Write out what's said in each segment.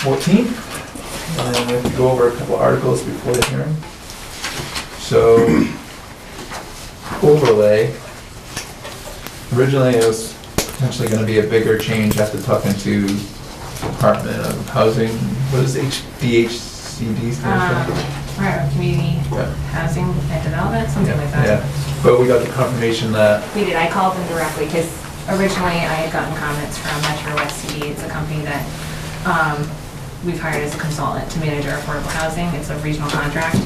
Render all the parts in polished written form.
14th, and then we have to go over a couple articles before the hearing. So, overlay. Originally, it was potentially going to be a bigger change after talking to Department of Housing. What is DHCD stand for? Right, Community Housing and Development, something like that. Yeah, but we got the confirmation that. We did. I called them directly because originally I had gotten comments from Metro West CD. It's a company that we've hired as a consultant to manage our affordable housing. It's a regional contract.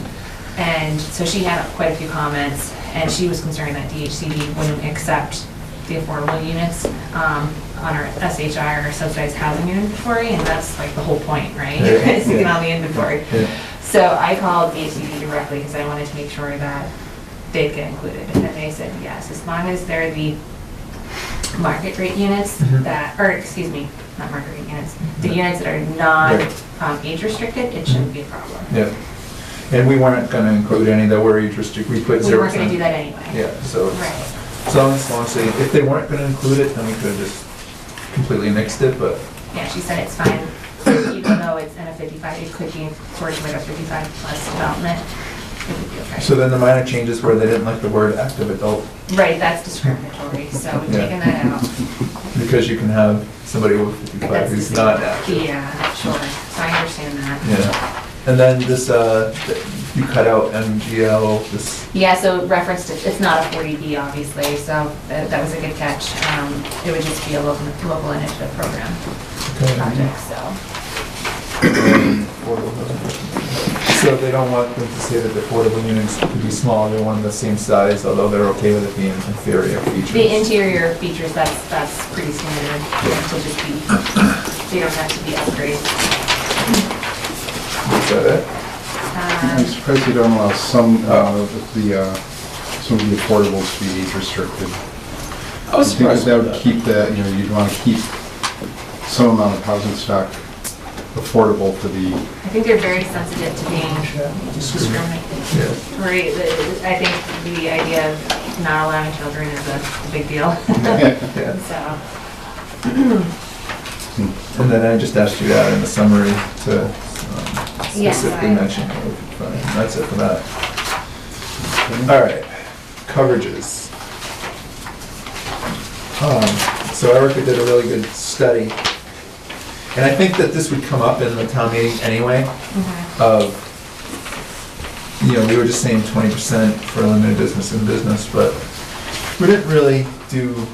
And so she had quite a few comments, and she was concerned that DHCD wouldn't accept the affordable units on our SHI or subsidized housing inventory, and that's like the whole point, right? It's to get on the inventory. Yeah. So I called DHCD directly because I wanted to make sure that they'd get included, and they said yes, as long as they're the market rate units that, or excuse me, not market rate units, the units that are not age restricted, it shouldn't be a problem. Yeah. And we weren't going to include any that were age restricted. We put 0%. We weren't going to do that anyway. Yeah, so right. So as long as if they weren't going to include it, then we could have just completely mixed it. But yeah, she said it's fine. Even though it's in a 55, it could be towards like a 55 plus development. It would be okay. So then the minor changes where they didn't like the word active adult. Right, that's discriminatory. So we've taken that out. Because you can have somebody over 55 who's not active. Yeah, sure. So I understand that. Yeah. And then this, you cut out MGL, this. Yeah, so referenced it, it's not a 40B obviously, so that was a good catch. It would just be a local initiative program project, so. So they don't want them to say that the affordable units could be small, they want them the same size, although they're okay with it being inferior features. The interior features, that's pretty standard. Yeah. To just be, they don't have to be upgraded. Is that it? I'm surprised you don't allow some of the affordables to be age restricted. I was surprised that would keep that, you'd want to keep some amount of housing stock affordable for the. I think they're very sensitive to being discriminatory. Yeah. I think the idea of not allowing children is a big deal. Yeah. So. And then I just asked you that in the summary to specifically mention. That's it for that. All right, coverages. So Erica did a really good study, and I think that this would come up in the town meeting anyway. Of, we were just saying 20% for limited business and business, but we didn't really do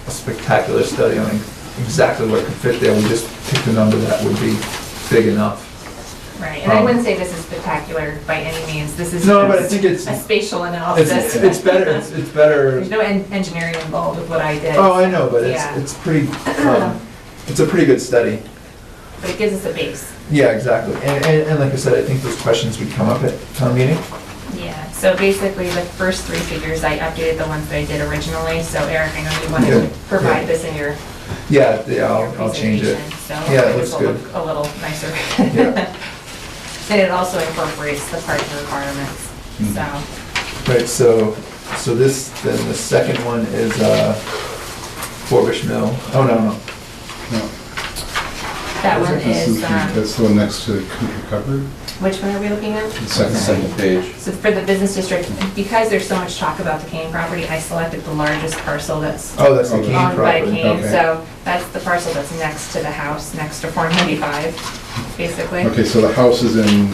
a spectacular study on exactly what could fit there. We just picked a number that would be big enough. Right, and I wouldn't say this is spectacular by any means. This is no, but I think it's a spatial analysis. It's better. It's better. There's no engineering involved with what I did. Oh, I know, but it's pretty. It's a pretty good study. But it gives us a base. Yeah, exactly. And like I said, I think those questions would come up at town meeting. Yeah. So basically, the first three figures I updated the ones that I did originally. So Eric, I know you wanted to provide this in your. Yeah, I'll change it. So yeah, it looks good. Look a little nicer. Yeah. And it also incorporates the parking requirements. Right. So this then the second one is Forbush Mill. Oh no. That one is. That's the one next to Country Covered. Which one are we looking at? The second page. So for the business district, because there's so much talk about the Kane property, I selected the largest parcel that's the Kane owned by property. Kane. Okay. So that's the parcel that's next to the house, next to 495, basically. Okay, so the house is in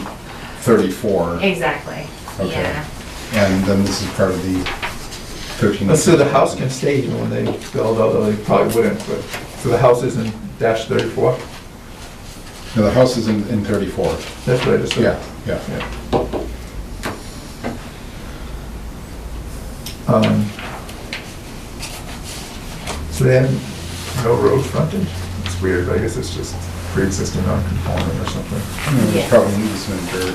34. Exactly. Okay. Yeah. And then this is part of the 13. So the house can stay even when they build, although they probably wouldn't. But so the house is in -34. No, the house is in 34. That's what I just said. Yeah. So they have no road frontage? It's weird, I guess it's just pre-existing non-conforming or something. It's probably an easement or,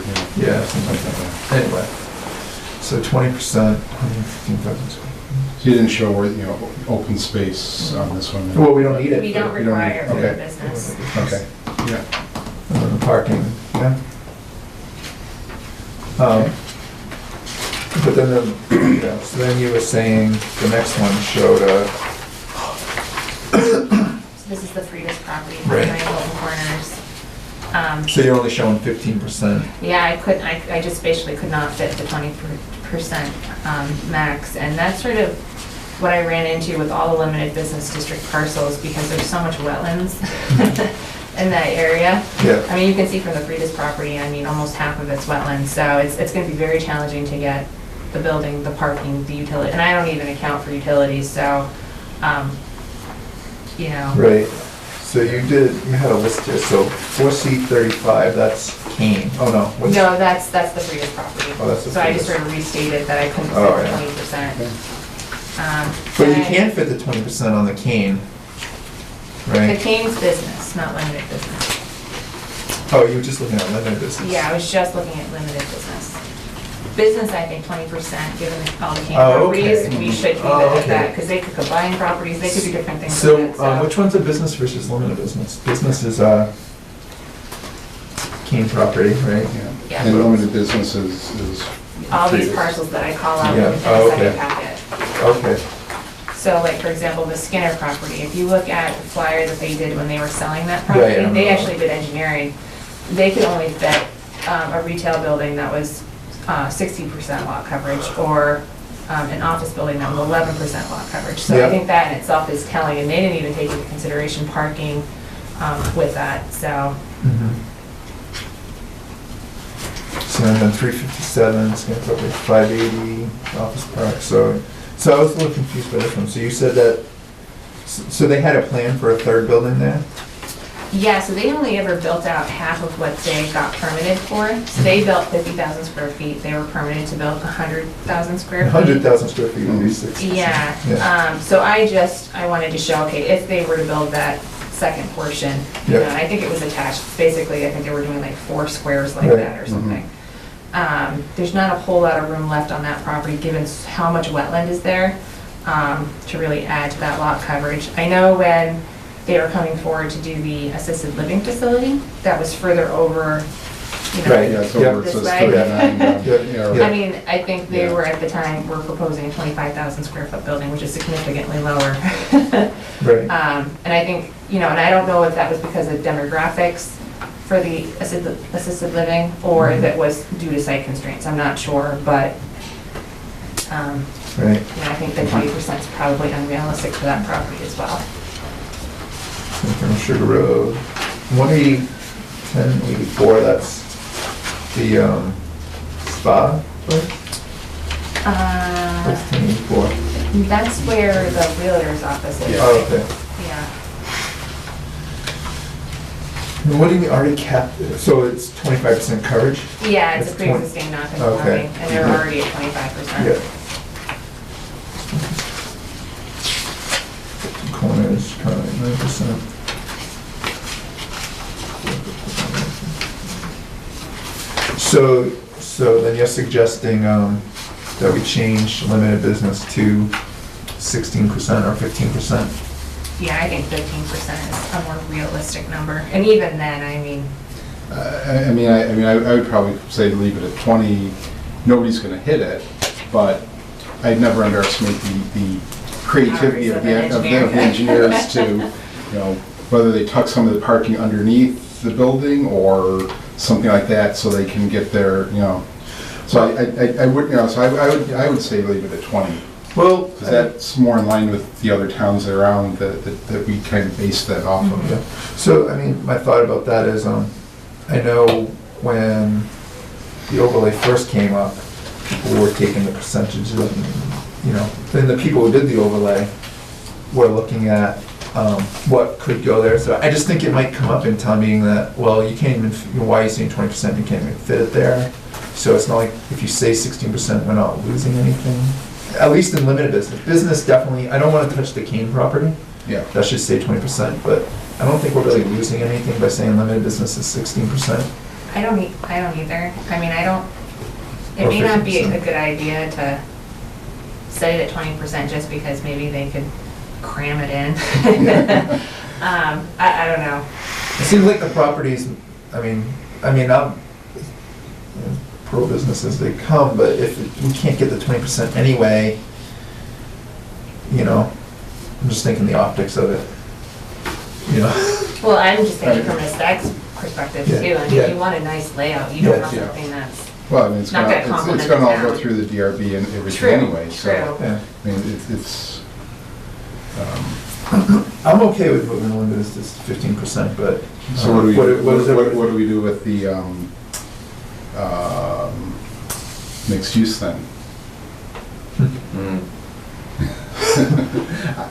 Yeah, something like that. Anyway, so 20%, 115,000 square feet. So you didn't show where, open space on this one? Well, we don't need it. We don't require for the okay. business. Okay, yeah. And then the parking, yeah. But then so then you were saying the next one showed So this is the Frida's property, Right. 9 Golden Corners. So you're only showing 15%. Yeah, I just basically could not fit the 20% max, and that's sort of what I ran into with all the limited business district parcels, because there's so much wetlands in that area. Yeah. I mean, you can see from the Frida's property, I mean, almost half of it's wetlands, so it's gonna be very challenging to get the building, the parking, the utility, and I don't even account for utilities, so, you know. Right. So you had a list here, so 4C35, that's Kane. Oh, no. what's- No, that's the Frida's property. Oh, that's the So I just Frida's. sort of restated that I couldn't fit Oh, the yeah. 20%. But you and can fit the 20% on the Kane, The right? Kane's business, not limited business. Oh, you were just looking at limited business. Yeah, I was just looking at limited business. Business, I think 20%, given all the Kane Oh, properties, okay. we should leave Oh, it at okay. that, because they could combine properties, they could do different things So, with it, which one's a business versus limited business? Business is, Kane property, right? Yeah. And limited businesses is. all these Frida's. parcels that I call out in Yeah. the Oh, second okay. packet. Okay. So like, for example, the Skinner property, if you look at the flyer that they did when they were selling that Right, I property, remember they that. actually did engineering. They could only fit a retail building that was 60% lot coverage, or an office building that was 11% lot coverage. So Yeah. I think that in itself is telling, and they didn't even take into consideration parking with that, so. Mhm. So and then 357, Skinner property, 580, office park, so I was a little confused by this one. So you said that, so they had a plan for a third building there? Yeah, so they only ever built out half of what they got permitted for. So they built 50,000 square feet. They were permitted to build 100,000 square feet. 100,000 square feet would be 60. Yeah, Yeah. so I wanted to show, okay, if they were to build that second portion, you know, Yeah. and I think it was attached, basically, I think they were doing like 4 squares like Right. that or something. There's not a whole lot of room left on that property, given how much wetland is there, to really add to that lot coverage. I know when they were coming forward to do the assisted living facility, that was further over, you know. Right. Yeah, it's Yeah. over, it This says way. 39. Yeah. I mean, I think they Yeah. were at the time, were proposing a 25,000 square foot building, which is significantly lower. Right. And I think, you know, and I don't know if that was because of demographics for the assisted living, or if it was due to site constraints, I'm not sure, but, Right. you know, I think the 20% is probably unrealistic for that property as well. From Sugar Road, 180, 1084, that's the spa place? What's 1084? That's where the realtor's office is. Oh, okay. Yeah. And what do you mean already capped, so it's 25% coverage? Yeah, it's a It's 20 pre-existing non-conforming, Okay. and they're already at 25%. Yeah. Corners, kind of 9%. So then you're suggesting that we change limited business to 16% or 15%? Yeah, I think 15% is a more realistic number, and even then, I mean, I would probably say leave it at 20. Nobody's going to hit it, but I'd never underestimate the creativity of the engineers to, you know, whether they tuck some of the parking underneath the building or something like that, so they can get their, you know. So I would, you know, so I would say leave it at 20. Well, Because that's more in line with the other towns around that we kind of base that off of. yeah. So, I mean, my thought about that is, I know when the overlay first came up, people were taking the percentages of, you know, then the people who did the overlay were looking at what could go there. So I just think it might come up in town meeting that, well, you can't even, you know, why are you saying 20%, you can't even fit it there? So it's not like, if you say 16%, we're not losing anything. At least in limited business. Business definitely, I don't want to touch the Kane property. Yeah. That should say 20%, but I don't think we're really losing anything by saying limited business is 16%. I don't either. I mean, it Or may not be a 50%. good idea to set it at 20% just because maybe they could cram it in. I don't know. It seems like the properties, I'm pro-business as they come, but if we can't get the 20% anyway, you know, I'm just thinking the optics of it, you know? Well, I'm just thinking from an aesthetics perspective Yeah, too. I mean, yeah. if you want a nice layout, you don't Yeah, want yeah. something that's, Well, I mean, Not gonna complement it's gonna all the go town. through the DRB and everything True, anyway, so. true. Yeah. I mean, it's, I'm okay with moving the limit to 15%, but. so what do we, what is it? what do we do with the, mixed use then?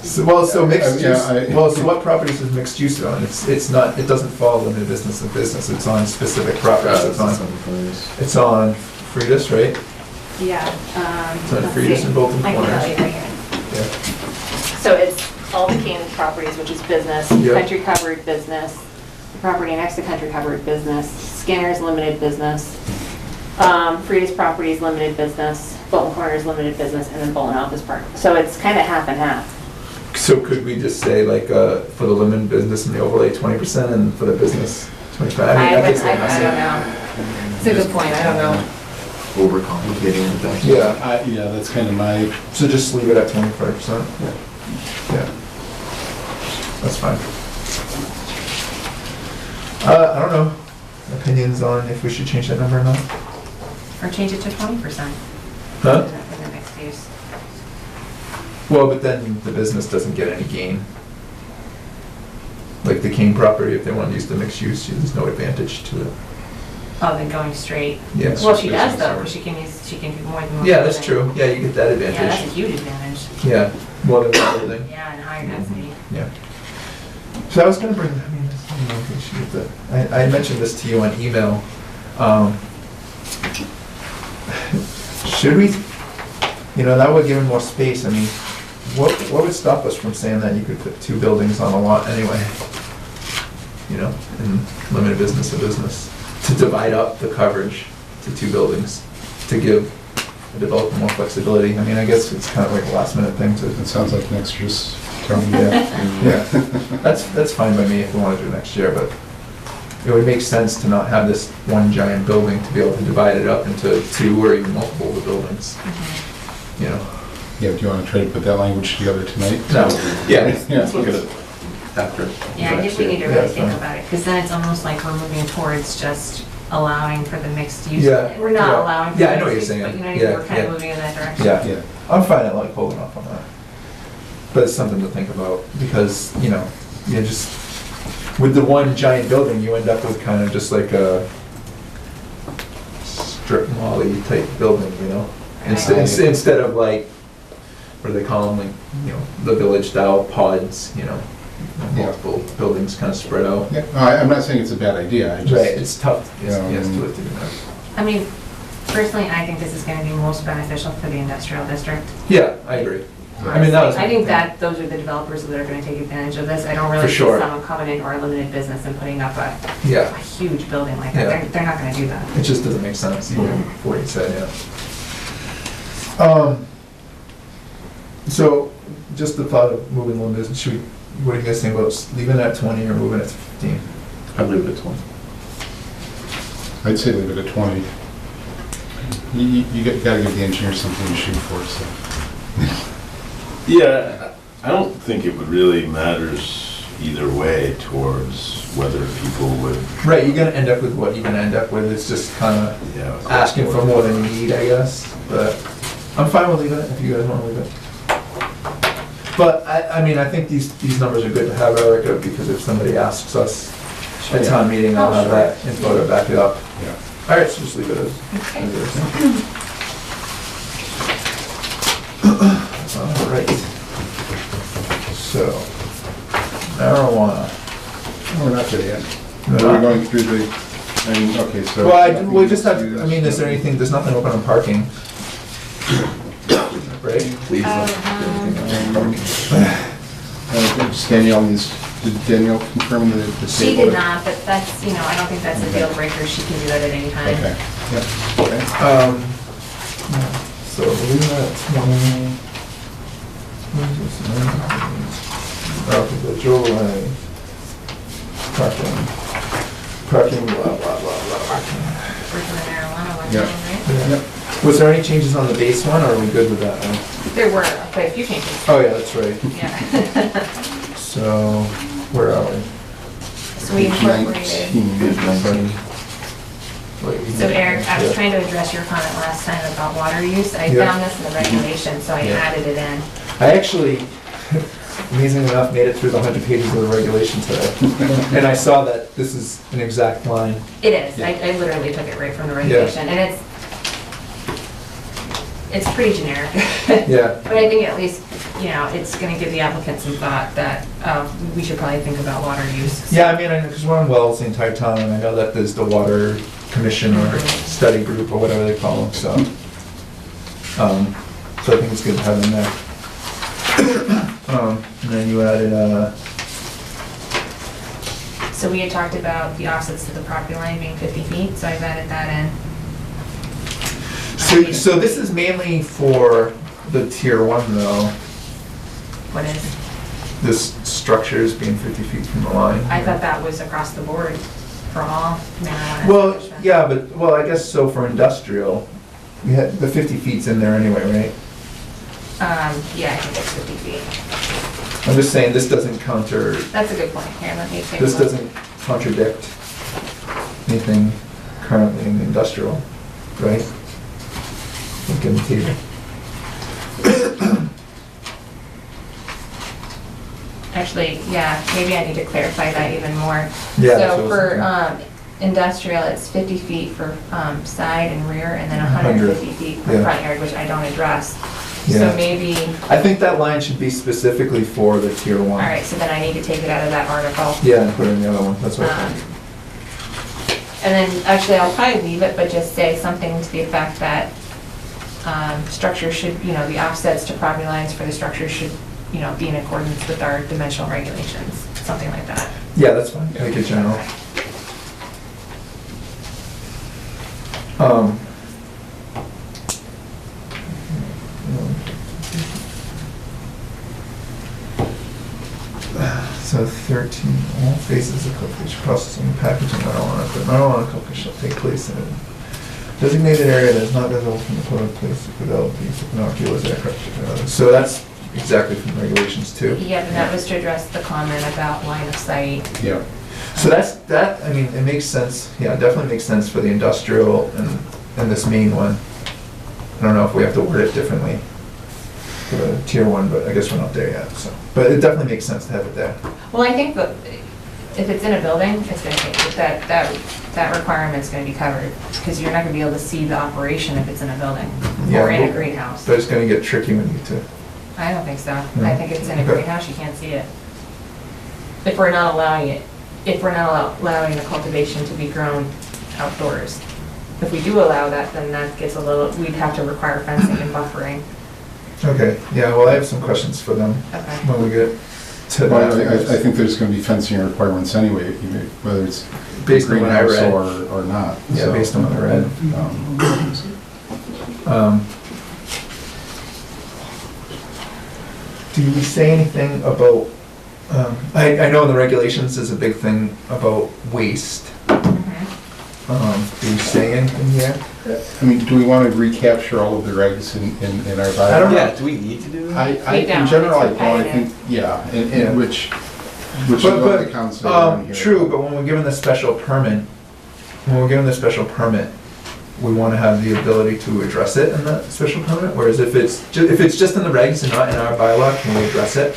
So mixed Yeah, use, so what properties is mixed use on? It's not, it doesn't fall limited business and business, it's on specific properties, it's on Fridas, right? yeah. It's on let's Fridas see. and Bolton I can Corners. tell you right here. Yeah. So it's all the Canaan properties, which is business, Yep. country covered business, the property next to country covered business, Skinner's limited business, Frida's properties limited business, Bolton Corners limited business, and then Bolton Office Park. So it's kind of half and half. So could we just say like, for the limited business and the overlay 20% and for the business 25? I guess don't that's- know. It's a good point, I don't know. Overcomplicating things. Yeah, Yeah, that's kind of my, so just leave it at 25%? Yeah. That's fine. I don't know, opinions on if we should change that number or not? Or change it to 20%. Huh? In the mixed use. Well, but then the business doesn't get any gain. Like the King property, if they want to use the mixed use, there's no advantage to it. Oh, then going straight. Yeah. Well, she does business though, or- 'cause she can do more than one. Yeah, that's building. true. Yeah, you get that Yeah, that's a advantage. huge advantage. Yeah, more than one building. Yeah, and higher density. Yeah. So I was gonna bring, I mean, I don't know if we should get that. I mentioned this to you on email. Should we, that would give him more space. I mean, what would stop us from saying that you could put two buildings on a lot anyway? And limited business to business, to divide up the coverage to two buildings, to give the developer more flexibility. I mean, I guess it's kind of like a last minute thing to. it sounds like next year's term. Yeah, that's fine by me if we want to do it next year, but it would make sense to not have this one giant building, to be able to divide it up into two or even multiple of the buildings, Yeah, do you want to try to put that language together tonight? No, yeah. Let's look at it after. Yeah, I think we need to Yeah, really that's think fine. about it, because then it's almost like we're moving towards just allowing for the mixed use. Yeah, We're not yeah. allowing for Yeah, I the know what mixed you're use, but saying. you know what I mean, Yeah, we're kind yeah. of moving in that direction. Yeah, Yeah. I'm fine at like holding off on that. But it's something to think about, because, you just, with the one giant building, you end up with kind of just like a strip molly type building, Instead, Right. instead of like, what do they call them, like, the village style pods, multiple buildings kind of spread out. Yeah, no, I'm not saying it's a bad idea, I just. Right, it's tough, yes, Yeah, yes, to do that. I mean, personally, I think this is gonna be most beneficial for the industrial district. Yeah, I agree. I mean, that was. I think that those are the developers that are gonna take advantage of this. I don't really For see sure. someone coming in or a limited business and putting up a Yeah, huge building like that. Yeah. They're not gonna do that. it just doesn't make sense, even for what you said, So, just the thought of moving the limit, what do you guys think about leaving it at 20 or moving it to 15? I'd leave it at 20. I'd say leave it at 20. You gotta give the engineer something to shoot for, so. Yeah, I don't think it would really matters either way towards whether people would, Right, you're gonna end up with what you're gonna end up with, it's just kinda yeah. asking for more than you need, I guess, but I'm fine with leaving it if you guys wanna leave it. But I mean, I think these numbers are good to have, Erica, because if somebody asks us at town meeting, I'll Oh, have sure. that info to back it up. Yeah. All right, so just leave it as Okay. it is. All right. So, marijuana. No, we're not there yet. No, We're not- going through the, okay, so. Well, we just have, I mean, is there anything, there's nothing open on parking? Right? Please. Did Danielle confirm the table? She did not, but that's, I don't think that's a deal breaker. She can do that at any time. Okay, yep, okay. So leave that at 20. Okay, the jewelry. Parking, blah, blah, blah, blah, parking. Working the marijuana one, Yeah. right? Yep. Was there any changes on the base one, or are we good with that one? There were quite a few changes. Oh, yeah, that's right. Yeah. So, where are we? So So we Page incorporated. 19. So Eric, I was trying to address your comment last time about water use. I Yeah. found this in the regulations, so I Yeah. added it in. I actually, amazingly enough, made it through the 100 pages of the regulation today. And I saw that this is an exact line. It is, I literally took it right from the regulation, and it's pretty generic. Yeah. But I think at least, you know, it's gonna give the applicant some thought that, we should probably think about water use. Yeah, I mean, because we're on wells the entire time, and I know that there's the water commission or study group or whatever they call them, so. So I think it's good to have them there. And then you added, So we had talked about the offsets to the property line being 50 feet, so I've added that in. so this is mainly for the tier 1 though, What is, this structures being 50 feet from the line. I thought that was across the board for all marijuana. Well, establishments. yeah, but, well, I guess so for industrial, we had, the 50 feet's in there anyway, right? Yeah, I think it's 50 feet. I'm just saying, this doesn't counter, That's a good point. Here, let me take a this look. doesn't contradict anything currently in industrial, right? Look in the table. Actually, yeah, maybe I need to clarify that even more. Yeah, that's So what I was for industrial, it's 50 feet for side and rear, and then 100, 150 feet for yeah. front yard, which I don't address. Yeah. So maybe, I think that line should be specifically for the tier 1. all right, so then I need to take it out of that article. Yeah, and put it in the other one, that's what I Um, think. And then, actually, I'll probably leave it, but just say something to the effect that structure should, you know, the offsets to property lines for the structure should, you know, be in accordance with our dimensional regulations, something like that. Yeah, that's fine, make it general. So 13, all phases of cultivation, processing, and packaging marijuana cultivation shall take place in a designated area that is not visible from the public place without the use of binoculars, aircraft. So that's exactly from the regulations too. Yeah, but that was to address the comment about line of sight. Yeah. So that, I mean, it makes sense, yeah, it definitely makes sense for the industrial and this main one. I don't know if we have to word it differently for the tier 1, but I guess we're not there yet, so. But it definitely makes sense to have it there. Well, I think that if it's in a building, it's gonna take, that requirement's gonna be covered, because you're not gonna be able to see the operation if it's in a building, Yeah, or in a well, greenhouse. But it's gonna get tricky when you to, I don't think so. No? I think if it's in a Okay. greenhouse, you can't see it. If we're not allowing it, if we're not allowing the cultivation to be grown outdoors. If we do allow that, then that gets a little, we'd have to require fencing and buffering. okay, yeah, well, I have some questions for them Okay. when we get to Well, that. I think there's gonna be fencing requirements anyway, whether it's Based on what I greenhouse read. or not. Yeah, so, based on what I read. um, Do we say anything about, I know in the regulations there's a big thing about waste. Mhm. Do we say anything here? I mean, do we want to recapture all of the regs in our bylaw? I don't know. Yeah, do we need to do that? We don't, In general, I it's don't, I repetitive. think, yeah, Yeah. and which is what the council on here. True, but when we're given the special permit, we want to have the ability to address it in the special permit, whereas if it's just in the regs and not in our bylaw, can we address it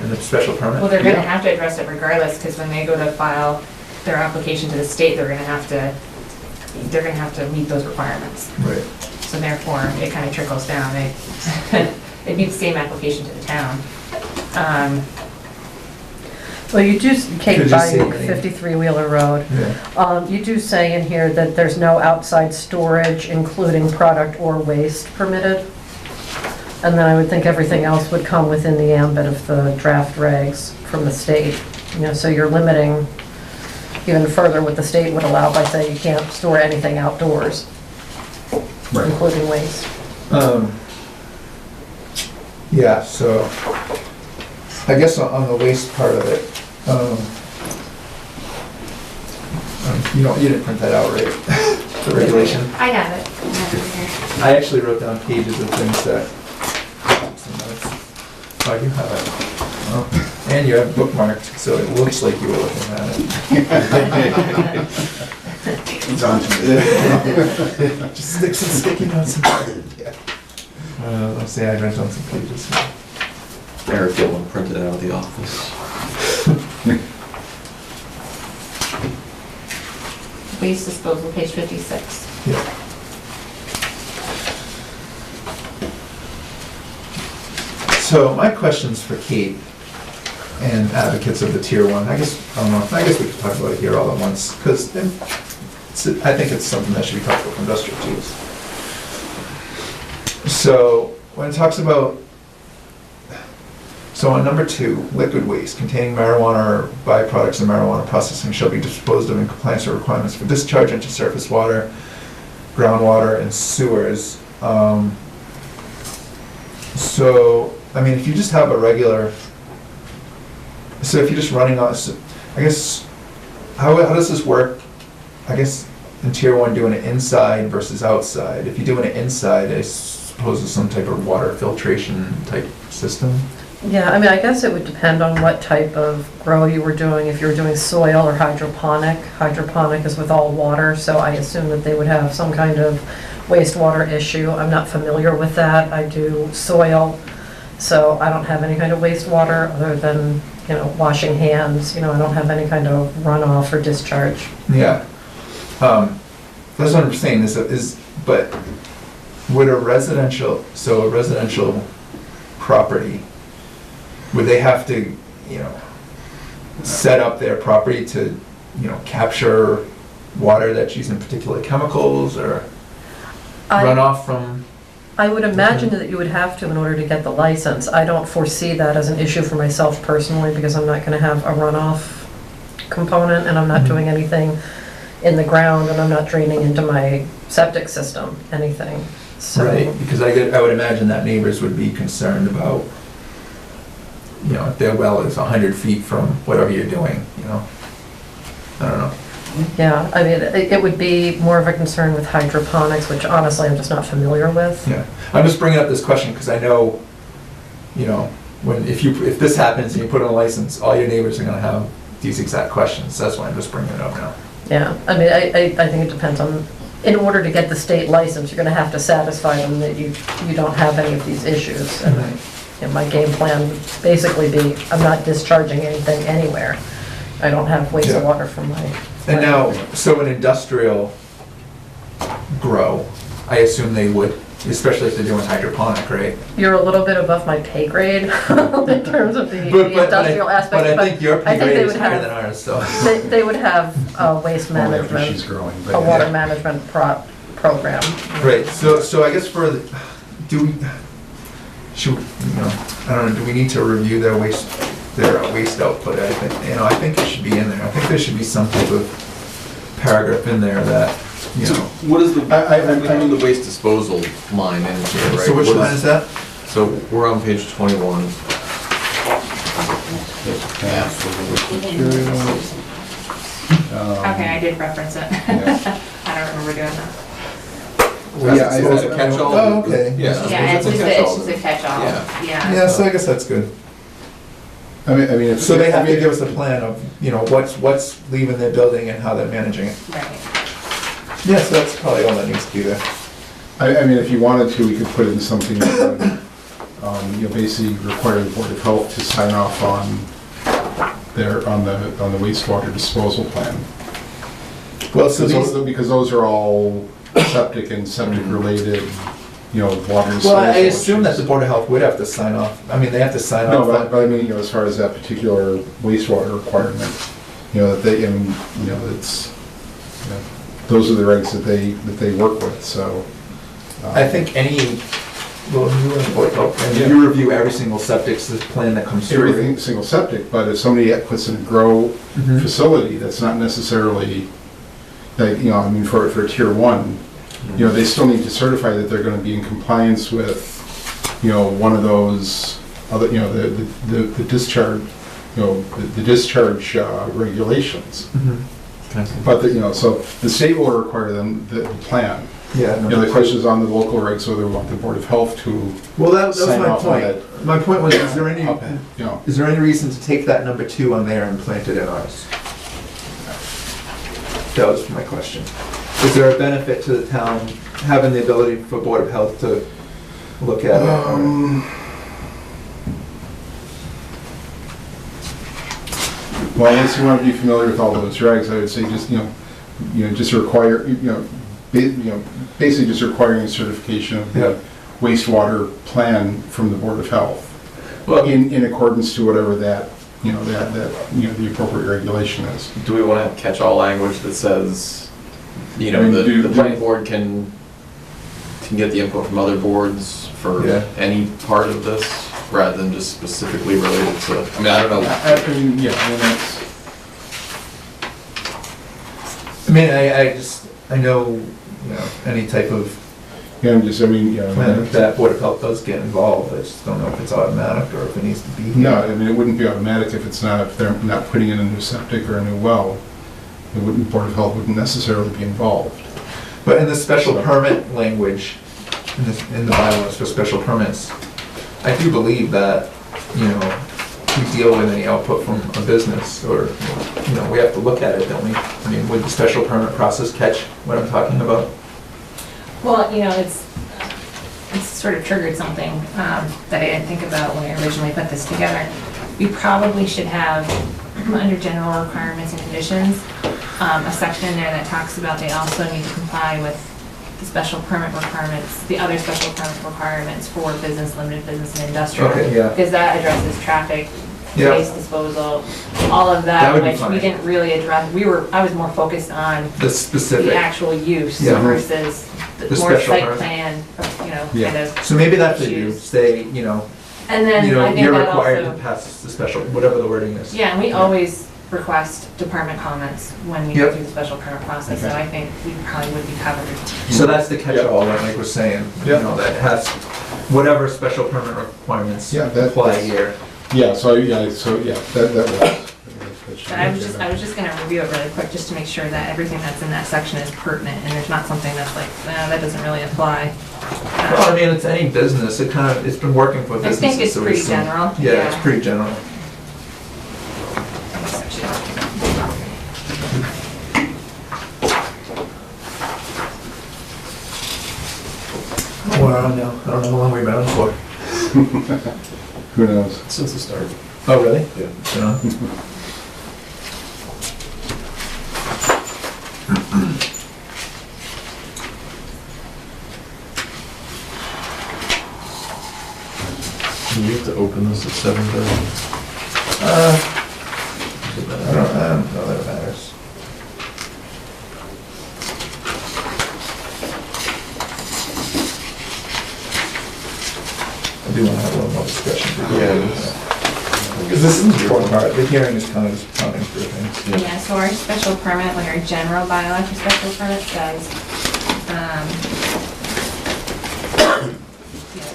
in the special permit? Well, they're gonna Yeah. have to address it regardless, because when they go to file their application to the state, they're gonna have to meet those requirements. Right. So therefore, it kind of trickles down. It'd be the same application to the town. Well, you do, Could Kate you say Bayou, any- 53 Wheeler Road. Yeah. You do say in here that there's no outside storage, including product or waste permitted. And then I would think everything else would come within the ambit of the draft regs from the state. You know, so you're limiting even further what the state would allow by saying you can't store anything outdoors, Right. including waste. Yeah, so, I guess on the waste part of it, you didn't print that out, right? The regulation? I have it. I have it here. I actually wrote down pages of things that, some notes. Oh, I do have it. Well, and you have bookmarked, so it looks like you were looking at it. It's on to me. Just stick some sticky notes in there. Yeah. Let's say I wrote on some pages. Eric Gillen printed out of the office. Waste disposal, page 56. Yeah. So my question's for Kate and advocates of the tier one. I guess, I don't know, I guess we could talk about it here all at once, because I think it's something that should be talked about for industrial use. So when it talks about, so on number 2, liquid waste containing marijuana or byproducts of marijuana processing shall be disposed of in compliance with requirements for discharge into surface water, groundwater, and sewers. So, I mean, if you just have a regular, so if you're just running on, so I guess, how does this work? I guess in tier 1, doing it inside versus outside. If you're doing it inside, I suppose it's some type of water filtration type system. Yeah, I mean, I guess it would depend on what type of grow you were doing. If you were doing soil or hydroponic, hydroponic is with all water, so I assume that they would have some kind of wastewater issue. I'm not familiar with that. I do soil, so I don't have any kind of wastewater other than, you know, washing hands. You know, I don't have any kind of runoff or discharge. Yeah. That's what I'm saying is, but would a residential property, would they have to, you know, set up their property to, you know, capture water that's using particular chemicals or runoff from? I would imagine that you would have to in order to get the license. I don't foresee that as an issue for myself personally because I'm not going to have a runoff component and I'm not doing anything in the ground and I'm not draining into my septic system, anything. So, Right, because I would imagine that neighbors would be concerned about, you know, if their well is 100 feet from whatever you're doing, you know? I don't know. yeah, I mean, it would be more of a concern with hydroponics, which honestly I'm just not familiar with. Yeah, I'm just bringing up this question because I know, you know, if this happens and you put in a license, all your neighbors are gonna have these exact questions. That's why I'm just bringing it up now. Yeah, I mean, I think it depends on, in order to get the state license, you're gonna have to satisfy them that you don't have any of these issues. And you know, my game plan would basically be, I'm not discharging anything anywhere. I don't have wastewater from my. And now, so an industrial grow, I assume they would, especially if they're doing hydroponic, right? You're a little bit above my pay grade in terms of the industrial aspect. But I think your pay I think grade they is would higher have- than ours, so. They would have a waste Only after management, she's growing, but a water yeah. management program. Right, so I guess for, do we, should, you know, I don't know, do we need to review their waste output? I think, you know, I think it should be in there. I think there should be some type of paragraph in there that, you So know. what is the, I- we have the waste disposal line in here, right? So which What line is that? So we're on page 21. Okay, I did reference it. Yeah. I don't remember doing that. Yeah, I- It's a catch-all. Oh, okay. Yeah. Yeah, it's catch-all. just a catch-all, Yeah. yeah. Yeah, so I guess that's good. I mean, if. So they have I mean, to give us a plan of, you know, what's leaving their building and how they're managing it. Right. Yeah, so that's probably all that needs to be there. I mean, if you wanted to, we could put in something that would, you know, basically require the Board of Health to sign off on the wastewater disposal plan. Well, so Because those are all septic and septic related, you know, water and Well, I disposal assume that the issues. Board of Health would have to sign off. I mean, they have to sign No, off. but I mean, you know, as far as that particular wastewater requirement, you know, that they, and, you know, it's, you know, those are the regs that they work with, so. I think any, well, you and the Board of Health, and Yeah. you review every single septic plan that comes through. Everything, single septic, but if somebody puts in a grow Mhm. facility, that's not necessarily, like, you know, I mean, for a tier one, you know, they still need to certify that they're gonna be in compliance with, you know, one of those other, you know, the discharge, you know, the discharge regulations. Mhm. But, you know, so the state will require them, the plan, Yeah. You know, the question is on the local regs, whether we want the Board of Health to Well, that was sign my off on point. it. My point was, is there Up and, you know, any reason to take that number 2 on there and plant it in ours? That was my question. Is there a benefit to the town having the ability for Board of Health to look at it? Well, unless you want to be familiar with all those regs, I would say just, just require, basically just requiring certification of the wastewater plan from the Board of Health Well, in accordance to whatever that, the appropriate regulation is. Do we want to have catch-all language that says, I mean, the planning board can get the input from other boards for Yeah. any part of this, rather than just specifically related to, I mean, I don't know. I know, any type of plan That's, that Board of Health does get involved. I just don't know if it's automatic or if it needs to be. no, I mean, it wouldn't be automatic if they're not putting in a new septic or a new well. Board of Health wouldn't necessarily be involved. But in the special permit language, in the bylaws for special permits, I do believe that, we deal with any output from a business, or, we have to look at it, don't we? I mean, would the special permit process catch what I'm talking about? Well, it's sort of triggered something that I didn't think about when I originally put this together. We probably should have, under general requirements and conditions, a section in there that talks about they also need to comply with the special permit requirements, the other special permit requirements for business, limited business, and industrial. Okay, yeah. Because that addresses traffic, Yeah. waste disposal, all of That that, would be which fine. we didn't really address. I was more focused on The specific. the actual use Yeah. versus the The more special site permit. plan, Yeah. kind of. So maybe that's what you Issues. say, And then I think you're that required to also, pass the special, whatever the wording is. yeah, and we always request department comments when we go Yep. through the special permit process, so Okay. I think we probably would be covered. So that's the catch-all, like we're saying, Yeah. that has whatever special permit requirements Yeah, that- apply that's- here. That works. But I was just gonna review it really quick, just to make sure that everything that's in that section is pertinent, and there's not something that's like, that doesn't really apply. Well, I mean, it's any business, it's been working for I businesses. think it's so pretty assume- general. Yeah, it's pretty general. We're on now, I don't know how long we've been on for. Who knows? Since the start. Oh, really? Yeah. Do we have to open this at 7:30? I don't know that it matters. I do want to have a little more discussion. Because this is the important part, the hearing is kind of just counting through things. Yeah, so our special permit, like our general bylaw for special permit says,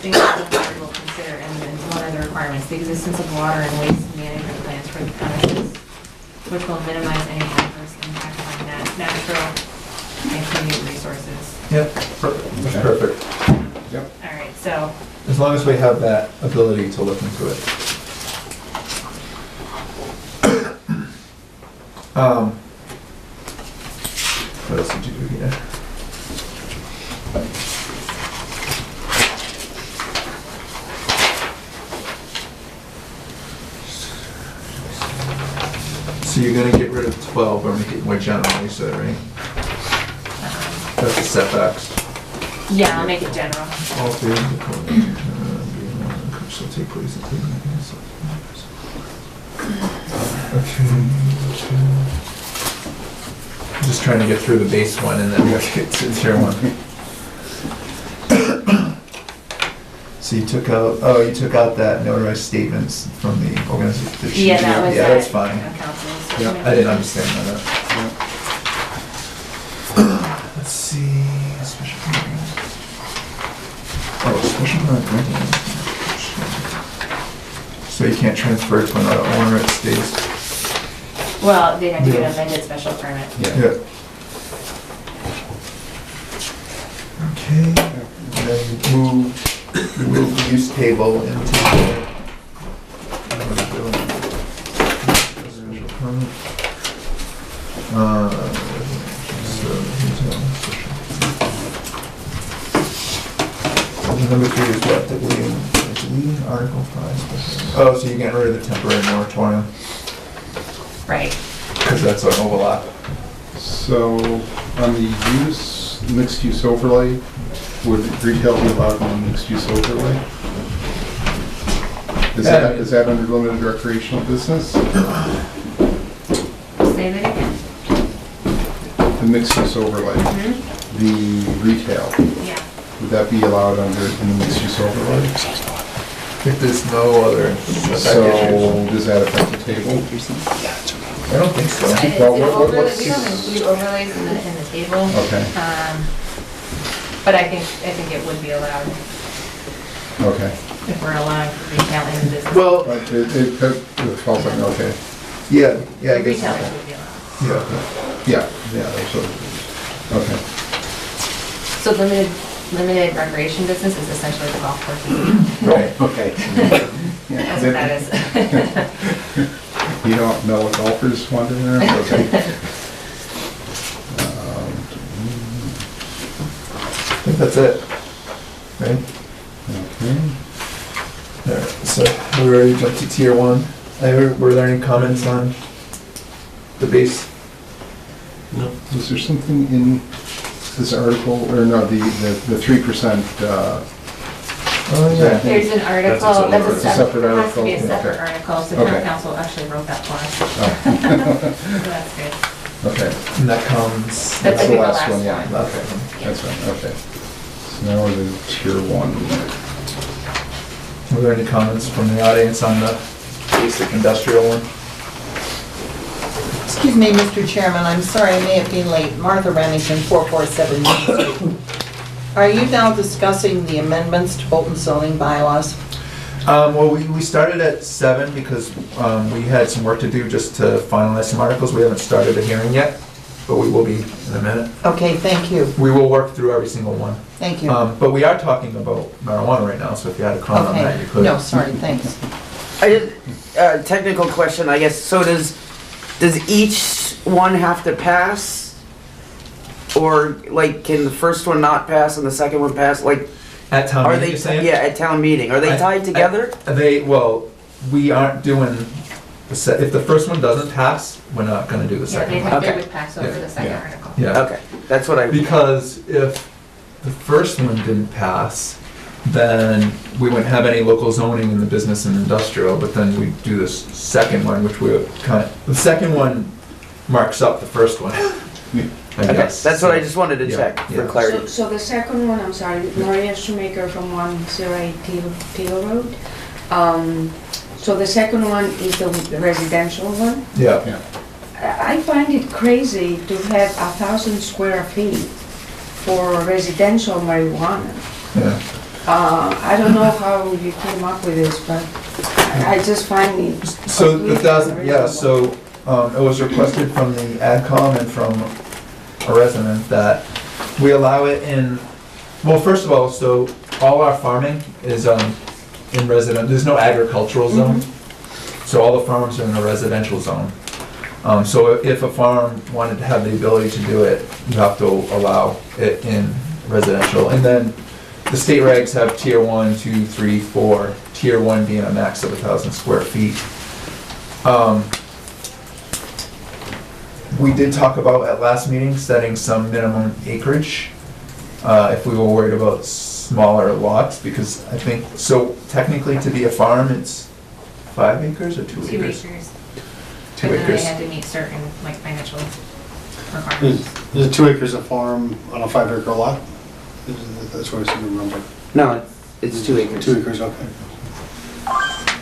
things that the board will consider, and then one of the requirements, the existence of water and waste management plans for the premises, which will minimize any adverse impact on natural and community resources. Yep, perfect, that's perfect. Yep. All right, so, As long as we have that ability to look into it. What else did you do here? So you're gonna get rid of 12 or make it more general, you said, right? That's the setbacks. yeah, I'll make it general. All three of the code, shall take place at I'm just trying to get through the base one and then we'll get to the tier one. So you took out that notarized statements from the organization. Yeah, that was Yeah, that. that's fine. Council's. Yeah, I didn't understand that. Let's see, special permit. Oh, special permit granting. So you can't transfer it to another owner, it stays. Well, they have to get Yeah. an amended special permit. Yeah. Yeah. Okay, and then we moved the use table into the. Special permit. So, number 3 is what, deleting Article 5. Oh, so you're getting rid of the temporary moratorium, Right. because that's an overlap. So on the mixed use overlay, would retail be allowed on mixed use overlay? Is that under limited recreational business? Say that again. The mixed use overlay, the retail, Yeah. would that be allowed in the mixed use overlay? If there's no other So does that affect the table? I don't think so. It's Well, an what- overlay, what's- we don't include overlays in the table. Okay, But I think it would be allowed okay. if we're allowing for retail in the business. Well, It falls like, okay, yeah, I guess. Retailers would be allowed. Yeah, absolutely. Okay, So limited recreation business is essentially the golf course. right. okay. That's what that is. You don't know what golfers want in there? Okay. I think that's it, right? Okay. Alright, so we already jumped to tier 1. Were there any comments on the base? Was there something in this article, or no, the 3%? Oh, yeah. There's an article, That's a that's a separate separate, it has to be a article, separate okay. article, so Okay. town council actually wrote that for us, so Oh, that's good. okay, And that comes. That's that's I the think last one, yeah. Okay. That's right, okay. So now we're the tier 1. Were there any comments from the audience on the basic industrial one? Excuse me, Mr. Chairman, I'm sorry, I may have been late. Martha Remington, 447 Main Street. Are you now discussing the amendments to Bolton zoning bylaws? Well, we started at 7 because we had some work to do just to finalize some articles. We haven't started a hearing yet, but we will be in a minute. Okay, thank you, We will work through every single one. thank you. But we are talking about marijuana right now, so if you had a comment on that, you Okay, could. no, sorry, thanks. I did, technical question, I guess, so does each one have to pass? Or like, can the first one not pass and the second one pass, like, At town are meeting, they, you're saying? yeah, at town meeting, are they tied together? Well, we aren't doing, if the first one doesn't pass, we're not gonna do the Yeah, second one. they Okay. would pass over the second Yeah. article. Yeah, Okay, that's what I, because if the first one didn't pass, then we wouldn't have any local zoning in the business and industrial, but then we do this second one, which we the second one marks up the first one, I okay, guess. that's what I just wanted to Yeah, check yeah. for clarity. So the second one, I'm sorry, Maria Shoemaker from 108 Teal Road. So the second one is the residential one. Yeah, I find it crazy to have 1,000 square feet for residential marijuana. yeah. I don't know how you came up with this, but I just find it. So the completely 1,000, yeah, unreasonable. so it was requested from the AdCom and from a resident that we allow it in, well, first of all, so all our farming is in resident, there's no agricultural zone. So all the farms are in a residential zone. So if a farm wanted to have the ability to do it, you have to allow it in residential. And then the state regs have tier 1, 2, 3, 4, tier 1 being a max of 1,000 square feet. We did talk about at last meeting setting some minimum acreage if we were worried about smaller lots, because I think, so technically to be a farm, it's 5 acres or 2 2 acres? acres. 2 But then they acres. had to meet certain, like, financial requirements. Is it 2 acres a farm on a 5-acre lot? That's what I seem to remember. No, it's 2 acres. 2 acres, okay.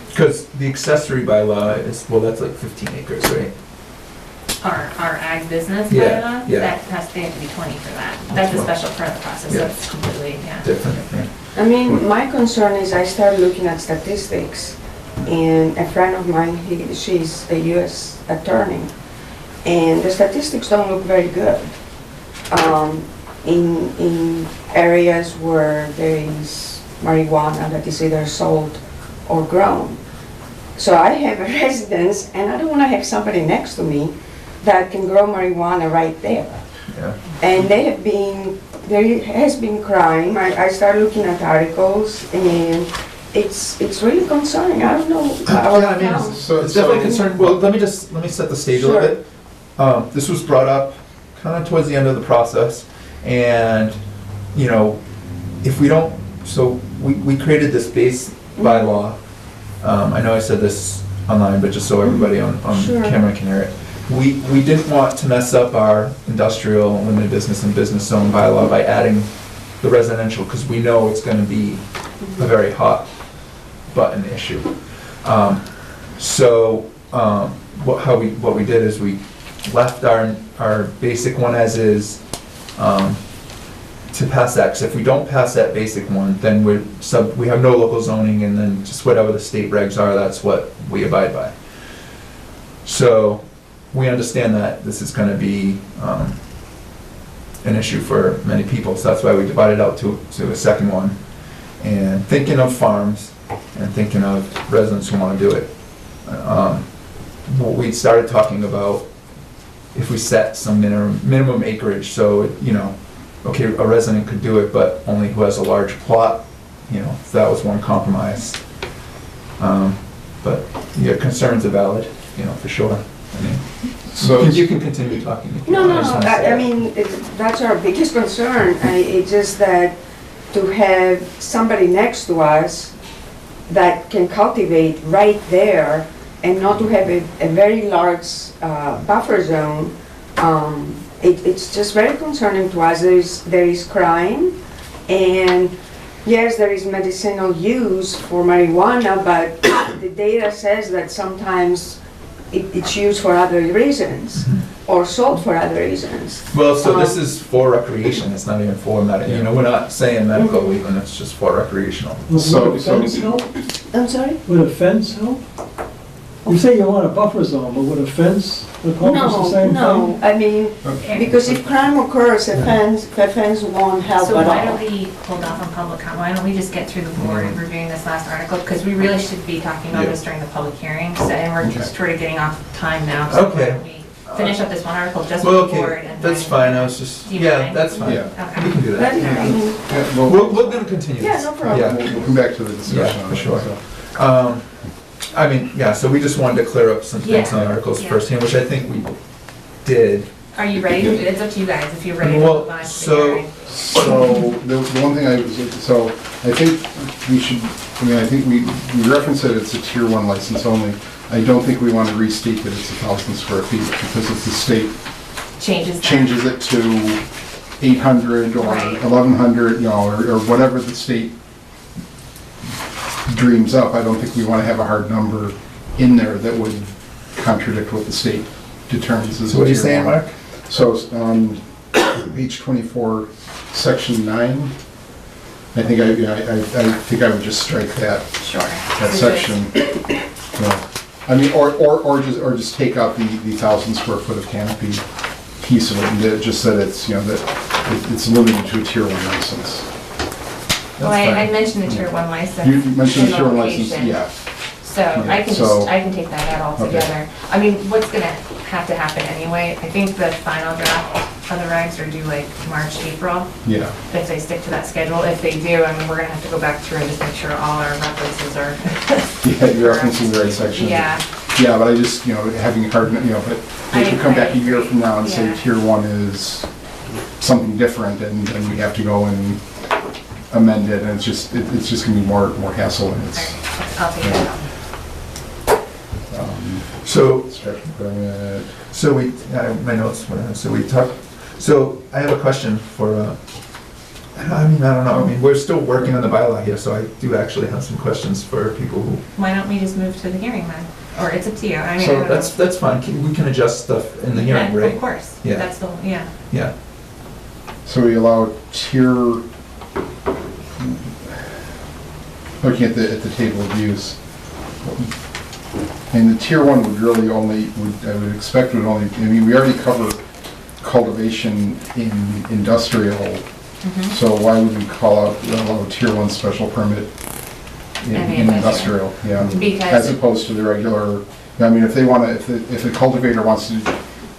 Because the accessory bylaw is, well, that's like 15 acres, right? Our ag business Yeah, bylaw, yeah. that has, they have to be 20 for that. That's a Well, special part of the process, yeah. that's completely, yeah. Different, yeah. I mean, my concern is I started looking at statistics, and a friend of mine, she's a U.S. attorney, and the statistics don't look very good. in areas where there is marijuana that is either sold or grown. So I have a residence, and I don't want to have somebody next to me that can grow marijuana right there. Yeah. And there has been crime. I started looking at articles, and it's really concerning. I don't know. Yeah, I mean, how- it's definitely a concern. Well, let me set the stage a little Sure. bit. This was brought up kind of towards the end of the process, and, you know, if we don't, so we created this base bylaw. I know I said this online, but just so everybody on Sure. camera can hear it. We didn't want to mess up our industrial, limited business, and business zone bylaw by adding the residential, because we know it's gonna be a very hot button issue. What we did is we left our basic one as is, to pass that, because if we don't pass that basic one, then we have no local zoning, and then just whatever the state regs are, that's what we abide by. So, we understand that this is gonna be, an issue for many people, so that's why we divided out to a second one. And thinking of farms, and thinking of residents who wanna do it. What we started talking about, if we set some minimum acreage, so, you know, okay, a resident could do it, but only who has a large plot, you know, if that was one compromise. But your concerns are valid, you know, for sure. I mean, So, you can continue talking. if you No, want. no, just no, wanna say I that. mean, that's our biggest concern. It's just that to have somebody next to us that can cultivate right there and not to have a very large buffer zone, it's just very concerning to us. There is crime, and yes, there is medicinal use for marijuana, but the data says that sometimes it's used for other reasons, or sold for other reasons. Well, so this is for recreation, it's not even for medical, you know, we're not saying medical even, it's just for recreational. Would So- a fence help? I'm sorry? Would a fence help? You say you want a buffer zone, but would a fence accomplish the same thing? No, I mean, because if crime occurs, a fence won't help So at why don't all. we hold off on public comment? Why don't we just get through the board of reviewing this last article? Because we really should be talking about Yeah. this during the public hearing, so, and we're just sort of getting off time now. So why Okay. don't we finish up this one article just Well, with the board okay, and that's then- fine, I was just, Do you yeah, mind? that's fine, Yeah. Okay. we can do That's that. fine. yeah, We're gonna continue this. Yeah, no problem. Yeah. We'll come back to the discussion Yeah, on for it. sure. so. I mean, yeah, so we just wanted to clear up some things Yeah. on articles Yeah. firsthand, which I think we did. Are you ready? It's up to you guys if you're ready to Well, move on to the so- hearing. So, the one thing I think we should, I think we reference that it's a tier 1 license only. I don't think we want to restate that it's 1,000 square feet, because if the state changes it to 800 or Right. 1,100, you know, or whatever the state dreams up, I don't think we want to have a hard number in there that would contradict what the state determines as a So what are you tier saying, 1. Mark? So, on page 24, section 9, I think I would just strike that Sure. that section. You know, I mean, or just take out the 1,000 square foot of canopy piece of it, and just that it's, you know, that it's limited to a tier 1 license. Well, I mentioned the tier 1 license. You mentioned in the the tier 1 license, location. yeah. So I can so- I can take that out altogether. I mean, what's gonna have to happen anyway, I think the final draft of the regs are due like March, April, Yeah. if they stick to that schedule. If they do, I mean, we're gonna have to go back through and just make sure all our references are. Yeah, you're referencing the right section. Yeah, Yeah, but I just, you know, having a hard, you know, but they could come back a year from now and say Yeah. tier 1 is something different, and we have to go and amend it, and it's just gonna be more hassle, and it's, I'll take it out. So, special permit. so my notes, so we talked, so I have a question for, I don't know, I mean, we're still working on the bylaw here, so I do actually have some questions for people who, Why don't we just move to the hearing then? Or it's up to you, I mean, I so don't know. that's fine, we can adjust stuff in the hearing, Yeah, right? Of course, Yeah. that's the, yeah. Yeah, So we allow tier, looking at the table of use, and the tier 1 would really only, I would expect would only, I mean, we already cover cultivation in industrial, Mhm. so why would we call out a tier 1 special permit in I mean, in like, industrial? Yeah, Because- as opposed to the regular, I mean, if they want to, if the cultivator wants to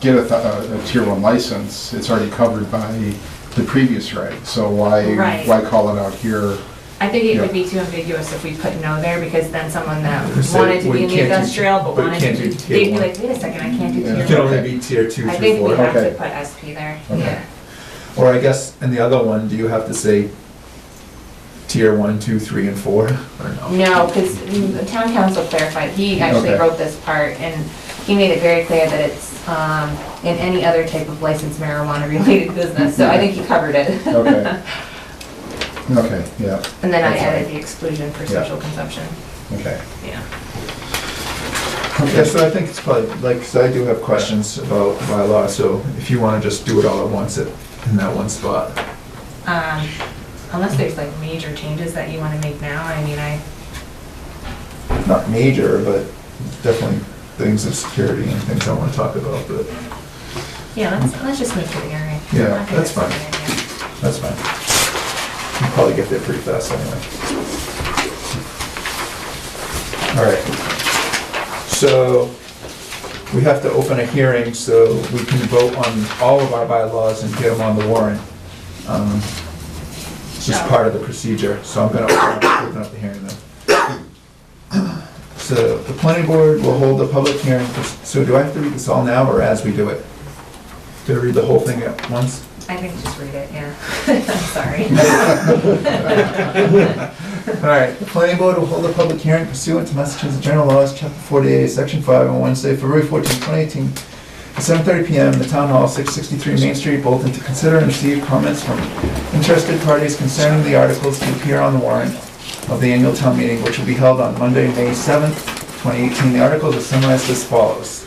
get a tier 1 license, it's already covered by the previous reg, so Right. why call it out here? I think it Yeah. would be too ambiguous if we put no there, because then someone that Because they- wanted to well, be you in the can't do- industrial, but but you wanted can't to, do they'd tier be one. like, wait a second, I can't do Yeah. You tier can one. only be tier 2 I through think we 4. have to Okay. put SP there, Okay. yeah. Or I guess in the other one, do you have to say tier 1, 2, 3, and 4, or no? No, because the town council clarified, he actually Okay. wrote this part, and he made it very clear that it's in any other type of licensed marijuana-related business, so I think he covered it. Okay. Okay, yeah, And then I That's added fine. the exclusion for Yeah. social consumption, okay. yeah. Yeah, so I think it's probably, like, so I do have questions about bylaw, so if you want to just do it all at once in that one spot. Unless there's like major changes that you want to make now, I mean, Not major, but definitely things of security and things I want to talk about, but yeah, let's just move to the hearing. Yeah, I think that's a fine. good idea. that's fine. You'll probably get there pretty fast anyway. All right. So we have to open a hearing so we can vote on all of our bylaws and get them on the warrant. It's just part of the procedure, so I'm gonna open up the hearing then. So the planning board will hold a public hearing, so do I have to read this all now or as we do it? Do I read the whole thing at once? I think just read it, yeah. I'm sorry. All right, the planning board will hold a public hearing pursuant to Massachusetts General Laws, Chapter 48, Section 5, on Wednesday, February 14, 2018, at 7:30 PM in the Town Hall, 663 Main Street, Bolton, to consider and receive comments from interested parties concerning the articles to appear on the warrant of the annual town meeting, which will be held on Monday, May 7th, 2018. The articles are summarized as follows.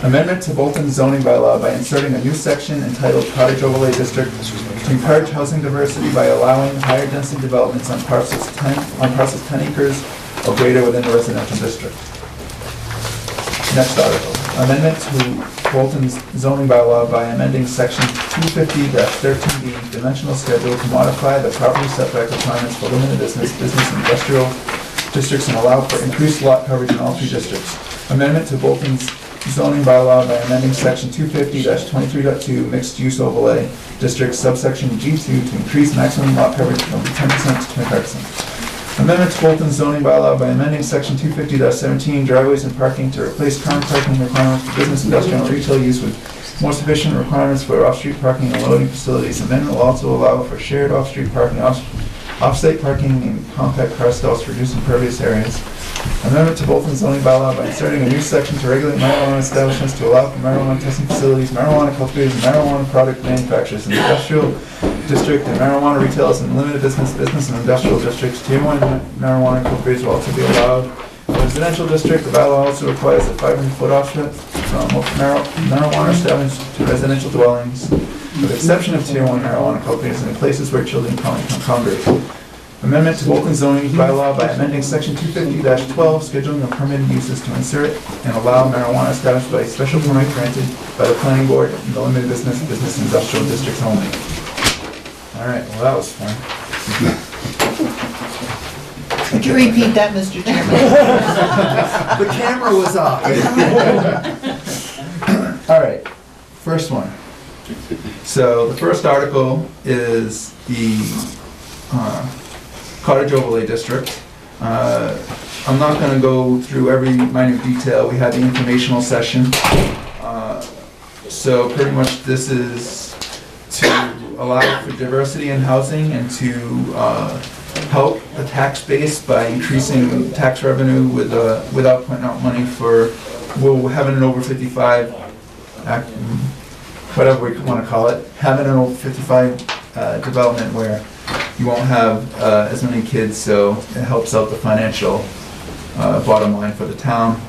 Amendment to Bolton zoning bylaw by inserting a new section entitled Cottage Overlay District to encourage housing diversity by allowing higher density developments on parcels 10 acres or greater within the residential district. Next article, amendment to Bolton's zoning bylaw by amending section 250-13B dimensional schedule to modify the property setback requirements for limited business, and industrial districts and allow for increased lot coverage in all 3 districts. Amendment to Bolton's zoning bylaw by amending section 250-23.2 mixed-use overlay district subsection G2 to increase maximum lot coverage from 10% to 25%. Amendment to Bolton zoning bylaw by amending section 250-17 driveways and parking to replace current parking requirements for business, industrial, and retail use with more sufficient requirements for off-street parking and loading facilities. Amendment will also allow for shared off-street parking, off-site parking, and compact car stalls to reduce impervious areas. Amendment to Bolton zoning bylaw by inserting a new section to regulate marijuana establishments to allow for marijuana testing facilities, marijuana cultivators, and marijuana product manufacturers in the industrial district, and marijuana retailers in limited business, and industrial districts. Tier 1 marijuana cultivators will also be allowed. In the residential district, the bylaw also requires a 500-foot offset from marijuana establishments to residential dwellings, with the exception of Tier 1 marijuana cultivators in places where children congregate. Amendment to Bolton zoning bylaw by amending section 250-12, scheduling of permitted uses to insert and allow marijuana established by special permit granted by the planning board in the limited business, and industrial districts only. All right, well, that was fun. Could you repeat that, Mr. Chairman? The camera was off. All right, first one. So the first article is the Cottage Overlay District. I'm not going to go through every minute detail. We had the informational session. So pretty much this is to allow for diversity in housing and to help the tax base by increasing tax revenue without putting out money for, well, having an over 55 act, whatever we want to call it, having an over 55 development where you won't have as many kids, so it helps out the financial bottom line for the town.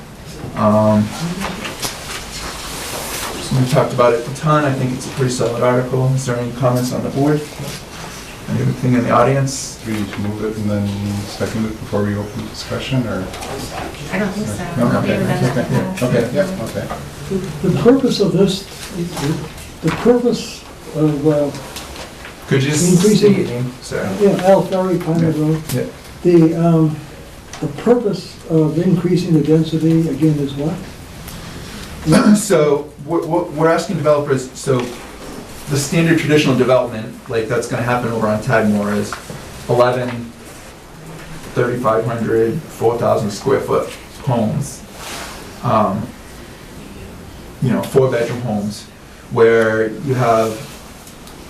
So we talked about it a ton. I think it's a pretty solid article. Is there any comments on the board? Anything in the audience? Do we need to move it and then second it before we open discussion, or? I don't think so. No, We okay, haven't done that in the past. okay, yeah, okay. The purpose of this, the purpose of, Could you just Increasing- state your name? Sorry. Al Ferry, Pine Road, Yeah. the purpose of increasing the density, again, is what? So, we're asking developers, so the standard traditional development, like that's gonna happen over on Tadmore is 11, 3,500, 4,000 square foot homes. 4-bedroom homes, where you have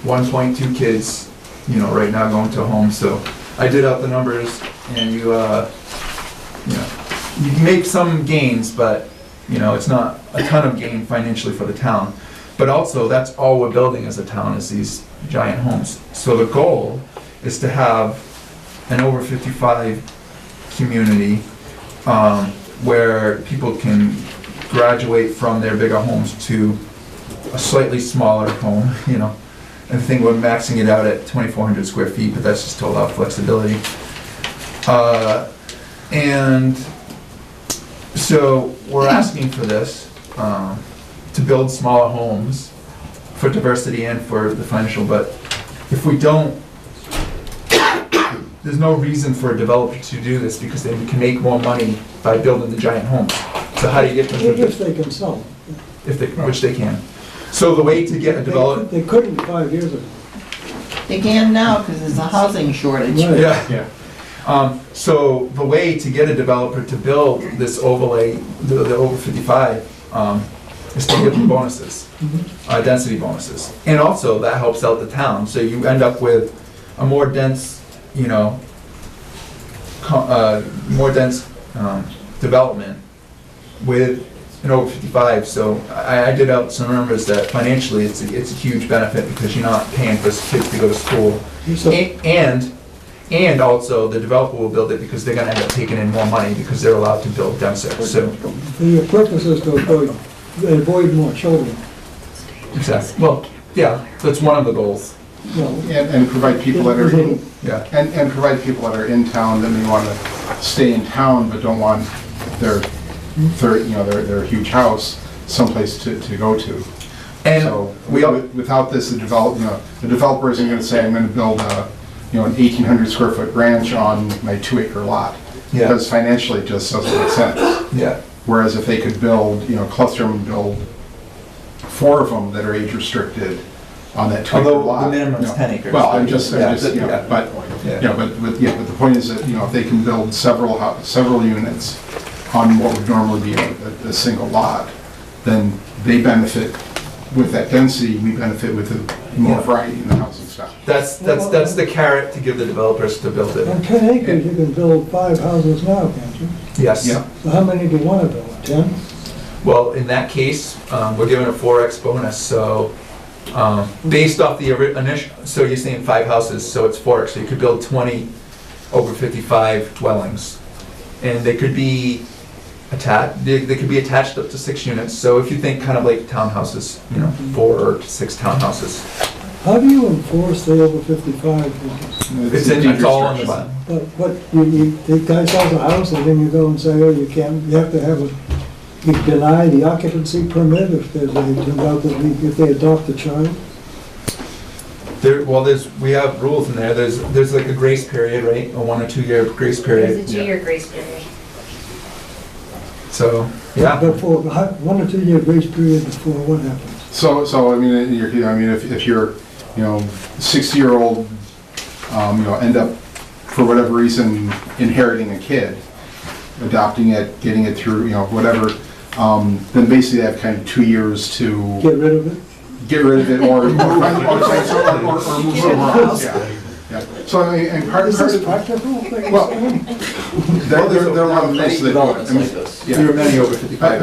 1.2 kids, right now going to a home. So I did out the numbers, and you make some gains, but, it's not a ton of gain financially for the town. But also, that's all we're building as a town, is these giant homes. So the goal is to have an over 55 community where people can graduate from their bigger homes to a slightly smaller home, And I think we're maxing it out at 2,400 square feet, but that's just to allow flexibility. And so we're asking for this, to build smaller homes for diversity and for the financial, but if we don't, there's no reason for a developer to do this, because they can make more money by building the giant homes. So how do you get them to, If they can sell them. which they can. So the way to get a developer, They couldn't 5 years ago. They can now because there's a housing shortage. Right. yeah. So the way to get a developer to build this overlay, the over 55, is to give them bonuses, density bonuses. And also, that helps out the town, so you end up with a more dense, development with an over 55. So I did out some numbers that financially, it's a huge benefit, because you're not paying for kids to go to school. So- And also, the developer will build it because they're gonna end up taking in more money, because they're allowed to build denser, so. The purpose is to avoid more children. Exactly. Well, yeah, that's one of the goals, And provide people that are, yeah. and provide people that are in town that may want to stay in town but don't want their huge house someplace to go to. And So, we all, without this, the developer isn't gonna say, I'm gonna build an 1,800 square foot ranch on my 2-acre lot. yeah, Because financially, it just doesn't make sense. yeah, Whereas if they could build, cluster them and build 4 of them that are age restricted on that 2-acre although lot. the minimum's 10 acres. Well, I'm just, Yeah, but, yeah. but the point is that, if they can build several units on what would normally be a single lot, then they benefit with that density, we benefit with the more Yeah. variety in the housing stock. That's the carrot to give the developers to build it. On 10 acres, you can build 5 houses now, can't you? Yes. Yeah. So how many do you want to build? 10? Well, in that case, we're giving a 4x bonus, so, based off the initial, so you're saying 5 houses, so it's 4x, so you could build 20 over 55 dwellings. And they could be they could be attached up to 6 units, so if you think kind of like townhouses, 4 or 6 townhouses. How do you enforce the over 55? It's all on the bottom. But what, the guy sells a house and then you go and say, oh, you have to have you deny the occupancy permit if turns out that if they adopt a child? We have rules in there, there's like a grace period, right, a 1 or 2 year grace period. There's a 2-year grace period. So, yeah. Before, 1 or 2 year grace period before what happens? So if you're, 60-year-old, end up, for whatever reason, inheriting a kid, adopting it, getting it through, whatever, then basically they have kind of 2 years to Get rid of it? get rid of it or move somewhere else. Yeah. So, and part Is of this it, practical? well, there are a lot of places that do it. I mean, yeah. There are many over I 55.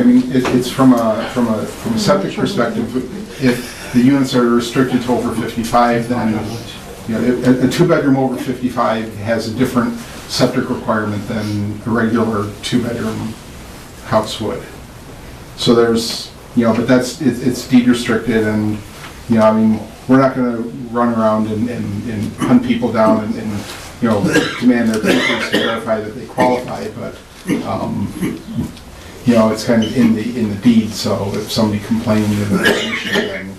mean, it's from a septic perspective, if the units are restricted to over 55, then, a 2-bedroom over 55 has a different septic requirement than a regular 2-bedroom house would. So there's, but it's deed restricted, and, we're not gonna run around and hunt people down and, you know, demand their papers to verify that they qualify, but, you know, it's kind of in the deed, so if somebody complained in the information, then,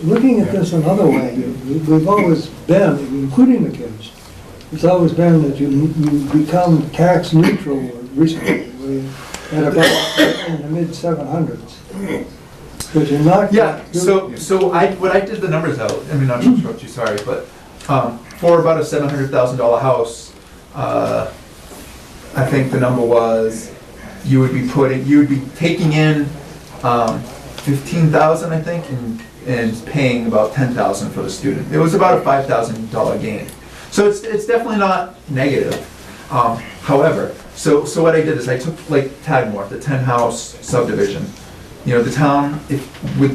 Looking at this another way, we've always been, including the kids, it's always been that you become tax neutral recently, at about in the mid 700s. But you're not. Yeah, so when I did the numbers out, I mean, not to interrupt you, sorry, but, for about a $700,000 house, I think the number was, you would be taking in, 15,000, I think, and paying about 10,000 for the student. It was about a $5,000 gain. So it's definitely not negative. However, so what I did is I took like Tadmore, the 10-house subdivision. You know, the town,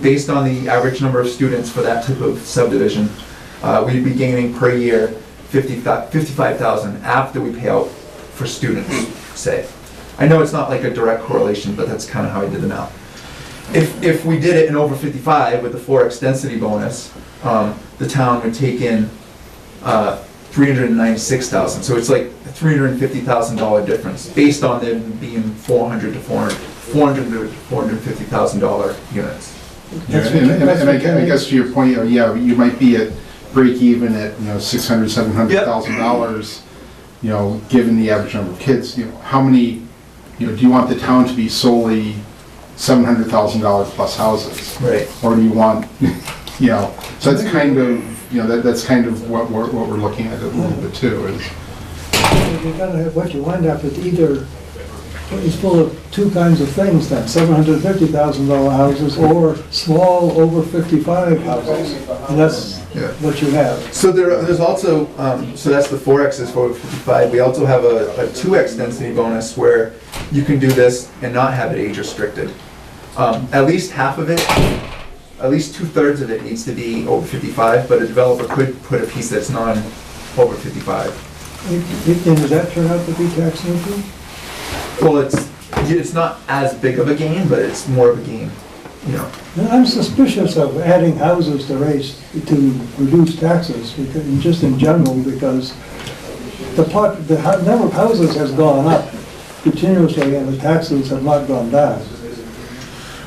based on the average number of students for that type of subdivision, we'd be gaining per year 55,000 after we pay out for students, say. I know it's not like a direct correlation, but that's kind of how I did the math. If we did it in over 55 with the 4x density bonus, the town would take in 396,000. So it's like a $350,000 difference based on them being $400,000 to $450,000 units. yeah, and I guess to your point, yeah, you might be at break even at, you know, $600,000, $700,000, you know, given the average number of kids. You know, how many, you know, do you want the town to be solely $700,000 plus houses? Right. Or do you want, you know, so that's kind of, you know, that's kind of what we're looking at a little bit too, is. You're gonna have, what you wind up with either, it's full of two kinds of things then, $750,000 houses or small over 55 houses. And that's what you have. So there's also, so that's the 4X is for 55. We also have a 2X density bonus where you can do this and not have it age restricted. At least half of it, at least 2/3 of it needs to be over 55, but a developer could put a piece that's not over 55. And does that turn out to be tax neutral? Well, it's not as big of a gain, but it's more of a gain, you know. Now, I'm suspicious of adding houses to reduce taxes, because, just in general, because the number of houses has gone up continuously and the taxes have not gone down.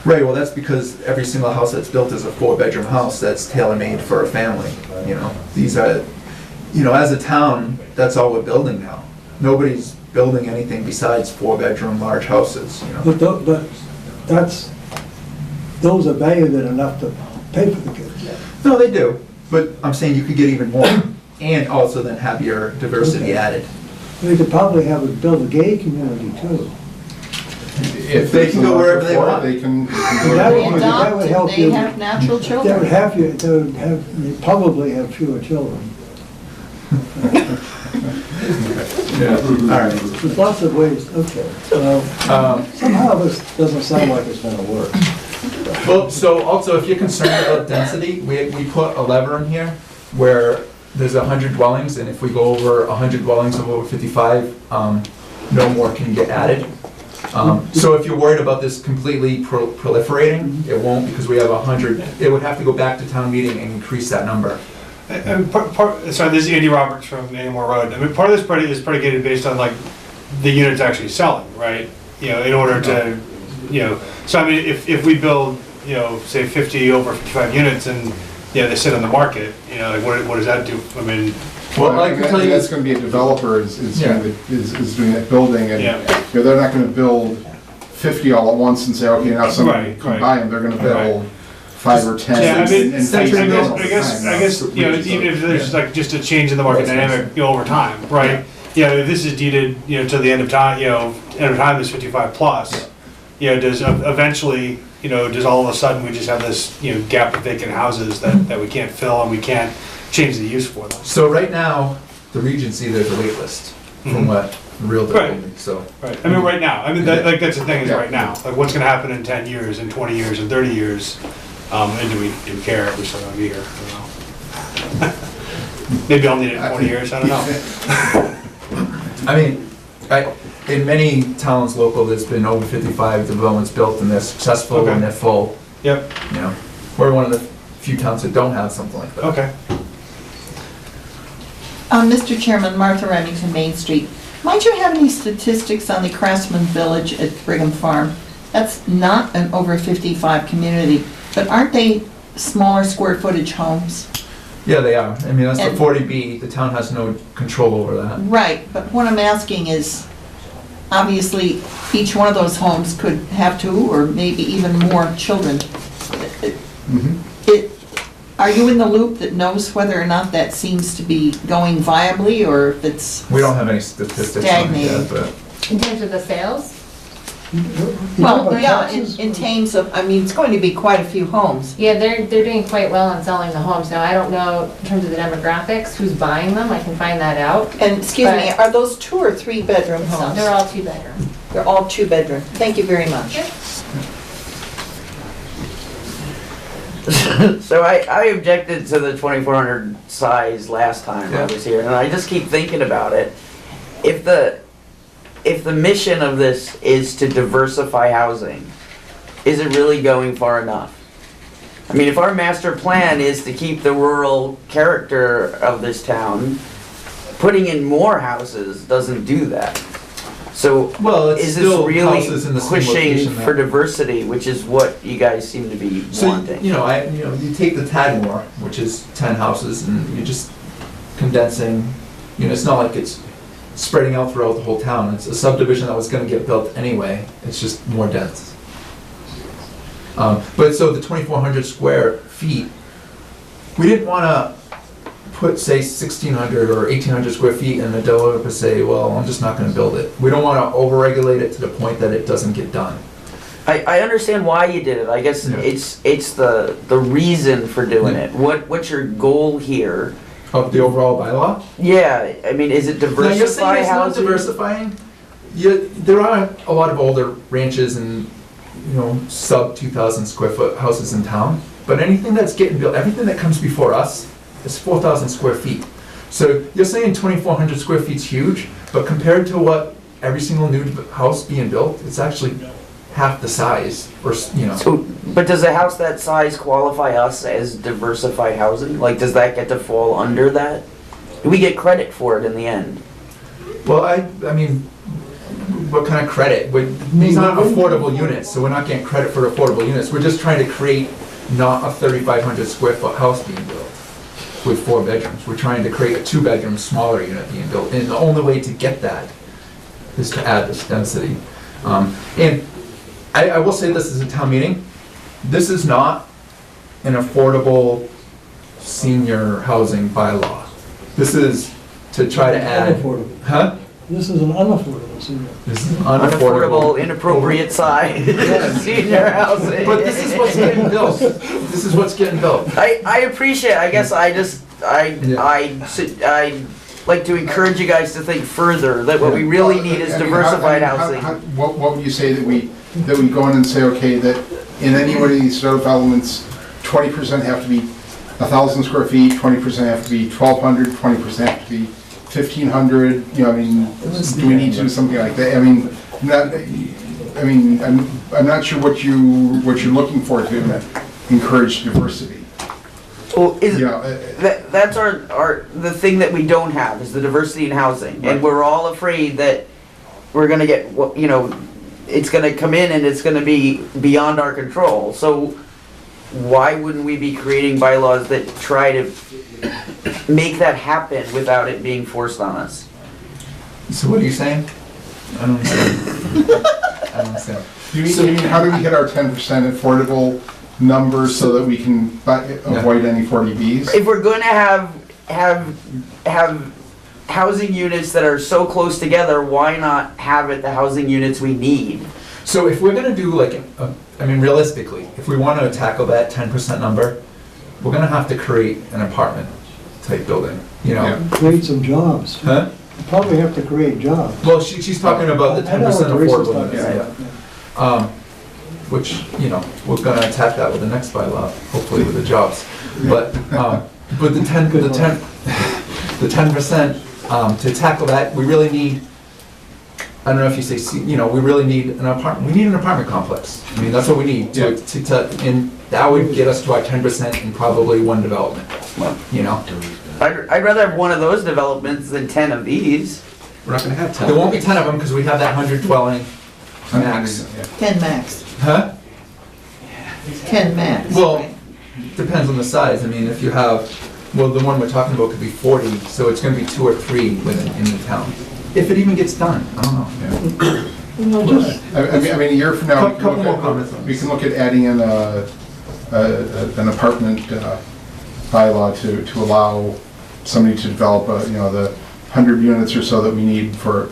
Right, well, that's because every single house that's built is a 4-bedroom house that's tailor-made for a family, you know. These are, you know, as a town, that's all we're building now. Nobody's building anything besides 4-bedroom large houses, you know. But those are valued at enough to pay for the kids. No, they do, but I'm saying you could get even more, and also then have your diversity added. We could probably build a gay community too. If they can go wherever they want. They can. That would help They you. have natural That children. would have you, you'd probably have fewer children. Yeah, all right. There's lots of ways, okay. Somehow this doesn't sound like it's gonna work. Well, so also, if you're concerned about density, we put a lever in here where there's 100 dwellings, and if we go over 100 dwellings of over 55, no more can get added. So if you're worried about this completely proliferating, it won't, because we have 100. It would have to go back to town meeting and increase that number. And sorry, this is Andy Roberts from Anymore Road. I mean, part of this is predicated based on like the units actually selling, right? You know, in order to, you know, so I mean, if we build, you know, say 50 over 55 units and, you know, they sit on the market, you know, like what does that do? I mean, Well, I can tell you, that's going to be a developer is doing that building, and Yeah. you know, they're not going to build 50 all at once and say, okay, now somebody can buy them. They're going to build 5 or 10. yeah, I mean, and I phase them guess, over I guess, time. I guess, you know, even if there's like just a change in the market dynamic, you know, over time, right? You know, if this is deeded, you know, to the end of time, you know, end of time is 55 plus, you know, does eventually, you know, does all of a sudden we just have this, you know, gap of vacant houses that we can't fill and we can't change the use for them? so right now, the Regency, there's a wait list from what the realtor Right. told me, so. Right, I mean, right now, I mean, like, that's the thing is right now, like, what's gonna happen in 10 years, in 20 years, in 30 years? And do we care if we still gonna be here? I don't know. Maybe I'll need it in 20 years, I don't know. I mean, in many towns local, there's been over 55 developments built and they're successful Okay. and they're full, Yep, you know. We're one of the few towns that don't have something like that. Okay. Mr. Chairman, Martha Remington, Main Street. Might you have any statistics on the Craftsman Village at Brigham Farm? That's not an over 55 community, but aren't they smaller square footage homes? Yeah, they are. I mean, that's the And- 40B, the town has no control over that. Right, but what I'm asking is, obviously, each one of those homes could have 2 or maybe even more children. It, are you in the loop that knows whether or not that seems to be going viably, or if it's We don't have any statistics on it stagnating? yet, but. In terms of the sales, Well, yeah, in terms of, I mean, it's going to be quite a few homes. yeah, they're doing quite well on selling the homes. Now, I don't know in terms of the demographics, who's buying them, I can find that out. And, excuse me, are those 2 or 3 bedroom So homes? they're all 2-bedroom. They're all 2 bedroom. Thank you very much. So I objected to the 2,400 size last time I was here, and I just keep thinking about it. If the mission of this is to diversify housing, is it really going far enough? I mean, if our master plan is to keep the rural character of this town, putting in more houses doesn't do that. So Well, it's is this still really houses in the same pushing location for that- diversity, which is what you guys seem to be So, wanting? you know, you take the Tadmore, which is 10 houses, and you're just condensing, you know, it's not like it's spreading out throughout the whole town. It's a subdivision that was gonna get built anyway, it's just more dense. But so the 2,400 square feet, we didn't wanna put, say, 1,600 or 1,800 square feet and the developer say, well, I'm just not gonna build it. We don't wanna overregulate it to the point that it doesn't get done. I understand why you did it. I guess Yeah. it's the reason for doing it. What's your goal here? Of the overall bylaw? Yeah, I mean, is it No, you're saying diversify it's not housing? diversifying? There are a lot of older ranches and, you know, sub 2,000 square foot houses in town, but anything that's getting built, everything that comes before us is 4,000 square feet. So you're saying 2,400 square feet's huge, but compared to what every single new house being built, it's actually half the size, or, you know. So, but does a house that size qualify us as diversified housing? Like, does that get to fall under that? Do we get credit for it in the end? Well, I mean, what kind of credit? These aren't affordable units, so we're not getting credit for affordable units. We're just trying to create not a 3,500 square foot house being built with 4 bedrooms. We're trying to create a 2-bedroom, smaller unit being built. And the only way to get that is to add this density. And I will say this is a town meeting. This is not an affordable senior housing bylaw. This is to try to add. Unaffordable. Huh? This is an unaffordable senior. This is Unaffordable, inappropriate size senior housing. But this is what's getting built. This is what's getting built. I appreciate. I guess I like to encourage you guys to think further. That what we really need is I mean, diversified how- housing. What would you say that we go in and say, okay, that in any one of these developments, 20% have to be 1,000 square feet, 20% have to be 1,200, 20% have to be 1,500, you know, I mean, do we need to do something like that? I'm not sure what you're looking for to encourage diversity. Well, is You know, that's the thing that we don't have is the diversity in housing, and we're all afraid that we're gonna get it's gonna come in and it's gonna be beyond our control. So why wouldn't we be creating bylaws that try to make that happen without it being forced on us? So what are you saying? I don't understand. I don't understand. you mean, how do we hit our 10% affordable numbers so that we can avoid any 40Bs? If we're going to have housing units that are so close together, why not have it the housing units we need? So if we're gonna do like, realistically, if we want to tackle that 10% number, we're gonna have to create an apartment type building, you know? Yeah. Create some jobs. Huh? You probably have to create jobs. Well, she's talking about the I know 10% what Teresa's affordable talking units, about. yeah. Which, you know, we're gonna attack that with the next bylaw, hopefully with the jobs. But the 10%, to tackle that, we really need I don't know if you say, you know, we really need an apartment, we need an apartment complex. I mean, that's what we need and that would get us to our 10% in probably one development, you know? I'd rather have one of those developments than 10 of these. We're not gonna have There 10. won't be 10 of them because we have that 100 dwelling max. 10 max, Huh? 10 max. Well, depends on the size. I mean, if you have, well, the one we're talking about could be 40, so it's gonna be 2 or 3 within, in the town. If it even gets done, I don't know. Well, just, I mean, a year from now, we can Couple more look comments on at, we this. can look at adding in an apartment bylaw to allow somebody to develop, you know, the 100 units or so that we need for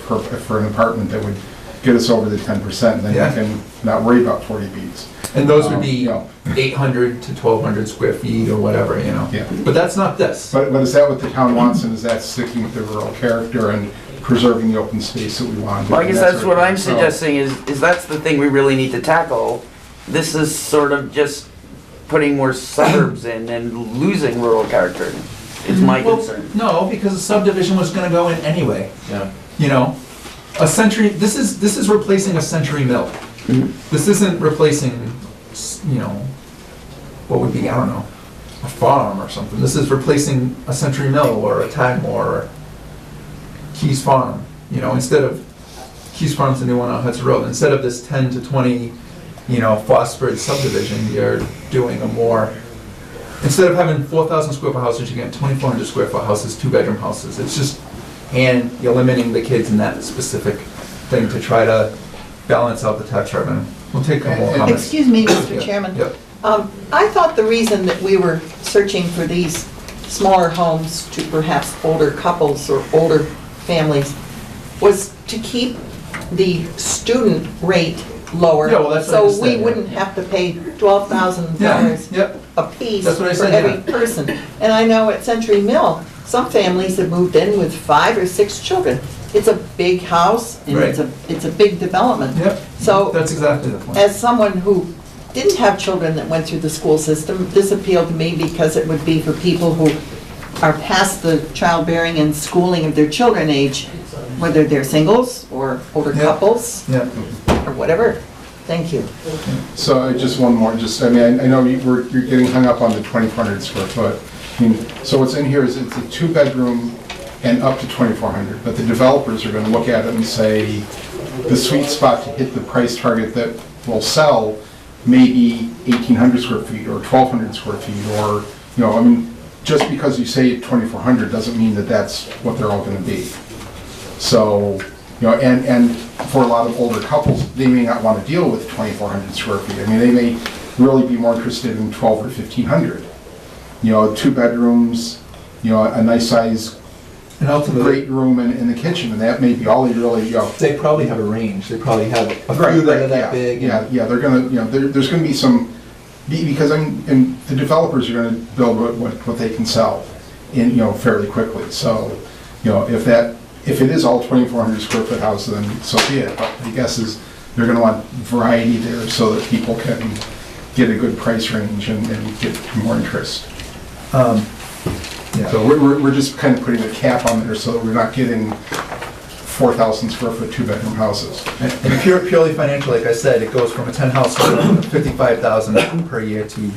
an apartment that would get us over the 10%, and then Yeah. we can not worry about 40 Bs. And those would be You know, 800 to 1,200 square feet or whatever, you know? Yeah. But that's not this. But is that what the town wants, and is that sticking with the rural character and preserving the open space that we want? Well, I guess And that that's sort what of I'm thing. So- suggesting is that's the thing we really need to tackle. This is sort of just putting more suburbs in and losing rural character. It's my Well, concern. no, because a subdivision was gonna go in anyway, Yeah. you know? A Century, this is replacing a Century Mill. This isn't replacing, you know, what would be, I don't know, a farm or something. This is replacing a Century Mill or a Tagmore or Keys Farm, you know, instead of, Keys Farm's the new one on Hudson Road. Instead of this 10 to 20, you know, phosphorus subdivision, you're doing a more, instead of having 4,000 square foot houses, you're getting 2,400 square foot houses, 2-bedroom houses. It's just, and you're limiting the kids in that specific thing to try to balance out the tax revenue. We'll take a couple more comments. Excuse me, Yeah, Mr. Chairman. Yep. I thought the reason that we were searching for these smaller homes to perhaps older couples or older families was to keep the student rate lower. Yeah, well, that's what I just So we said, yeah. wouldn't have to pay $12,000 Yeah, yep. apiece That's what I for said, every yeah. person. And I know at Century Mill, some families have moved in with 5 or 6 children. It's a big house and it's a big development. Yep. So That's exactly the point. as someone who didn't have children that went through the school system, this appealed to me because it would be for people who are past the childbearing and schooling of their children age, whether they're singles or older Yeah. couples Yeah. or whatever. Thank you. So just one more, just, I mean, I know you're getting hung up on the 2,400 square foot. I mean, so what's in here is it's a 2-bedroom and up to 2,400, but the developers are gonna look at it and say, the sweet spot to hit the price target that will sell may be 1,800 square feet or 1,200 square feet, or, you know, I mean, just because you say 2,400 doesn't mean that that's what they're all gonna be. So, you know, and for a lot of older couples, they may not want to deal with 2,400 square feet. I mean, they may really be more interested in 1,200 or 1,500. You know, 2 bedrooms, you know, a nice size, And ultimately, great room in the kitchen, and that may be all they really, you know. they probably have a range. They probably have a Right, few that right, are that yeah, big. Yeah, they're gonna, you know, there's gonna be some, because and the developers are gonna build what they can sell in, you know, fairly quickly. So, you know, if it is all 2,400 square foot house, then so be it. But the guess is they're gonna want variety there so that people can get a good price range and get more interest. Yeah. So we're just kind of putting a cap on there so that we're not getting 4,000 square foot 2-bedroom houses. And purely financial, like I said, it goes from a 10 house to 55,000 per year to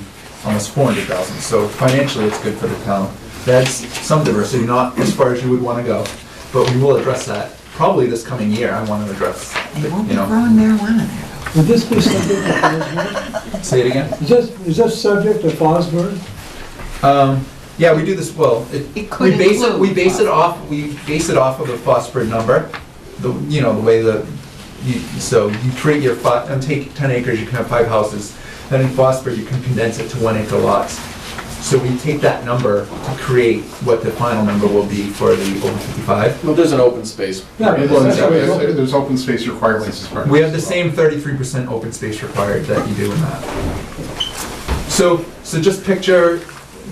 almost 400,000. So financially, it's good for the town. That's some diversity, not as far as you would want to go, but we will address that. Probably this coming year, I want to address, They won't be you know. growing marijuana there. would this be subject to Fosbury? Say it again? Is this subject to Fosbury? Yeah, we do this, well, It could we base include we base it off of the phosphorus number, the way so you create your, and take 10 acres, you can have 5 houses, then in phosphorus, you can condense it to 1 acre lots. So we take that number to create what the final number will be for the over 55. Well, there's an open space. Yeah, There's open space requirements as part of We have the this. same 33% open space required that you do in that. So just picture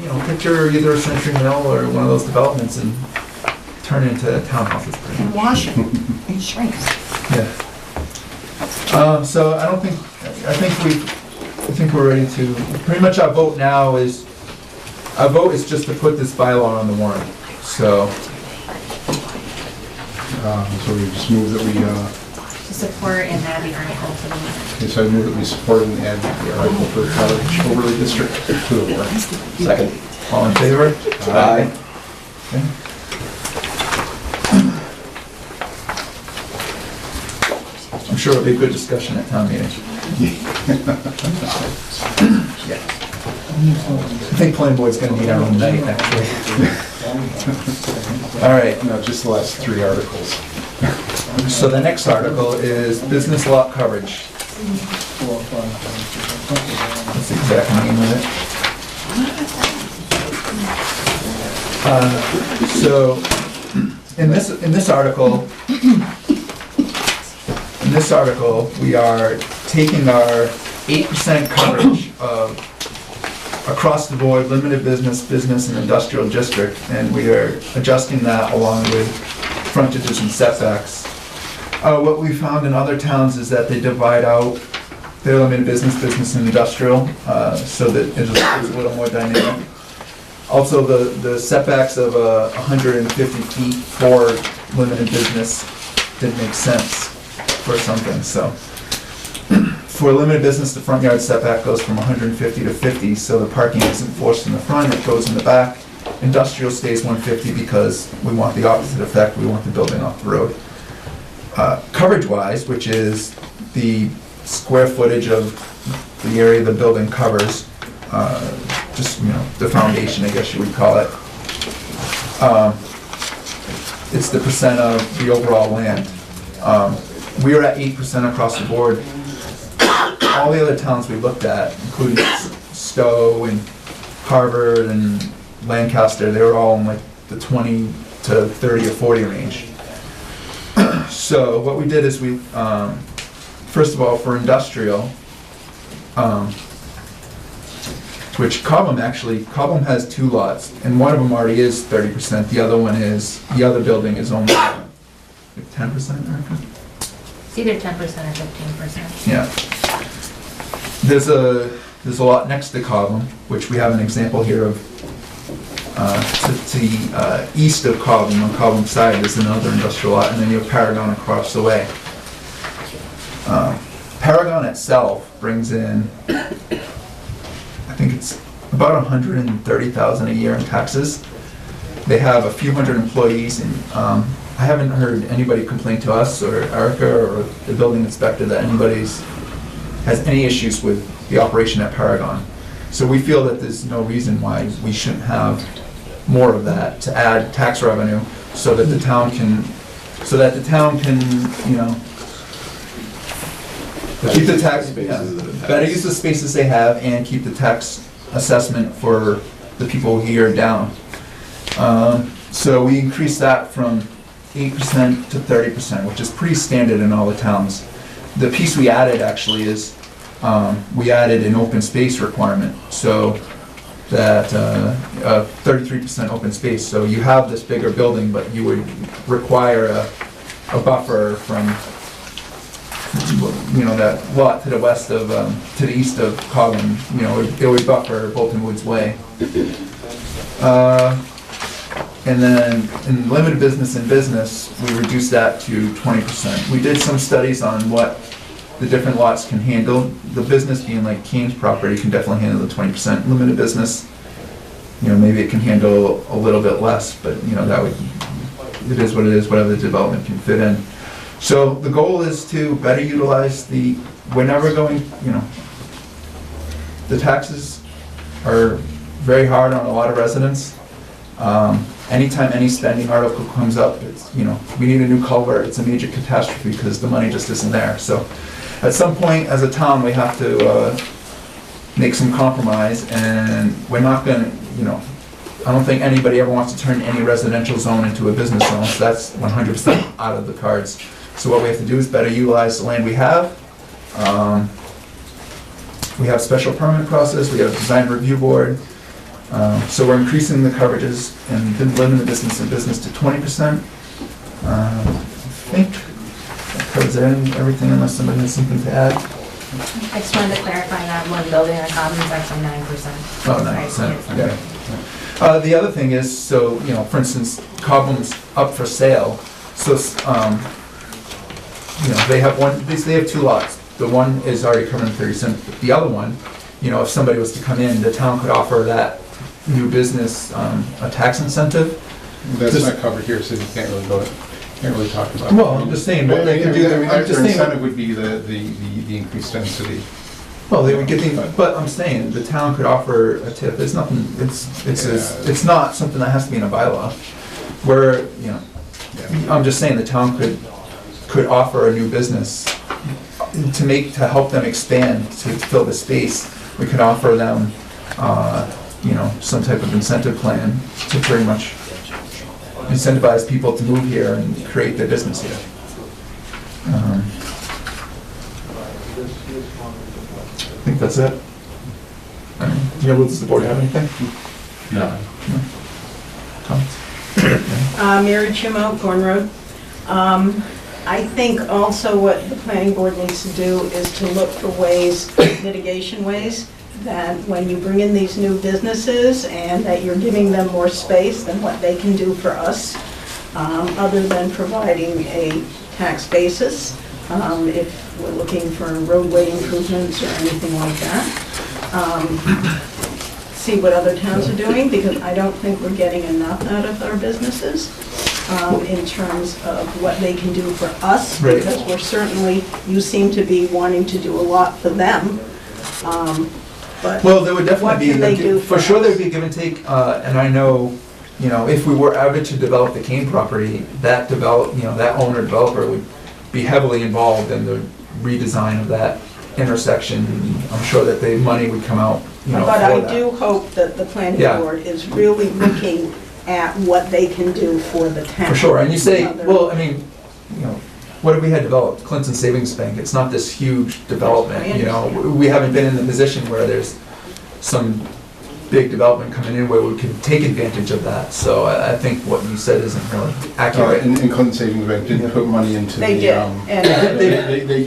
either a Century Mill or one of those developments and turn it into townhouses. pretty And much. wash it, it shrinks. Yeah. So I think we're ready to, pretty much our vote is just to put this bylaw on the warrant. So, So we just move that we support and add the article to the warrant. Okay, so I move that we support and add the article for Cottage Overlay District to the warrant. Second. All in favor? Aye. Okay. I'm sure it'll be a good discussion at town meeting. I think planning board's gonna meet our own night, actually. All right, No, just the last 3 articles. so the next article is business lot coverage. That's the exact name of it. So, in this article, we are taking our 8% coverage of across the board, limited business, business and industrial district, and we are adjusting that along with frontages and setbacks. What we found in other towns is that they divide out their limited business, business and industrial, so that it's a little more dynamic. Also, the setbacks of 150 feet for limited business didn't make sense for something, so. For limited business, the front yard setback goes from 150 to 50, so the parking isn't forced in the front, it goes in the back. Industrial stays 150 because we want the opposite effect, we want the building off the road. Coverage-wise, which is the square footage of the area the building covers, just, the foundation, I guess you would call it. It's the percent of the overall land. We are at 8% across the board. All the other towns we looked at, including Stowe and Harvard and Lancaster, they were all in like the 20 to 30 or 40 range. So what we did is we, first of all, for industrial, which Cobham Cobham has 2 lots, and one of them already is 30%, the other building is only 10%, Erica? It's either 10% or 15%. Yeah. There's a lot next to Cobham, which we have an example here of. To the east of Cobham, on Cobham's side, there's another industrial lot, and then you have Paragon across the way. Paragon itself brings in, I think it's about 130,000 a year in taxes. They have a few hundred employees, and I haven't heard anybody complain to us or Erica or the building inspector that has any issues with the operation at Paragon. So we feel that there's no reason why we shouldn't have more of that to add tax revenue so that the town can, keep the tax, better use the spaces they have and keep the tax assessment for the people here down. So we increased that from 8% to 30%, which is pretty standard in all the towns. The piece we added actually is, we added an open space requirement, so that 33% open space. So you have this bigger building, but you would require a buffer from, that lot to the west of, to the east of Cobham. It would buffer Bolton Woods Way. And then in limited business and business, we reduced that to 20%. We did some studies on what the different lots can handle. The business being like Kane's property can definitely handle the 20%. Limited business, maybe it can handle a little bit less, but it is what it is, whatever the development can fit in. So the goal is to better utilize we're never going, the taxes are very hard on a lot of residents. Anytime any spending article comes up, it's, we need a new culvert, it's a major catastrophe because the money just isn't there. So at some point as a town, we have to make some compromise, and we're not gonna, I don't think anybody ever wants to turn any residential zone into a business zone, so that's 100% out of the cards. So what we have to do is better utilize the land we have. We have special permit process, we have design review board. So we're increasing the coverages and limiting the business and business to 20%. I think that covers everything unless somebody has something to add. I just wanted to clarify that one building in Cobham is actually 9%. Oh, 9%, okay. The other thing is, so, for instance, Cobham's up for sale, so they have they have two lots. The one is already covered in 30%. The other one, if somebody was to come in, the town could offer that new business a tax incentive. That's not covered here, so you can't really talk about it. Well, I'm just saying, what they could do, I'm Their just saying. incentive would be the increased density. Well, they would get but I'm saying, the town could offer a tip, it's nothing, it's not something that has to be in a bylaw. Where, I'm just saying, the town could offer a new business to help them expand, to fill the space. We could offer them, some type of incentive plan to pretty much incentivize people to move here and create their business here. I think that's it. Does the board have anything? No. Comments? Mary Chimo, Corn Road. I think also what the planning board needs to do is to look for ways, mitigation ways, that when you bring in these new businesses and that you're giving them more space than what they can do for us, other than providing a tax basis, if we're looking for roadway improvements or anything like that. See what other towns are doing, because I don't think we're getting enough out of our businesses in terms of what they can do for us, Right. because we're certainly, you seem to be wanting to do a lot for them. But Well, there would what definitely can they be, do for sure us? there'd be give and take, and I know, if we were ever to develop the Kane property, that owner developer would be heavily involved in the redesign of that intersection. I'm sure that the money would come out, for But I that. do hope that the planning Yeah. board is really looking at what they can do for the town. For sure, and you say, Other- well, what have we had developed? Clinton Savings Bank, it's not this huge development, I understand. We haven't been in the position where there's some big development coming in where we can take advantage of that, so I think what you said isn't really accurate. And Clinton Savings Bank did put money into the. They did, and-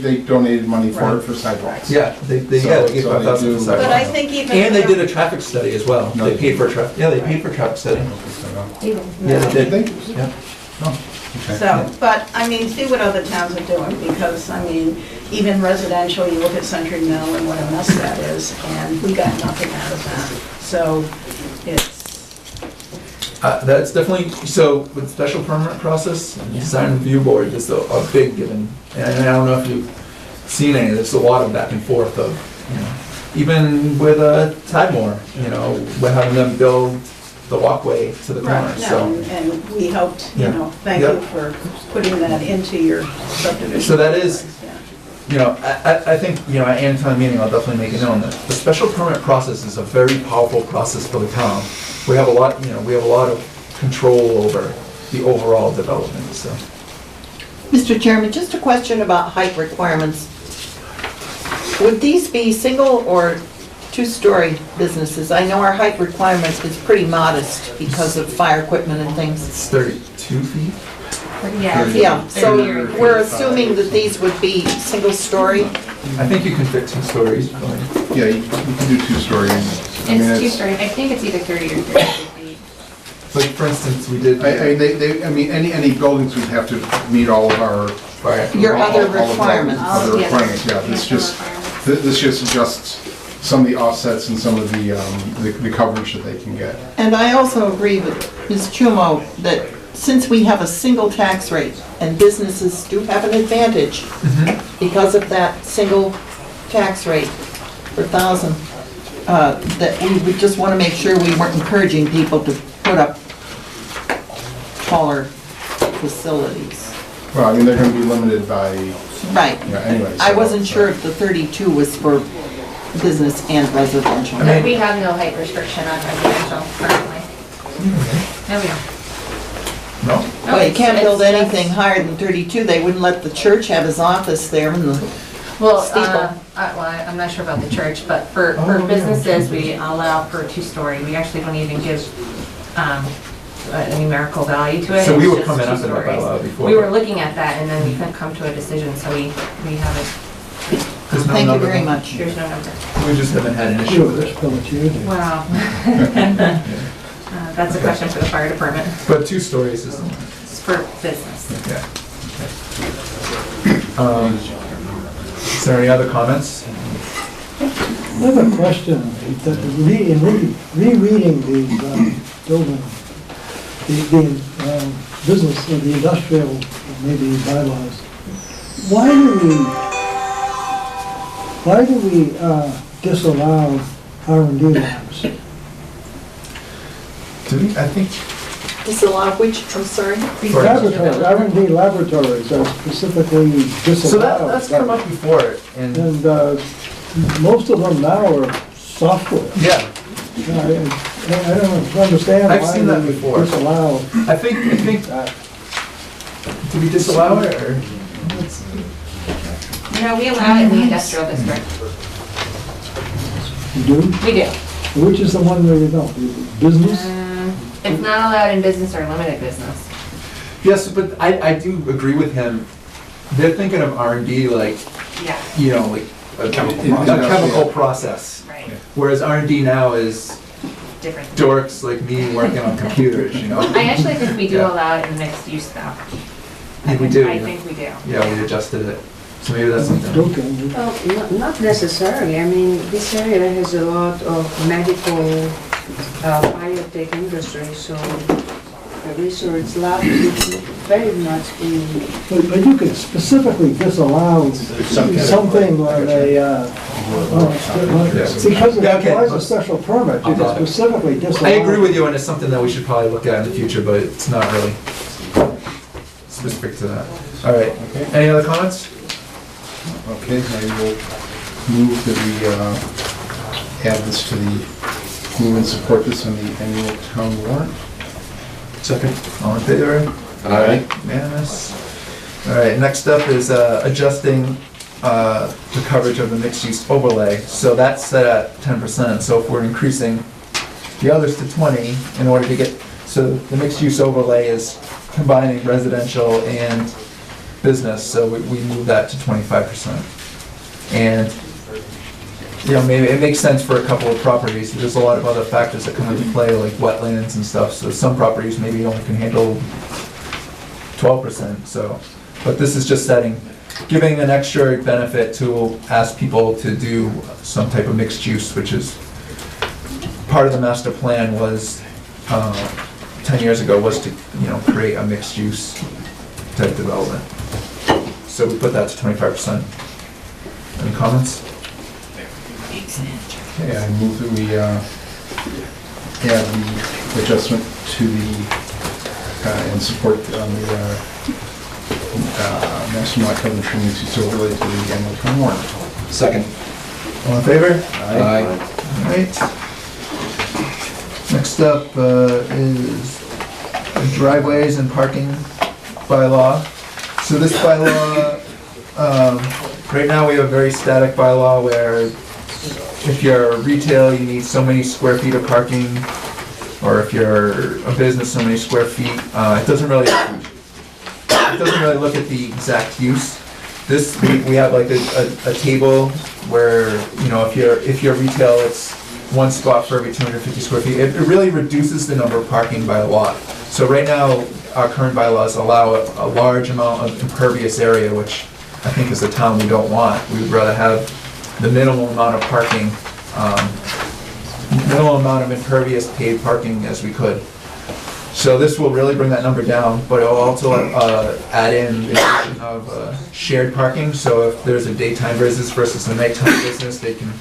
They donated money for Right. it for sidewalks. Yeah, they gave So they 5,000 do- for But I sidewalks. think even. And they did a traffic study as well, No, they they paid for a traffic, they paid for a traffic study. Yeah, they Did they? did, yeah. Oh. Okay. So, but, see what other towns are doing, because, even residential, you look at Century Mill and what a mess that is, and we got nothing out of that. So, it's, That's definitely, so with special permit process, design review board is a big given. And I don't know if you've seen any, there's a lot of back and forth of, even with Tadmore, we're having them build the walkway to the corner, right, no, so. and we hoped, Yeah. thank Yeah. you for putting that into your subdivision. So that is- Yeah. I think, at any town meeting, I'll definitely make it known that the special permit process is a very powerful process for the town. We have a lot, of control over the overall development, so. Mr. Chairman, just a question about height requirements. Would these be single or two-story businesses? I know our height requirement is pretty modest because of fire equipment and things. It's 32 feet? Yeah. Yeah, so They're- we're assuming that these would be single-story? I think you can fit 2 stories, probably. Yeah, you can do 2-story. It's two-story, I think it's either 30 or 32 feet. Like, for instance, we did. Any buildings would have to meet all of our. Your other all of our requirements. Other Oh, yes. requirements, yeah, this just adjusts some of the offsets and some of the coverage that they can get. And I also agree with Ms. Chumo that since we have a single tax rate, and businesses do have an advantage because of that single tax rate per thousand, that we would just want to make sure we weren't encouraging people to put up taller facilities. Well, they're gonna be limited by, Right. anyway. I so- wasn't sure if the 32 was for business and residential. I mean- We have no height restriction on residential currently. No, we don't. No? No, Well, you it's- can't build it's anything higher than 32. They wouldn't let the church have his office there in the Well, steeple. I'm not sure about the church, but for Oh, yeah. businesses, we allow for two-story. We actually don't even give a numerical value to it. So we It's were just coming two up in our stories. bylaw before. We were looking at that, and then we couldn't come to a decision, so we haven't, There's no Thank you number. very much. there's no number. We just haven't had an issue Sure, with let's it. spell it to you. Wow. That's a question for the fire department. But 2 stories is, It's for business. yeah. Is there any other comments? I have a question. In rereading the building, the business or the industrial, maybe bylaws, why do we disallow R&D labs? Do we, I think, Disallow which, I'm sorry? Laboratories, R&D laboratories are specifically disallowed. so that's come up before, and, And most of them now are software. yeah, I don't understand I've why seen that we before. disallow I think, that. do we disallow it, or? No, we allow it in the industrial district. You do? We do. Which is the one where you don't? Business? It's not allowed in business or limited business. Yes, but I do agree with him. They're thinking of R&D like, Yeah. you know, like a chemical process. Right. Whereas R&D now is Different. dorks like me working on computers, you know? I actually think we do Yeah. allow it in mixed use though. Yeah, we do. I think we do. Yeah, we adjusted it. So maybe that's something. Okay. Well, not necessarily. I mean, this area has a lot of medical, biotech industry, so the research lab is very much in. But you could specifically disallow something when they, because it Yeah, okay. requires a special permit, you could specifically disallow. I agree with you, and it's something that we should probably look at in the future, but it's not really specific to that. All right, Okay. any other comments? Okay, I will move that we add this to the, move and support this on the annual town warrant. Second. All in favor? Aye. Unanimous. All right, next up is adjusting the coverage of the mixed-use overlay. So that's set at 10%, so if we're increasing the others to 20 in order to get, so the mixed-use overlay is combining residential and business, so we move that to 25%. And, you know, maybe it makes sense for a couple of properties. There's a lot of other factors that come into play, like wetlands and stuff, so some properties maybe only can handle 12%, so. But this is just setting, giving an extra benefit to ask people to do some type of mixed use, which is, part of the master plan was, 10 years ago, was to, you know, create a mixed use type development. So we put that to 25%. Any comments? Okay, I move that we add the adjustment to the, and support on the Master Lot Covenant Tree Mixed Use Overlay to the annual town warrant. Second. All in favor? Aye. All right. Next up is driveways and parking bylaw. So this bylaw, right now we have a very static bylaw where if you're retail, you need so many square feet of parking, or if you're a business, so many square feet. It doesn't really look at the exact use. This, we have like a table where, you know, if you're retail, it's one spot for every 250 square feet. It really reduces the number of parking by a lot. So right now, our current bylaws allow a large amount of impervious area, which I think as a town we don't want. We'd rather have the minimal amount of parking, minimal amount of impervious paved parking as we could. So this will really bring that number down, but it will also add in the addition of shared parking. So if there's a daytime business versus a nighttime business, they can,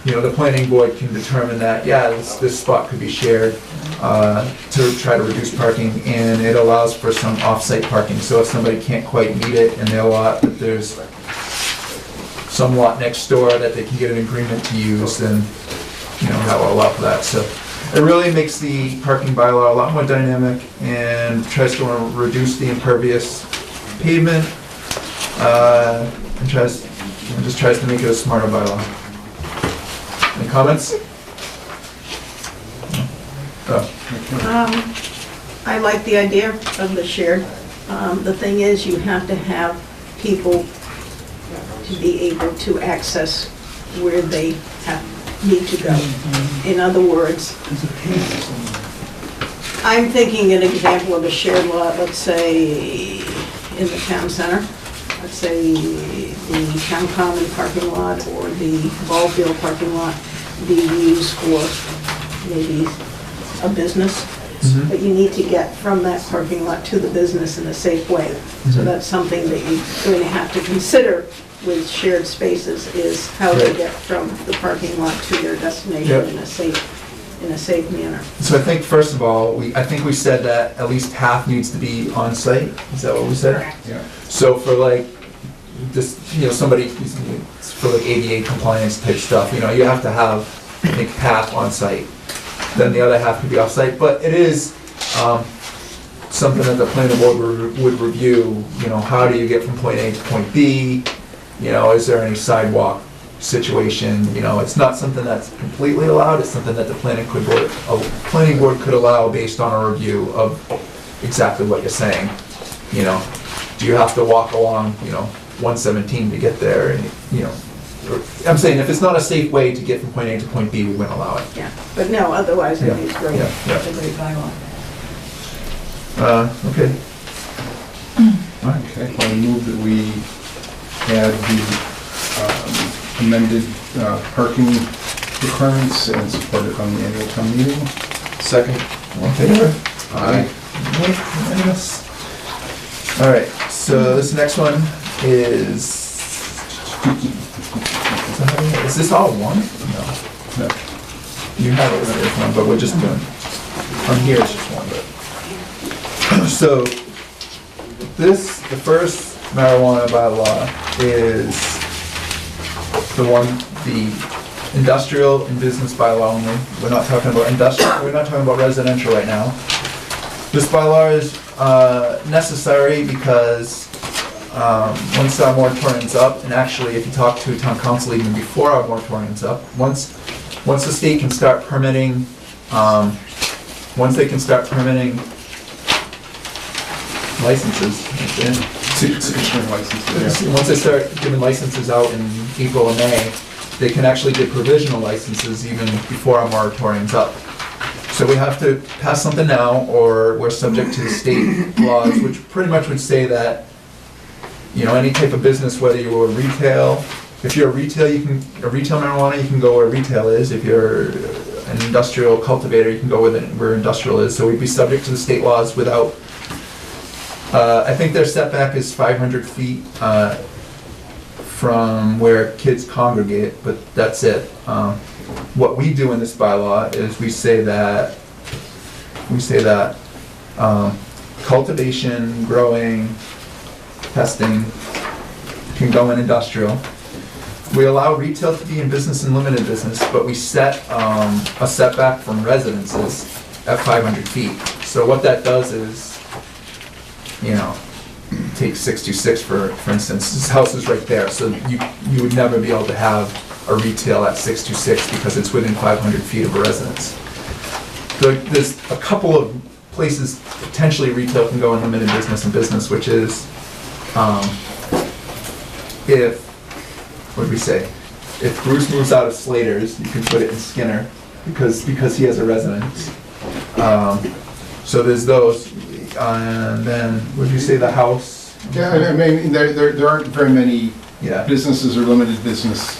you know, the planning board can determine that, yeah, this spot could be shared to try to reduce parking, and it allows for some off-site parking. So if somebody can't quite meet it in their lot, but there's some lot next door that they can get an agreement to use, then, you know, that will allow for that. So it really makes the parking bylaw a lot more dynamic and tries to reduce the impervious pavement, and just tries to make it a smarter bylaw. Any comments? I like the idea of the shared. The thing is, you have to have people to be able to access where they need to go. In other words, I'm thinking an example of a shared lot, let's say in the town center, let's say, the town common parking lot or the ball field parking lot be used for maybe a business. Mhm. But you need to get from that parking lot to the business in a safe way. So Mhm. that's something that you're going to have to consider with shared spaces, is how to Right. get from the parking lot to your destination Yep. in a safe manner. So I think, first of all, I think we said that at least half needs to be on site. Is that what we said? Correct. Yeah. So for like, this, somebody, for like ADA compliance type stuff, you have to have, I think, half on site. Then the other half could be off site, but it is, something that the planning board would review, how do you get from point A to point B? Is there any sidewalk situation? It's not something that's completely allowed, it's something that the planning board could allow based on a review of exactly what you're saying. Do you have to walk along, 117 to get there? And, I'm saying if it's not a safe way to get from point A to point B, we wouldn't allow it. Yeah, but no, otherwise, I Yeah, think it's great. yeah, yeah. It's a great bylaw. Okay. Okay, well, I move that we add the amended parking requirements and support it on the annual town meeting. Second. All in favor? Aye. Unanimous. All right, so this next one is, is this all one? No. No. You have it as one, but we're just doing, on here it's just one, but. So, the first marijuana bylaw is the industrial and business bylaw only. We're not talking about industrial, we're not talking about residential right now. This bylaw is necessary because once our moratorium's up, and actually if you talk to town council even before our moratorium's up, once the state can start permitting, once they can start permitting licenses, once they start giving licenses out in April and May, they can actually get provisional licenses even before our moratorium's up. So we have to pass something now, or we're subject to the state laws, which pretty much would say that, any type of business, whether you're a retail, if you're a retail marijuana, you can go where retail is. If you're an industrial cultivator, you can go where industrial is. So we'd be subject to the state laws without, I think their setback is 500 feet from where kids congregate, but that's it. What we do in this bylaw is we say that cultivation, growing, testing can go in industrial. We allow retail to be in business and limited business, but we set a setback from residences at 500 feet. So what that does is, take 626 for instance, this house is right there, so you would never be able to have a retail at 626 because it's within 500 feet of a residence. There's a couple of places potentially retail can go in limited business and business, which is what did we say? If Bruce moves out of Slater's, you can put it in Skinner because he has a residence. So there's those, and then would you say the house? Yeah, I mean, there aren't very many Yeah, businesses or limited business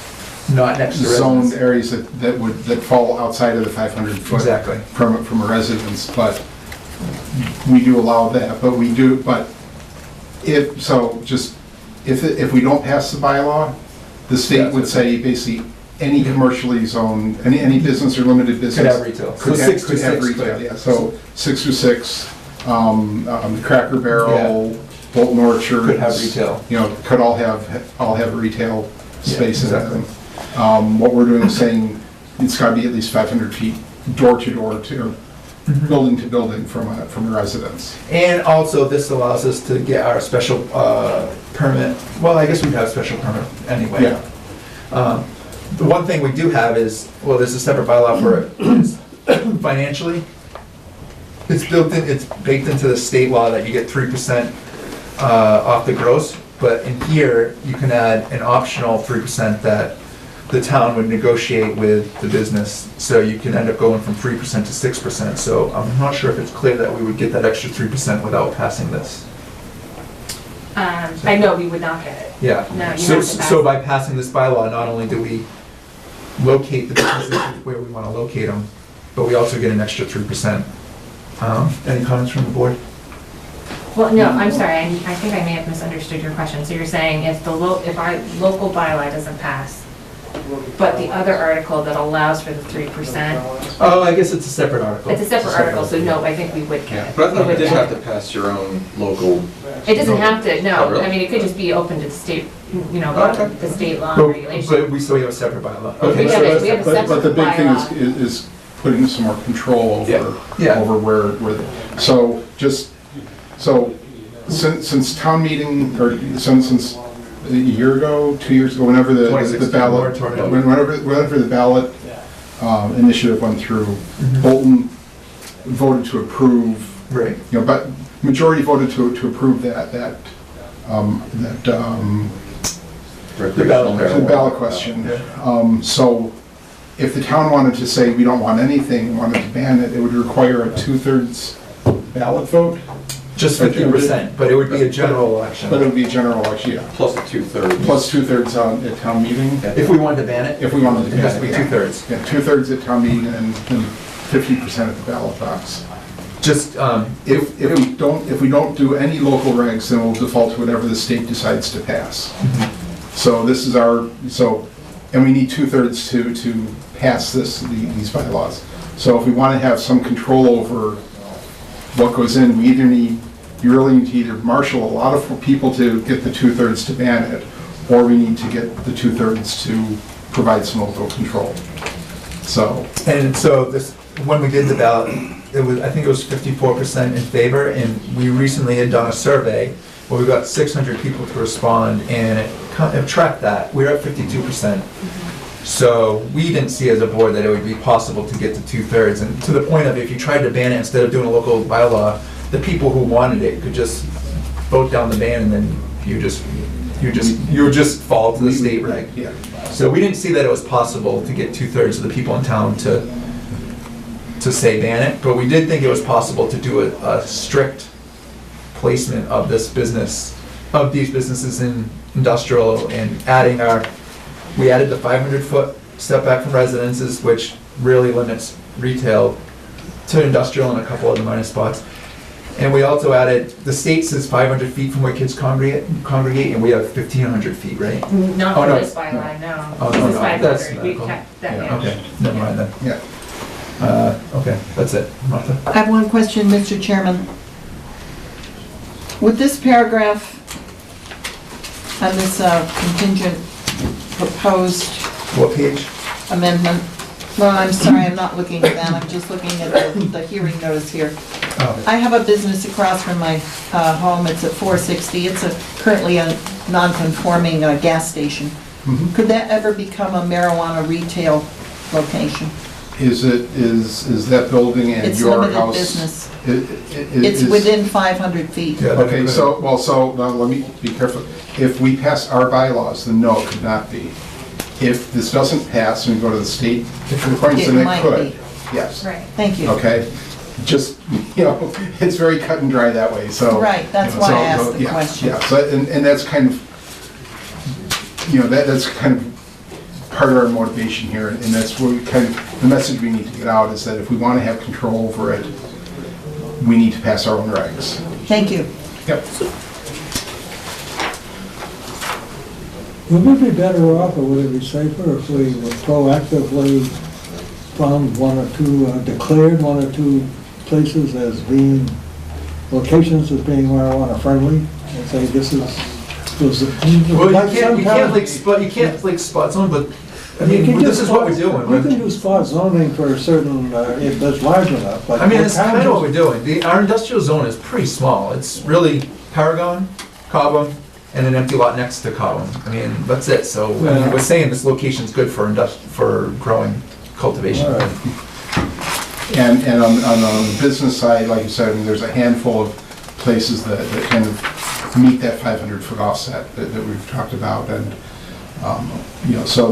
not next to zoned residence. areas that fall outside of the 500 foot Exactly. from a residence, but we do allow that, but if we don't pass the bylaw, the state would say basically any commercially zoned, any business or limited business. Could have retail. Could So have 626 retail, could. yeah, so 626, Cracker Barrel, Bolton Orchard. Could have retail. Could all have retail Yeah, space in exactly. them. What we're doing is saying it's gotta be at least 500 feet door to door or building to building from a residence. And also, this allows us to get our special permit, well, I guess we'd have a special permit anyway. Yeah. The one thing we do have is, well, there's a separate bylaw for it, is financially, it's baked into the state law that you get 3% off the gross, but in here, you can add an optional 3% that the town would negotiate with the business, so you can end up going from 3% to 6%. So I'm not sure if it's clear that we would get that extra 3% without passing this. I know we would not get it. Yeah. No, you So, have to pass. so by passing this bylaw, not only do we locate the businesses where we want to locate them, but we also get an extra 3%. Any comments from the board? Well, no, I'm sorry, I think I may have misunderstood your question. So you're saying if if our local bylaw doesn't pass, but the other article that allows for the 3%, Oh, I guess it's a separate article. it's a separate article, so no, I think we would get it. But I We thought you would did get have it. to pass your own local. It doesn't have to, Oh, no. really? I mean, it could just be open to the state, you know, Okay. the state law But, regulation. but we still have a separate bylaw. Okay, We so have that's- we have a But the separate big thing bylaw. is putting some more control Yeah. over, Yeah. over so since town meeting, or since a year ago, 2 years ago, whenever the 2016 ballot, moratorium. whenever the ballot initiative went through, Mhm. Bolton voted to approve, Right. but majority voted to approve that Recreational ballot. the marijuana. ballot question. Yeah. So if the town wanted to say, we don't want anything, wanted to ban it, it would require a 2/3 ballot vote, Just 50%, but it would be a general election. but it would be a general election, yeah. Plus the 2/3. Plus 2/3 at town meeting, If we wanted to ban it, if we wanted to. it has to be yeah. 2/3. Yeah, 2/3 at town meeting and 50% at the ballot box. Just, If we don't do any local regs, then we'll default to whatever the state decides to pass. So this is and we need 2/3 to pass these bylaws. So if we want to have some control over what goes in, you really need to either marshal a lot of people to get the 2/3 to ban it, or we need to get the 2/3 to provide some local control. So, and so this, when we did the ballot, I think it was 54% in favor, and we recently had done a survey where we got 600 people to respond, and it tracked that. We were at 52%. So we didn't see as a board that it would be possible to get to 2/3, and to the point of if you tried to ban it instead of doing a local bylaw, the people who wanted it could just vote down the ban, and then you would just fall to the state reg. yeah. So we didn't see that it was possible to get 2/3 of the people in town to say ban it, but we did think it was possible to do a strict placement of this business, of these businesses in industrial, and we added the 500-foot setback from residences, which really limits retail to industrial and a couple other minor spots. And we also added, the state says 500 feet from where kids congregate, and we have 1,500 feet, right? Not Oh, for no. this bylaw, no. Oh, This no, is no, 500. that's We medical. kept that, Yeah, yeah. Okay, never mind then. Yeah. Okay, that's it. Martha? I have one question, Mr. Chairman. With this paragraph on this contingent proposed What page? amendment, well, I'm sorry, I'm not looking at that, I'm just looking at the hearing notice here. Oh, I have a business across from my home, it's at 460, it's currently a non-conforming gas station. Mhm. Could that ever become a marijuana retail location? Is that building and It's your limited house? business. It's It's within 500 feet. Yeah. Okay, so now let me be careful. If we pass our bylaws, then no, it could not be. If this doesn't pass and we go to the state requirements, then It it might could. be. Yes. Right. Thank you. Okay? Just, it's very cut and dry that way, so. Right, that's you know, why I so, asked the yeah, question. Yeah, so, and that's kind of, that's kind of part of our motivation here, and that's where we kind of, the message we need to get out is that if we want to have control over it, we need to pass our own regs. Thank you. Yep. Would we be better off, or would it be safer if we proactively found one or two, declared one or two places as being, locations as being marijuana friendly, and say this is, Well, like you can't sometimes- like spot zone, but, I You can mean, do this is what we're spot- doing. You can do spot zoning for a certain, if that's large enough, but. I mean, that's kind of what we're towns- doing. Our industrial zone is pretty small. It's really Paragon, Cobham, and an empty lot next to Cobham. I mean, that's it. So, I mean, Yeah. we're saying this location's good for for growing cultivation. All right. And on the business side, like you said, I mean, there's a handful of places that kind of meet that 500-foot offset that we've talked about, and, so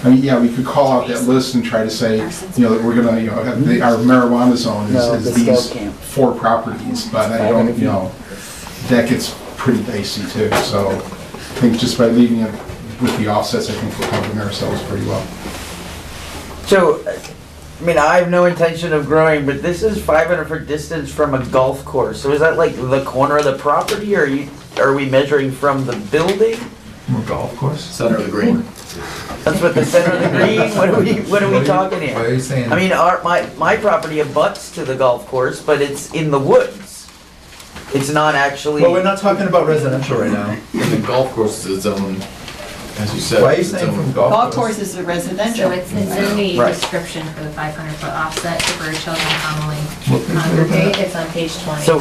I mean, yeah, we could call out that list and try to say, you know, that we're gonna, you know, have our marijuana zone No, is the these scout camp. 4 properties, but I don't, you know, that gets pretty dicey too, so I think just by leaving it with the offsets, I think we're covering ourselves pretty well. So, I mean, I have no intention of growing, but this is 500-foot distance from a golf course. So is that like the corner of the property, or are we measuring from the building? More golf course? Center of the green. That's what the center of the green, what are we talking Why are here? you saying? I mean, my property abuts to the golf course, but it's in the woods. It's not actually. Well, we're not talking about residential right now. And the golf course is its own, as you said. Why are you it's saying its own- from golf Golf course? course is a So residential. it's in the Right. description for the 500-foot offset for children commonly What page are you looking congregate. at? It's on page 20. So,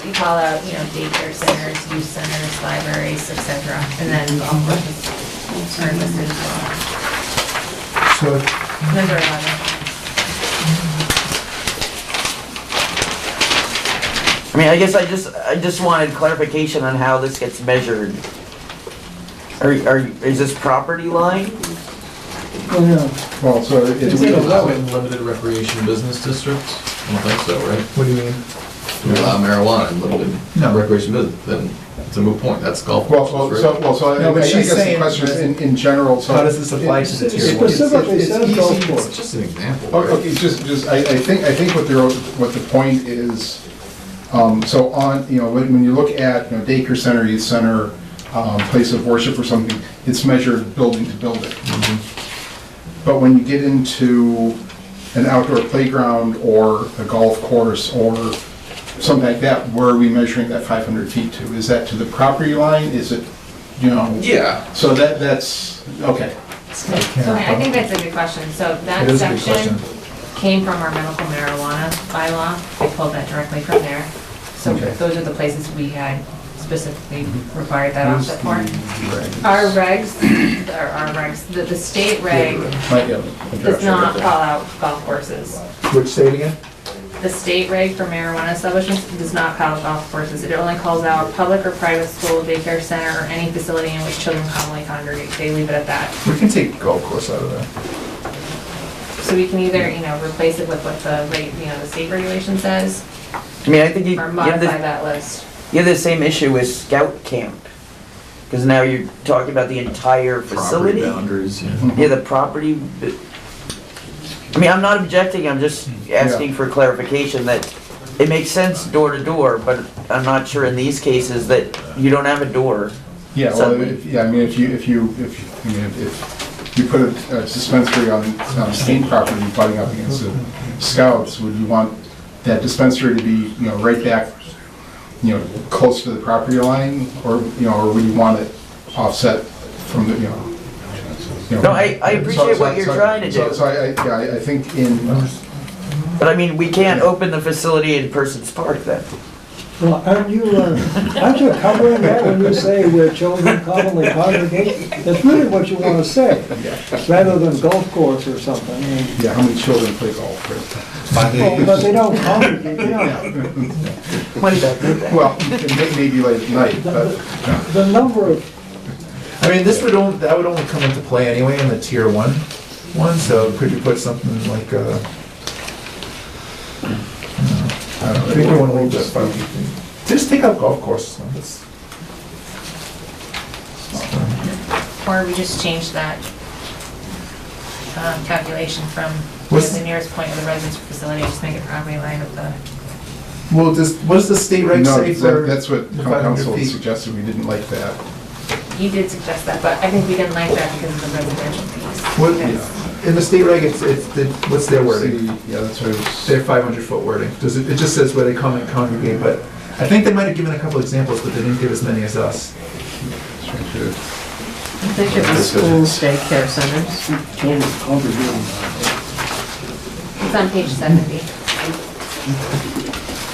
We call out, you know, daycare centers, youth centers, libraries, etc. And then golf courses are listed as well. So, Number 11. I mean, I guess I just wanted clarification on how this gets measured. Is this property line? Oh, yeah. Well, so Do it's, we allow it in limited recreation business districts? I don't think so, right? what do you mean? Do we allow marijuana in limited No. recreation business? Then it's a moot point, that's golf well, courses, so, right? well, so No, but I she's guess the saying question is resi- in general, so. How does this apply to the It tier one? specifically It's says easy. golf It's course. just an example, Oh, right? okay, just, I think what the point is, so on, you know, when you look at, you know, daycare center, youth center, place of worship or something, it's measured building to building. But when you get into an outdoor playground or a golf course or something like that, where are we measuring that 500 feet to? Is that to the property line? Is it, you know? Yeah. So that's, okay. So I think that's a good question. So It that is a good section question. came from our medical marijuana bylaw. We pulled that directly from there. So Okay. those are the places we had specifically required that Where's offset for. the Our regs, the state reg Might be able to address does it not right there. call out golf courses. Which, say it again? The state reg for marijuana establishments does not call out golf courses. It only calls out public or private school, daycare center, or any facility in which children commonly congregate. They leave it at that. We can take golf course out of there. So we can either, you know, replace it with what the rate, you know, the state regulation says, I mean, I think you or have modify the, that list. you have the same issue with scout camp. Because now you're talking about the entire Property facility. boundaries, yeah. Yeah, the property. I mean, I'm not objecting, I'm just asking for clarification that it makes sense door to door, but I'm not sure in these cases that you don't have a door. Yeah, well, Suddenly. I mean, if you put a dispensary on state property butting up against the scouts, would you want that dispensary to be, you know, right back, you know, close to the property line, or, you know, or would you want it offset from the, you know? No, I appreciate what you're trying to do. So I think in, But I mean, we can't open the facility in Persons Park then. Well, aren't you covering that when you say where children commonly congregate? That's really what you want to say, rather than golf course or something. yeah, how many children play golf, right? Well, but they don't congregate, you know. What did that do then? Well, it may be late at night, but, The number of, I mean, that would only come into play anyway in the tier one, so could you put something like, I don't know, I think we want to leave that 5 feet. Just take out golf courses. No, that's- Or we just change that calculation from What's- the nearest point of the residence facility, just make it property line of the, Well, what does the state reg no, say for? that's what the 500 council feet? suggested, we didn't like that. you did suggest that, but I think we didn't like that because of the residential piece. What, Because- in the state reg, what's their wording? Yeah, that's what it was. Their 500-foot wording. It just says where they come and congregate, but I think they might have given a couple examples, but they didn't give as many as us. I think it was schools, daycare centers. It's on page 70.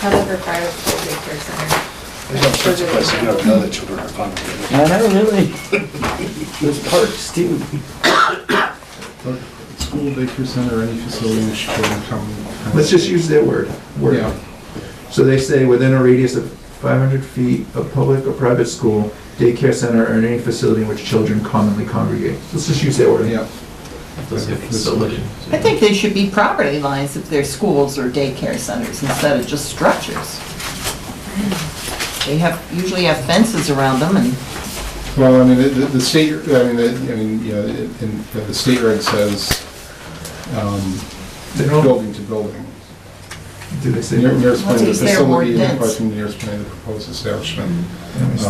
Public or private school daycare center. Those are the- know that children are congregating. I don't really. There's parks too. School, daycare center, any facility in which children come. Let's just use their word. Yeah. So they say within a radius of 500 feet of public or private school, daycare center, or any facility in which children commonly congregate. Let's just use their word. Yeah. Does get facility. I think they should be property lines if they're schools or daycare centers instead of just structures. They usually have fences around them and, Well, I mean, the state, you know, the state reg says, They don't- building to building. Do they say? Nearest point of the What's their facility and ordinance? question the nearest point of the proposed establishment. Let me see.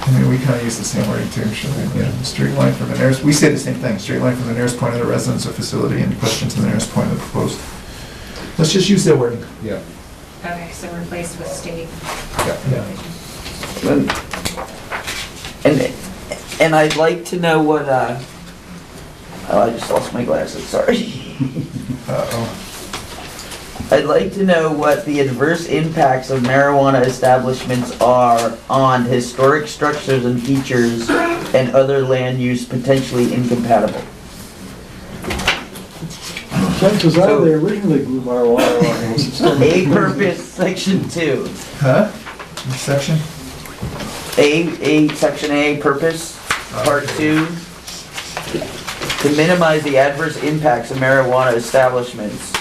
I mean, we kind of use the same wording too, should we? Yeah, straight line from the nearest, we say the same thing, straight line from the nearest point of the residence or facility in question to the nearest point of the proposed. Let's just use their wording. Yeah. Okay, so replaced with state. Yeah. And I'd like to know what, oh, I just lost my glasses, sorry. Uh-oh. I'd like to know what the adverse impacts of marijuana establishments are on historic structures and features and other land use potentially incompatible. Chances are they originally grew marijuana on those. A purpose, section 2. Huh? Section? Section A, purpose, part 2. To minimize the adverse impacts of marijuana establishments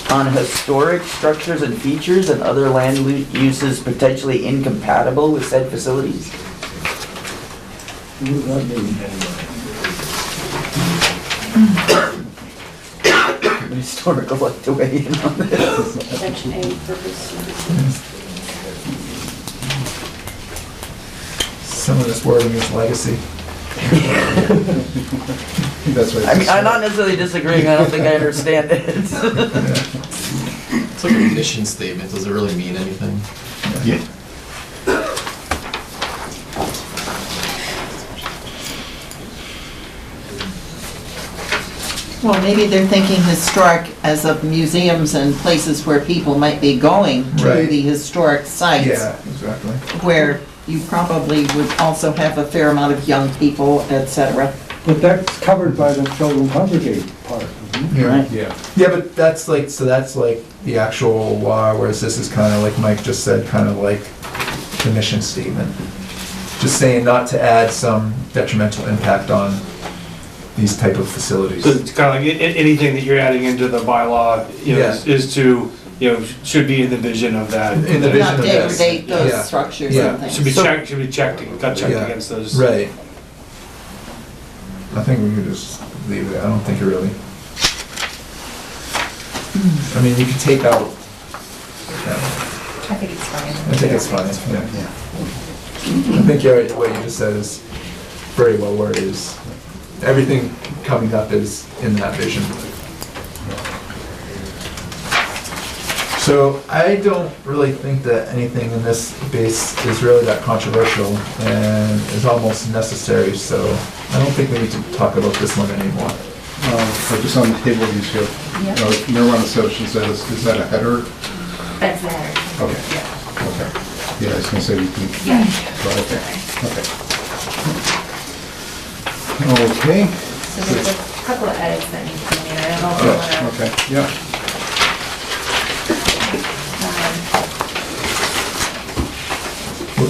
on historic structures and features and other land uses potentially incompatible with said facilities. What does that mean? Historical like to weigh in on this. Section A, purpose. Some of this wording is legacy. That's right. I mean, I'm not necessarily disagreeing, I don't think I understand it. It's like a mission statement, does it really mean anything? Yeah. well, maybe they're thinking historic as of museums and places where people might be going to Right. the historic sites. Yeah, exactly. Where you probably would also have a fair amount of young people, et cetera. But that's covered by the children congregate part, isn't it? Yeah. Yeah. Yeah, but that's like, so that's like the actual law, whereas this is kind of like Mike just said, kind of like the mission statement. Just saying not to add some detrimental impact on these type of facilities. So it's kind of like anything that you're adding into the bylaw, you know, Yeah. is to, you know, should be in the vision of that. In the vision Not of this. degrade those Yeah. structures Yeah. and Should be things. checked, got checked Yeah. against those. Right. I think we could just leave it, I don't think it really. I mean, you could take out, I think it's fine. I think it's fine, yeah. I think what you just said is very well worded, is everything coming up is in that vision. So I don't really think that anything in this base is really that controversial and is almost necessary, so I don't think we need to talk about this one anymore. But just on the table of use here, marijuana establishment status, is that a header? That's the header. Okay. Yeah. Okay. Yeah, I was gonna say we can, Yeah. okay, okay. Okay, So there's a couple of edits that need to be made. I don't know if you yeah, want okay, yeah.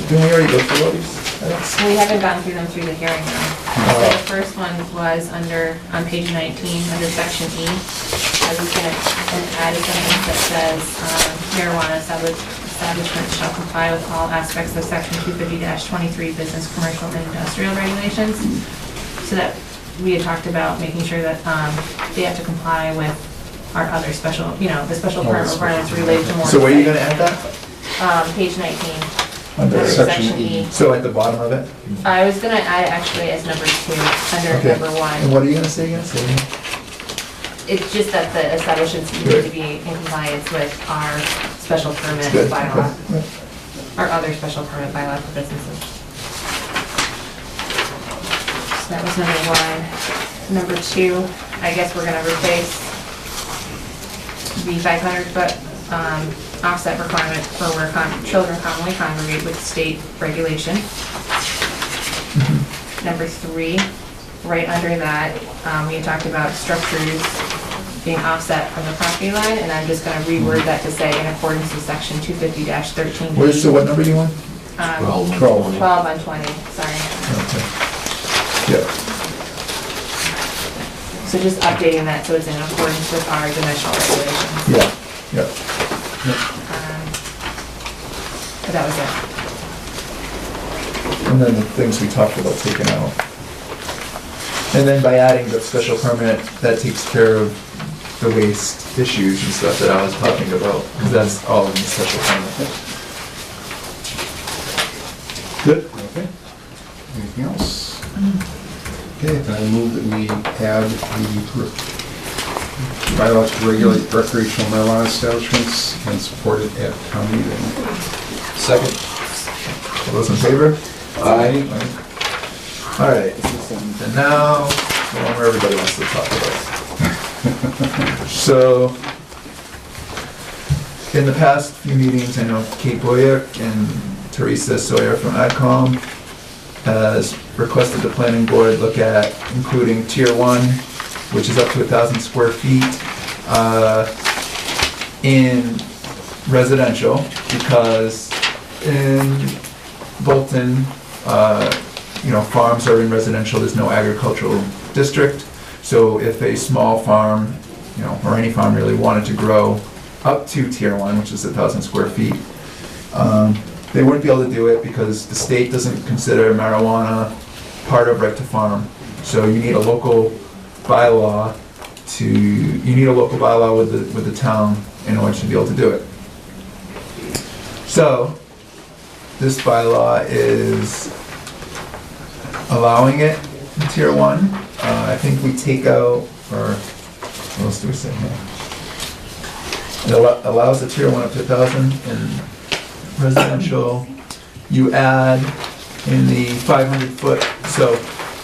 Didn't we already go through all these edits? We haven't gotten through them through the hearing though. So the first one was on page 19, under section E. I was gonna add a sentence that says marijuana establishments shall comply with all aspects of section 250-23 business, commercial, and industrial regulations. So that we had talked about making sure that they have to comply with our other special, the special permit requirements related to more. So where are you gonna add that? Page 19. Under Section E. So at the bottom of it? I was gonna add it actually as number 2, under Okay. number And 1. what are you gonna say again? Say again. It's just that the establishments need to be in compliance with our special permit Good. bylaw, Okay. our other special permit bylaw for businesses. So that was number 1. Number 2, I guess we're gonna replace the 500-foot offset requirement for where children commonly congregate with state regulation. Number 3, right under that, we had talked about structures being offset from the property line, and I'm just gonna reword that to say in accordance with section 250-13B. So what number do you want? 12 12. on 20, sorry. Okay. Yeah. So just updating that so it's in accordance with our dimensional regulations. Yeah, yeah. But that was it. And then the things we talked about taking out. And then by adding the special permit, that takes care of the waste issues and stuff that I was talking about, because that's all in the special permit. Good? Okay. Anything else? Okay, then I move that we add the bylaw to regulate recreational marijuana establishments and support it at town meeting. Second. All those in favor? Aye. All right, and now, the one where everybody wants to talk about. So, in the past few meetings, I know Kate Boyer and Teresa Sawyer from AdCom has requested the planning board look at including tier 1, which is up to 1,000 square feet, in residential, because in Bolton, farms are in residential, there's no agricultural district. So if a small farm, or any farm really wanted to grow up to tier 1, which is 1,000 square feet, they wouldn't be able to do it because the state doesn't consider marijuana part of right to farm. So you need a local bylaw with the town in order to be able to do it. So this bylaw is allowing it in tier 1. I think we take out, or what else do we say here? It allows the tier 1 up to 1,000 in residential. You add in the 500-foot, so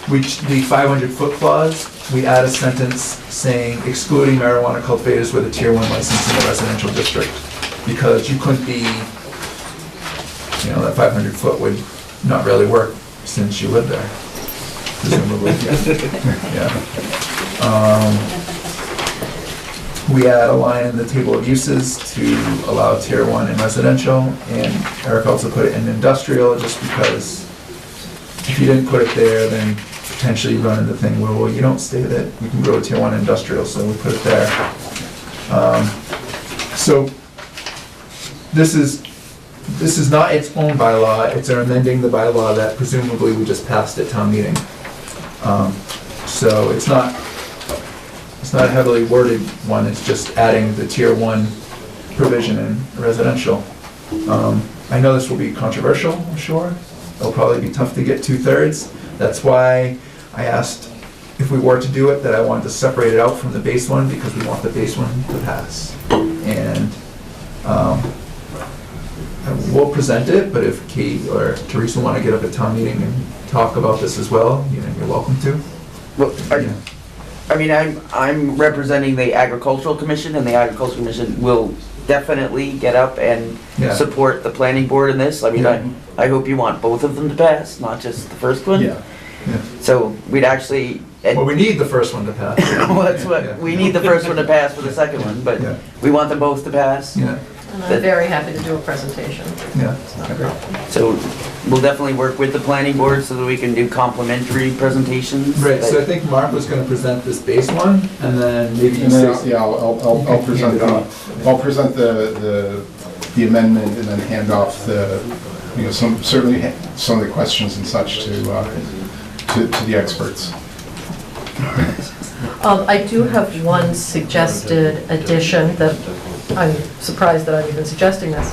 the 500-foot clause, we add a sentence saying excluding marijuana cultivators with a tier 1 license in the residential district. Because you couldn't be, that 500-foot would not really work since you live there, presumably. Yeah. We add a line in the table of uses to allow tier 1 in residential, and Eric also put it in industrial, just because if you didn't put it there, then potentially you run into the thing where, well, you don't state that you can grow tier 1 industrial, so we put it there. So this is not its own bylaw, it's amending the bylaw that presumably we just passed at town meeting. So it's not a heavily worded one, it's just adding the tier 1 provision in residential. I know this will be controversial, I'm sure. It'll probably be tough to get 2/3. That's why I asked if we were to do it, that I wanted to separate it out from the base one, because we want the base one to pass. And we'll present it, but if Kate or Teresa want to get up at town meeting and talk about this as well, you're welcome to. Well, I'm representing the Agricultural Commission, and the Agricultural Commission will definitely get up and Yeah. support the planning board in this. I hope you want both of them to pass, not just the first one. Yeah. So we'd actually, Well, we need the first one to pass. well, that's what, Yeah. we need the first one to pass for the second one, but Yeah. we want them both to pass. Yeah, And I'm very happy to do a presentation. yeah. It's not a problem. So we'll definitely work with the planning board so that we can do complimentary presentations. Right, so I think Mark was gonna present this base one, and then maybe you And then, say. yeah, I'll present the amendment and then hand off certainly some of the questions and such to the experts. I do have one suggested addition that I'm surprised that I'm even suggesting this.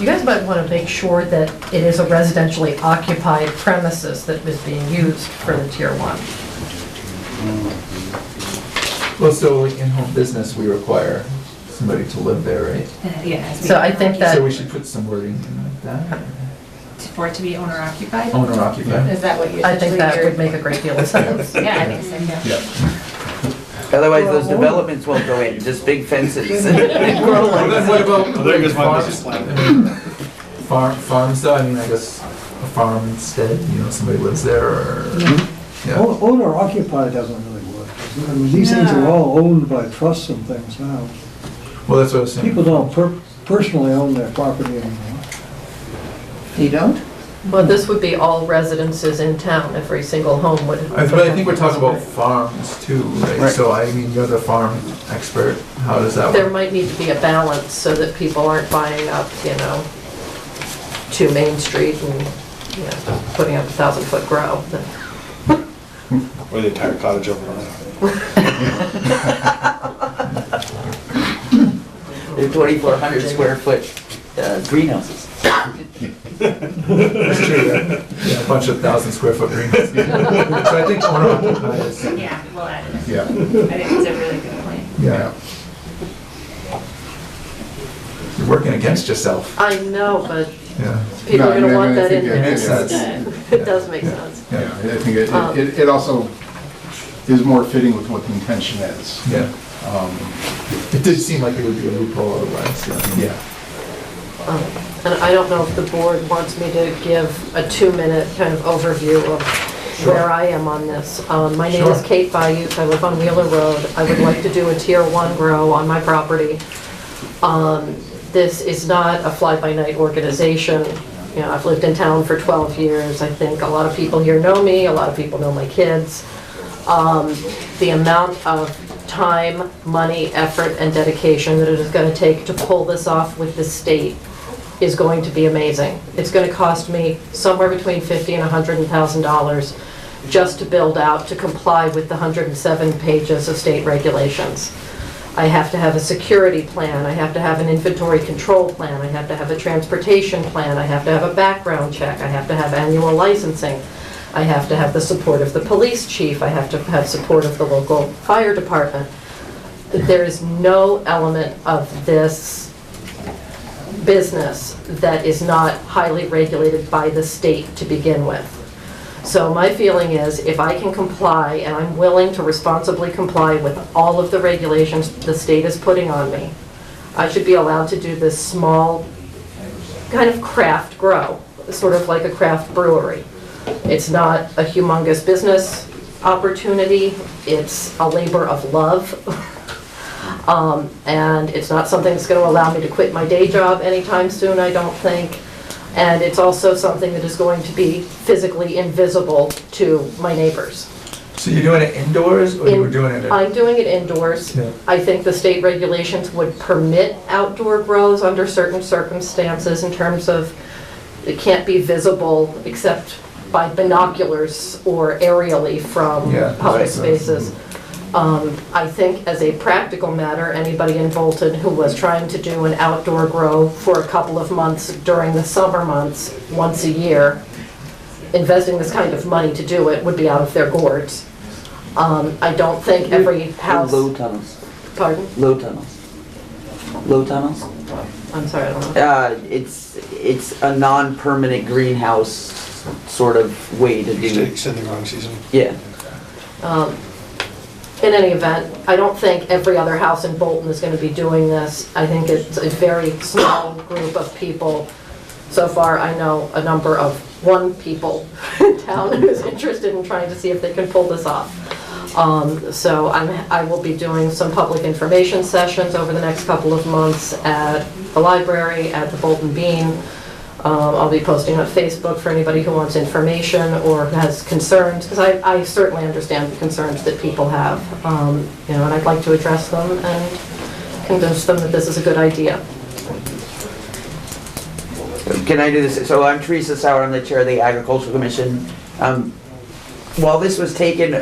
You guys might want to make sure that it is a residentially occupied premises that is being used for the tier 1. Well, so like in-home business, we require somebody to live there, right? Yeah. it has to be So I think that- So we should put some wording in like that, For it to be owner occupied? owner occupied. Is that what you I think that would make a great deal of sense. Yeah, I think so, yeah. Yeah. Otherwise, those developments won't go in, just big fences. Well, then what about There goes my farms? business plan. Farms though, I guess a farm instead, somebody lives there, or, yeah. Owner occupied doesn't really work. These things are all owned by trusts and things now. Well, that's what I was saying. People don't personally own their property anymore. You don't? Well, this would be all residences in town, every single home would. But I think we're talking about farms too, right? Right. So I mean, you're the farm expert, how does that There work? might need to be a balance so that people aren't buying up, to Main Street and, putting up a 1,000-foot grow. Or the entire cottage overnight. They're 2,400 square foot greenhouses. That's true, yeah, a bunch of 1,000-square-foot greenhouses. So I think owner occupied is, Yeah, we'll add it. Yeah, I think it's a really good point. yeah. You're working against yourself, I know, but yeah. people No, are gonna want I that think in it there. makes sense. It does make Yeah. sense. yeah, I think it also is more fitting with what the intention is. Yeah, Um, it did seem like it would be a loophole otherwise, yeah. Yeah. And I don't know if the board wants me to give a 2-minute kind of overview of where I am on this. My name is Sure. Kate Bayou, I live on Wheeler Road. I would like to do a Tier 1 grow on my property. This is not a fly-by-night organization. I've lived in town for 12 years. I think a lot of people here know me, a lot of people know my kids. The amount of time, money, effort, and dedication that it is going to take to pull this off with the state is going to be amazing. It's going to cost me somewhere between $50,000 and $100,000 just to build out to comply with the 107 pages of state regulations. I have to have a security plan, I have to have an inventory control plan, I have to have a transportation plan, I have to have a background check, I have to have annual licensing, I have to have the support of the police chief, I have to have support of the local fire department. There is no element of this business that is not highly regulated by the state to begin with. So my feeling is, if I can comply, and I'm willing to responsibly comply with all of the regulations the state is putting on me, I should be allowed to do this small kind of craft grow, sort of like a craft brewery. It's not a humongous business opportunity, it's a labor of love. And it's not something that's going to allow me to quit my day job anytime soon, I don't think. And it's also something that is going to be physically invisible to my neighbors. So you're doing it indoors, or you were doing it at? I'm doing it indoors. Yeah. I think the state regulations would permit outdoor grows under certain circumstances in terms of it can't be visible except by binoculars or aerially from Yeah, public makes sense. spaces. I think as a practical matter, anybody in Bolton who was trying to do an outdoor grow for a couple of months during the summer months, once a year, investing this kind of money to do it would be out of their gourds. I don't think every house... Low tunnels. Pardon? Low tunnels. Low tunnels? I'm sorry, I don't know. It's a non-permanent greenhouse sort of way to do it. Extend the growing season. Yeah. In any event, I don't think every other house in Bolton is going to be doing this. I think it's a very small group of people. So far, I know a number of people in town who's interested in trying to see if they can pull this off. So I will be doing some public information sessions over the next couple of months at the library, at the Bolton Bean. I'll be posting on Facebook for anybody who wants information or has concerns, because I certainly understand the concerns that people have, and I'd like to address them and convince them that this is a good idea. Can I do this? So I'm Teresa Sauer, I'm the chair of the Agricultural Commission. While this was taken,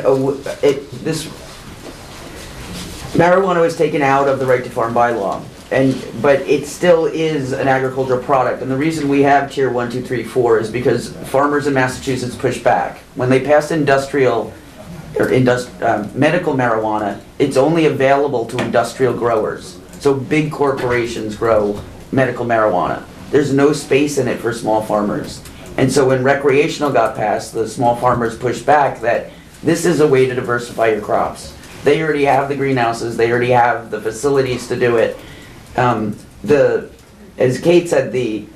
marijuana was taken out of the right to farm bylaw. But it still is an agricultural product, and the reason we have tier 1, 2, 3, 4 is because farmers in Massachusetts pushed back. When they passed medical marijuana, it's only available to industrial growers. So big corporations grow medical marijuana. There's no space in it for small farmers. And so when recreational got passed, the small farmers pushed back that this is a way to diversify your crops. They already have the greenhouses, they already have the facilities to do it. As Kate said, the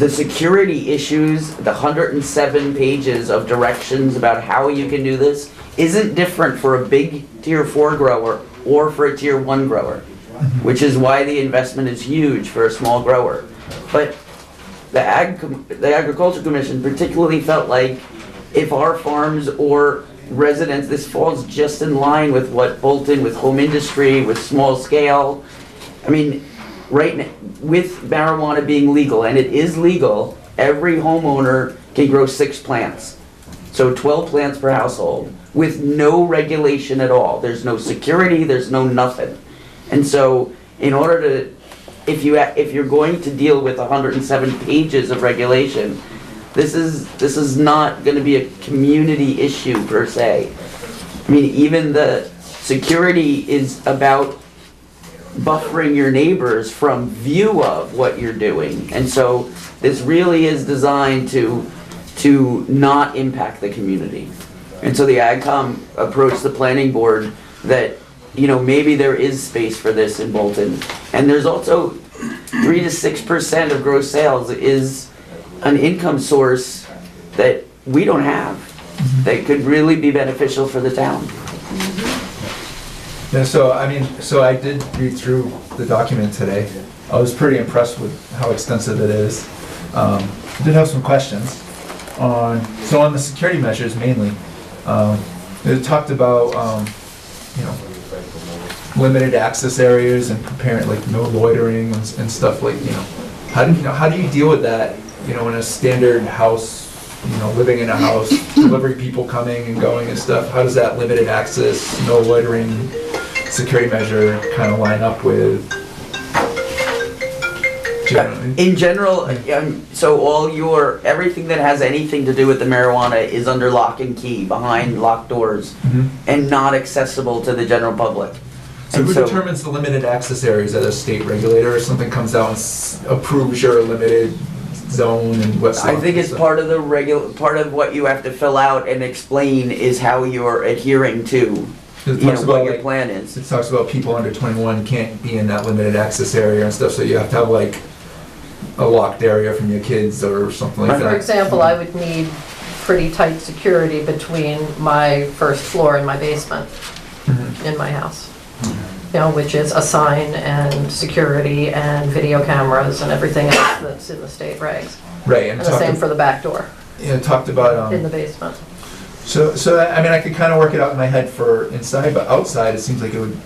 security issues, the 107 pages of directions about how you can do this isn't different for a big tier 4 grower or for a tier 1 grower, which is why the investment is huge for a small grower. But the Agriculture Commission particularly felt like if our farms or residents, this falls just in line with what Bolton, with home industry, with small scale. I mean, right now, with marijuana being legal, and it is legal, every homeowner can grow 6 plants. So 12 plants per household with no regulation at all. There's no security, there's no nothing. And so in order to, if you're going to deal with 107 pages of regulation, this is not going to be a community issue per se. I mean, even the security is about buffering your neighbors from view of what you're doing. And so this really is designed to not impact the community. And so the AgCom approached the planning board that, you know, maybe there is space for this in Bolton. And there's also 3 to 6% of gross sales is an income source that we don't have, that could really be beneficial for the town. Yeah, so I mean, so I did read through the document today. I was pretty impressed with how extensive it is. I did have some questions on the security measures mainly. It talked about, you know, limited access areas and comparing like no loitering and stuff like, you know, how do you deal with that? You know, in a standard house, you know, living in a house, delivery people coming and going and stuff, how does that limited access, no loitering security measure kind of line up with generally? In general, so everything that has anything to do with the marijuana is under lock and key, behind locked doors, and not accessible to the general public. So And who determines the limited access areas? At a state regulator or something comes out and approves your limited zone and what's? I think it's part of part of what you have to fill out and explain is how you're adhering to, what your plan is. It talks about people under 21 can't be in that limited access area and stuff, so you have to have like a locked area from your kids or something like that. For example, I would need pretty tight security between my first floor and my basement in my house. You know, which is a sign and security and video cameras and everything else that's in the state regs. Right. And the same for the back door. Yeah, it talked about in the basement. So I mean, I could kind of work it out in my head for inside, but outside it seems like it would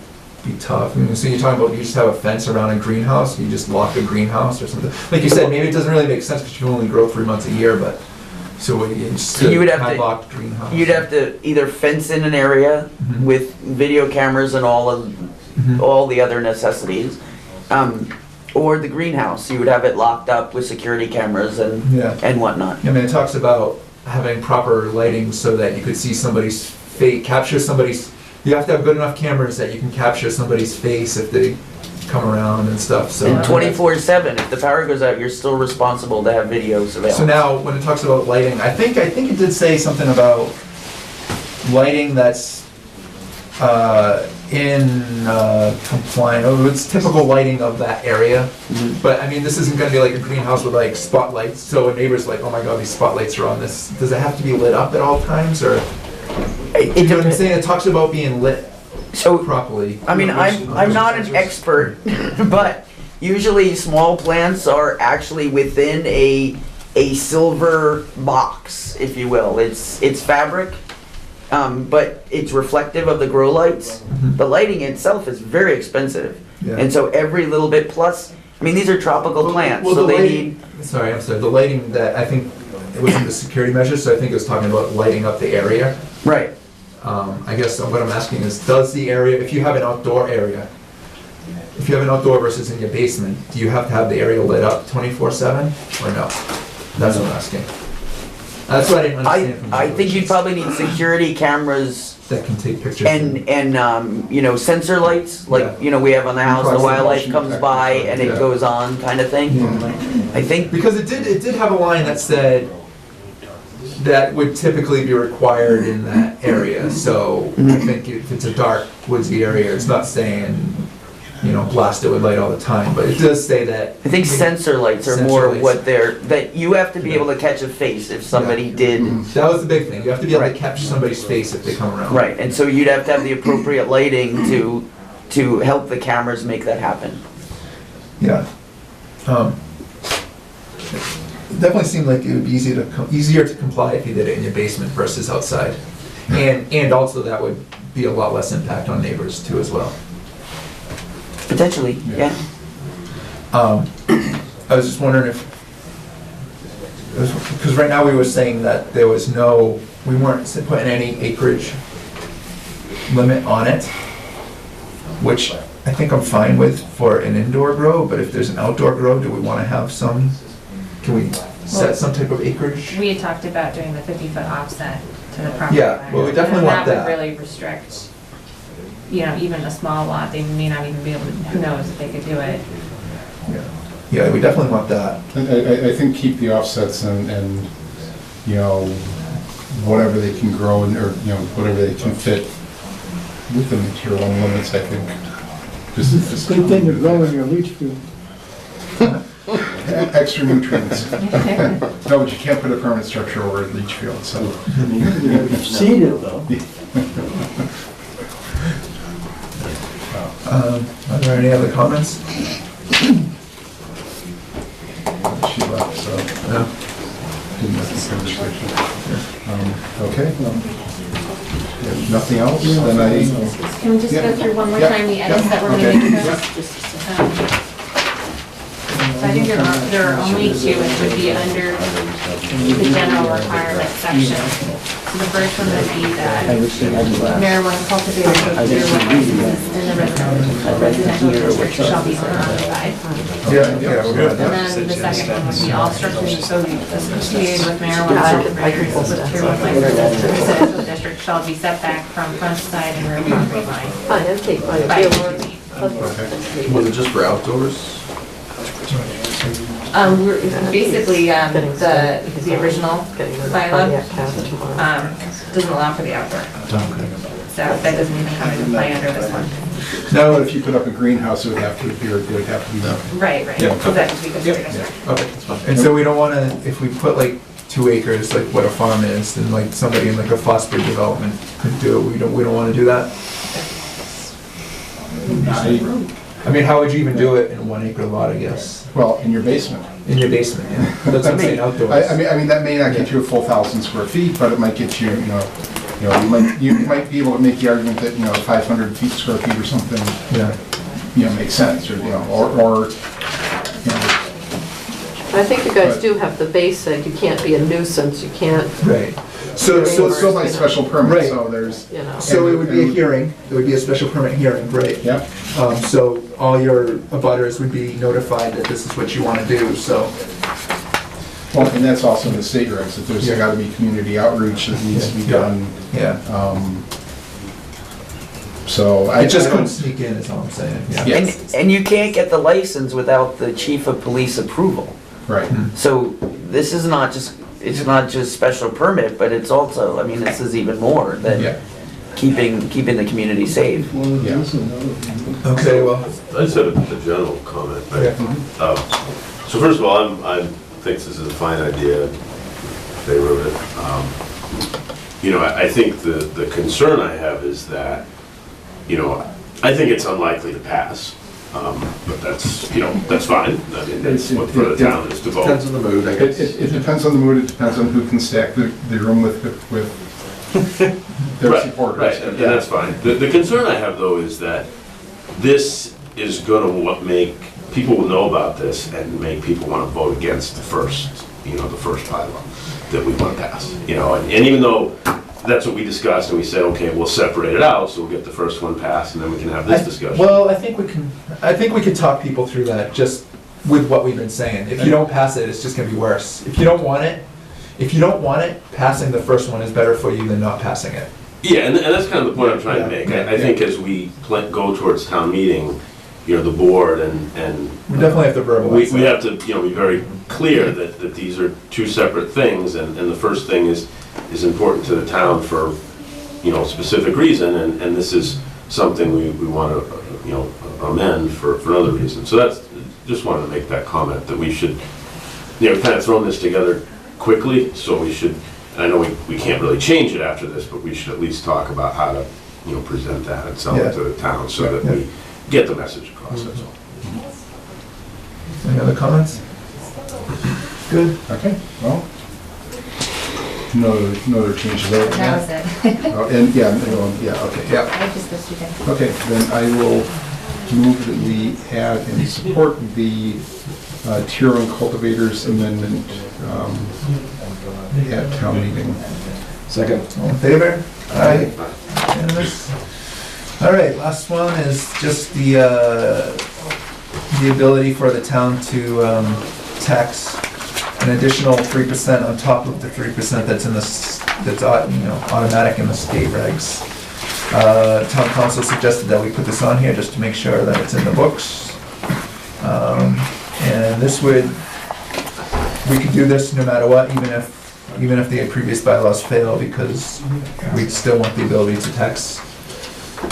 be tough. I mean, so you're talking about you just have a fence around a greenhouse, you just lock a greenhouse or something. Like you said, maybe it doesn't really make sense because you only grow 3 months a year, but so you would have to locked greenhouse. You'd have to either fence in an area with video cameras and all the other necessities, or the greenhouse. You would have it locked up with security cameras and whatnot. I mean, it talks about having proper lighting so that you could see somebody's face, capture somebody's. You have to have good enough cameras that you can capture somebody's face if they come around and stuff. So and 24/7. If the power goes out, you're still responsible to have videos available. So now, when it talks about lighting, I think it did say something about lighting that's in compliant. Oh, it's typical lighting of that area. But I mean, this isn't going to be like a greenhouse with like spotlights. So a neighbor's like, oh my god, these spotlights are on this. Does it have to be lit up at all times, or? You know what I'm saying? It talks about being lit properly. I mean, I'm not an expert, but usually small plants are actually within a silver box, if you will. It's fabric, but it's reflective of the grow lights. The lighting itself is very expensive, and so every little bit plus. I mean, these are tropical plants, so they need. Sorry, I'm sorry. The lighting that I think it was in the security measures, so I think it was talking about lighting up the area. Right. I guess what I'm asking is, does the area, if you have an outdoor area, if you have an outdoor versus in your basement, do you have to have the area lit up 24/7 or no? That's what I'm asking. That's what I didn't understand from the I think you'd probably need security cameras that can take pictures and you know, sensor lights like you know we have on the house. The wildlife comes by and it goes on, kind of thing. I think because it did have a line that said that would typically be required in that area. So I think if it's a dark woodsy area, it's not saying, you know, blast it with light all the time, but it does say that. I think sensor lights are more what that you have to be able to catch a face if somebody did. That was the big thing. You have to be able to catch somebody's face if they come around. Right, and so you'd have to have the appropriate lighting to help the cameras make that happen. Yeah. definitely seemed like it would be easier to comply if you did it in your basement versus outside. And also that would be a lot less impact on neighbors too as well. Potentially, yeah. I was just wondering if, because right now we were saying that there was we weren't putting any acreage limit on it, which I think I'm fine with for an indoor grow, but if there's an outdoor grow, do we want to have can we set some type of acreage? We had talked about doing the 50-foot offset to the property Yeah, line. well, we definitely want That that. would really restrict, even a small lot, they may not even be able to, who knows if they could do it. Yeah, we definitely want that. I think keep the offsets and, whatever they can grow or, whatever they can fit within the tier 1 limits, I think. It's a good thing to grow in your leach field. Extra nutrients. No, but you can't put a permanent structure over a leach field, so. Seed it though. Are there any other comments? She left, so. No. Didn't have the conversation. Okay. If nothing else, then Can we just go through one more time the edits that we're Okay. going to make? So I think there are only two, it would be under the general requirement section. So the first one would be that marijuana cultivators with beer licenses in the residential district shall be occupied. Yeah, we're good. And then the second one would be all structures associated with marijuana cultivators with beer licenses in the residential district shall be set back from front, side, and rear property line. By 4 feet. Was it just for outdoors? We're basically, the original bylaw, doesn't allow for the outdoor. So that doesn't even come into play under this one. no, but if you put up a greenhouse, it would have to be, Right, Yeah. so that would be considered a structure. Okay, that's fine. And so we don't want to, if we put like 2 acres, like what a farm is, then like somebody in like a phosphate development could do it, we don't want to do that? I mean, how would you even do it in a 1 acre lot, I guess? well, in your basement. In your basement, yeah. That's what I'm saying, outdoors. I mean, that may not get you a full 1,000 square feet, but it might get you, you might be able to make the argument that, 500 square feet or something, Yeah. Makes sense, or, I think you guys do have the basic, you can't be a nuisance, you can't, Right. So, it's still by special permit, Right. so there's, So it would be a hearing, it would be a special permit hearing, right? yeah. So all your abutters would be notified that this is what you want to do, so. Well, and that's also in the state regs, that there's Yeah. got to be community outreach that needs to be done. Yeah. So I It just don't- couldn't sneak in, is all I'm saying, yeah. Yeah. And you can't get the license without the chief of police approval. Right. So this is not just, it's not just special permit, but it's also, this is even more Yeah. than keeping the community safe. Yeah. Okay, well, I just have a general comment. okay. So first of all, I think this is a fine idea, in favor of it. I think the concern I have is that, I think it's unlikely to pass. But that's fine. I mean, that's what for the town is to vote. Depends on the mood, I guess. It depends on the mood, it depends on who can stack the room with their Right, supporters. right, and that's fine. The concern I have though is that this is gonna make, people will know about this and make people wanna vote against the first bylaw that we wanna pass. And even though that's what we discussed, and we said, okay, we'll separate it out, so we'll get the first one passed, and then we can have this discussion. Well, I think we can talk people through that, just with what we've been saying. If you don't pass it, it's just gonna be worse. If you don't want it, passing the first one is better for you than not passing it. Yeah, and that's kind of the point I'm trying to make. Yeah, I think as we go towards town meeting, the board and We definitely have to verbalize we that. have to, be very clear that these are 2 separate things, and the first thing is important to the town for, specific reason, and this is something we want to, amend for another reason. So that's, just wanted to make that comment, that we should, kind of thrown this together quickly, so we should, and I know we can't really change it after this, but we should at least talk about how to, present that and sell Yeah. it to the town, so that Yeah. we get the message across, that's all. Any other comments? Good. Okay, well, no other changes there. That was it. Oh, and, yeah, okay, yeah. Yeah. I just those two things. Okay, then I will move that we add and support the Tier 1 cultivators amendment at town meeting. Second. All in favor? Aye. Unanimous. All right, last one is just the ability for the town to tax an additional 3% on top of the 3% that's in that's automatic in the state regs. Town council suggested that we put this on here just to make sure that it's in the books. And this would, we could do this no matter what, even if the previous bylaws fail, because we still want the ability to tax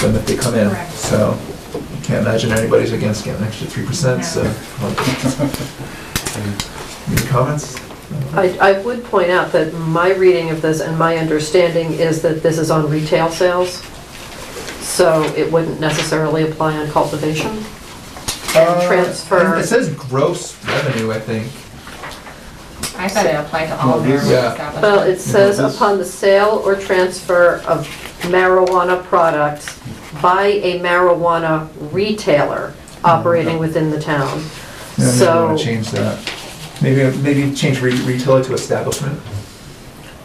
them if they come in. Correct. So, can't imagine anybody's against getting an extra 3%, so. Any comments? I would point out that my reading of this and my understanding is that this is on retail sales, so it wouldn't necessarily apply on cultivation. And transfer. It says gross revenue, I think. I thought it applied to all marijuana Yeah. establishments. Well, it says upon the sale or transfer of marijuana products by a marijuana retailer operating within the town. Yeah, maybe we So, wanna change that. Maybe change retailer to establishment.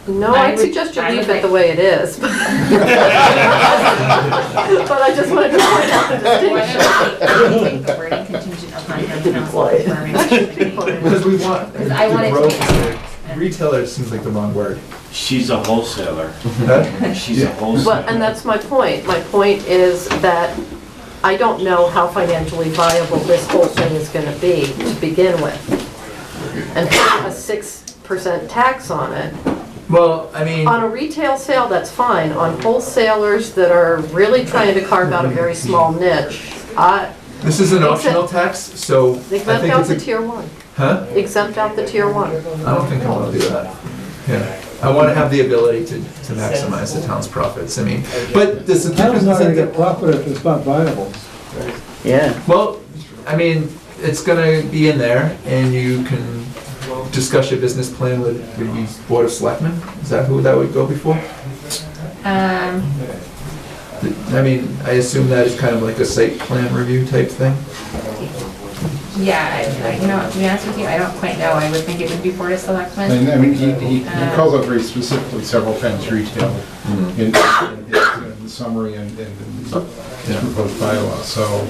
no, I I'd would- suggest you I would leave it like- the way it is. But I just wanted to point out the Why distinction. don't we take the wording contingent upon town council confirming? Because we want, Because I want it to the be growth, retailer seems like the wrong word. She's a wholesaler. Huh? She's Yeah. a wholesaler. And that's my point. My point is that I don't know how financially viable this whole thing is gonna be to begin with. And putting a 6% tax on it, Well, I mean, on a retail sale, that's fine. On wholesalers that are really trying to carve out a very small niche, this is an optional tax, so I exempt think out it's the a, tier 1. huh? Exempt out the tier 1. I don't think I wanna do that. Yeah, I wanna have the ability to maximize the town's profits, I mean, but this is. The town's not gonna get profit if it's not viable. Yeah. Well, I mean, it's gonna be in there, and you can discuss your business plan with the Board of Selectmen? Is that who that would go before? I mean, I assume that is kind of like a site plan review type thing? Yeah, you know, to be honest with you, I don't quite know. I would think it would be Board of Selectmen. And I mean, he calls out very specifically several times retail in the summary and in his proposed bylaw, so.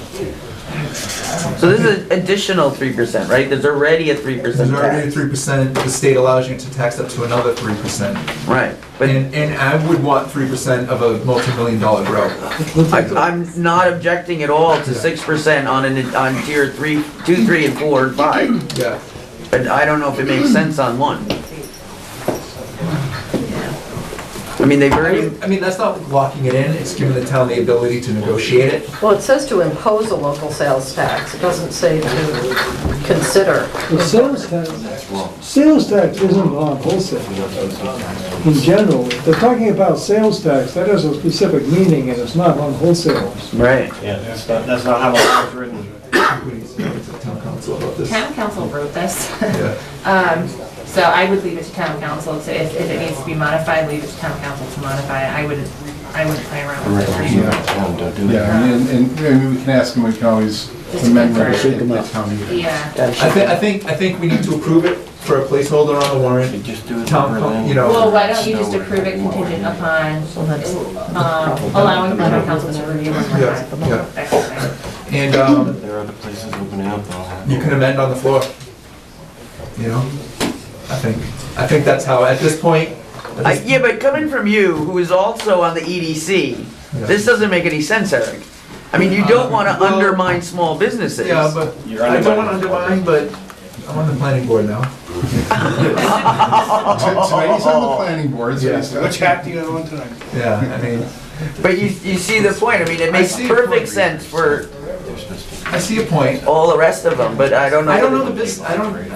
So this is additional 3%, right? There's already a 3% There's already a tax. 3%, the state allows you to tax up to another 3%. Right, but And I would want 3% of a multi-million-dollar growth. I'm not objecting at all to 6% on tier 3, 2, 3, and 4, and 5. Yeah. But I don't know if it makes sense on 1. I mean, they've already, I mean, that's not locking it in, it's giving the town the ability to negotiate it. Well, it says to impose a local sales tax. It doesn't say to consider. The sales tax isn't on wholesale. In general, if they're talking about sales tax, that has a specific meaning and it's not on wholesalers. right. Yeah, that's not how it's written. Town council about this. Town council wrote this. Yeah. So I would leave it to town council to, if it needs to be modified, leave it to town council to modify it. I wouldn't play around with it. Yeah, and we can ask him, we can always amend it at town meeting. Yeah. I think we need to approve it for a placeholder on the warrant. Just do it. Town, you know. Well, why don't you just approve it contingent upon, allowing the town council to review one more Yeah, time. yeah. That kind of thing. And There are other places opening up though. you can amend on the floor. You know? I think that's how, at this point. Yeah, but coming from you, who is also on the EDC, this doesn't make any sense, Eric. I mean, you don't want to Well, undermine small businesses. Yeah, but I don't want to undermine, but I'm on the planning board now. Tonight he's on the planning board, so he's. Which hat do you have on tonight? Yeah, I mean, But you see the point, I mean, it makes see the perfect point. sense for I see a point. all the rest of them, but I don't know. I don't know the business,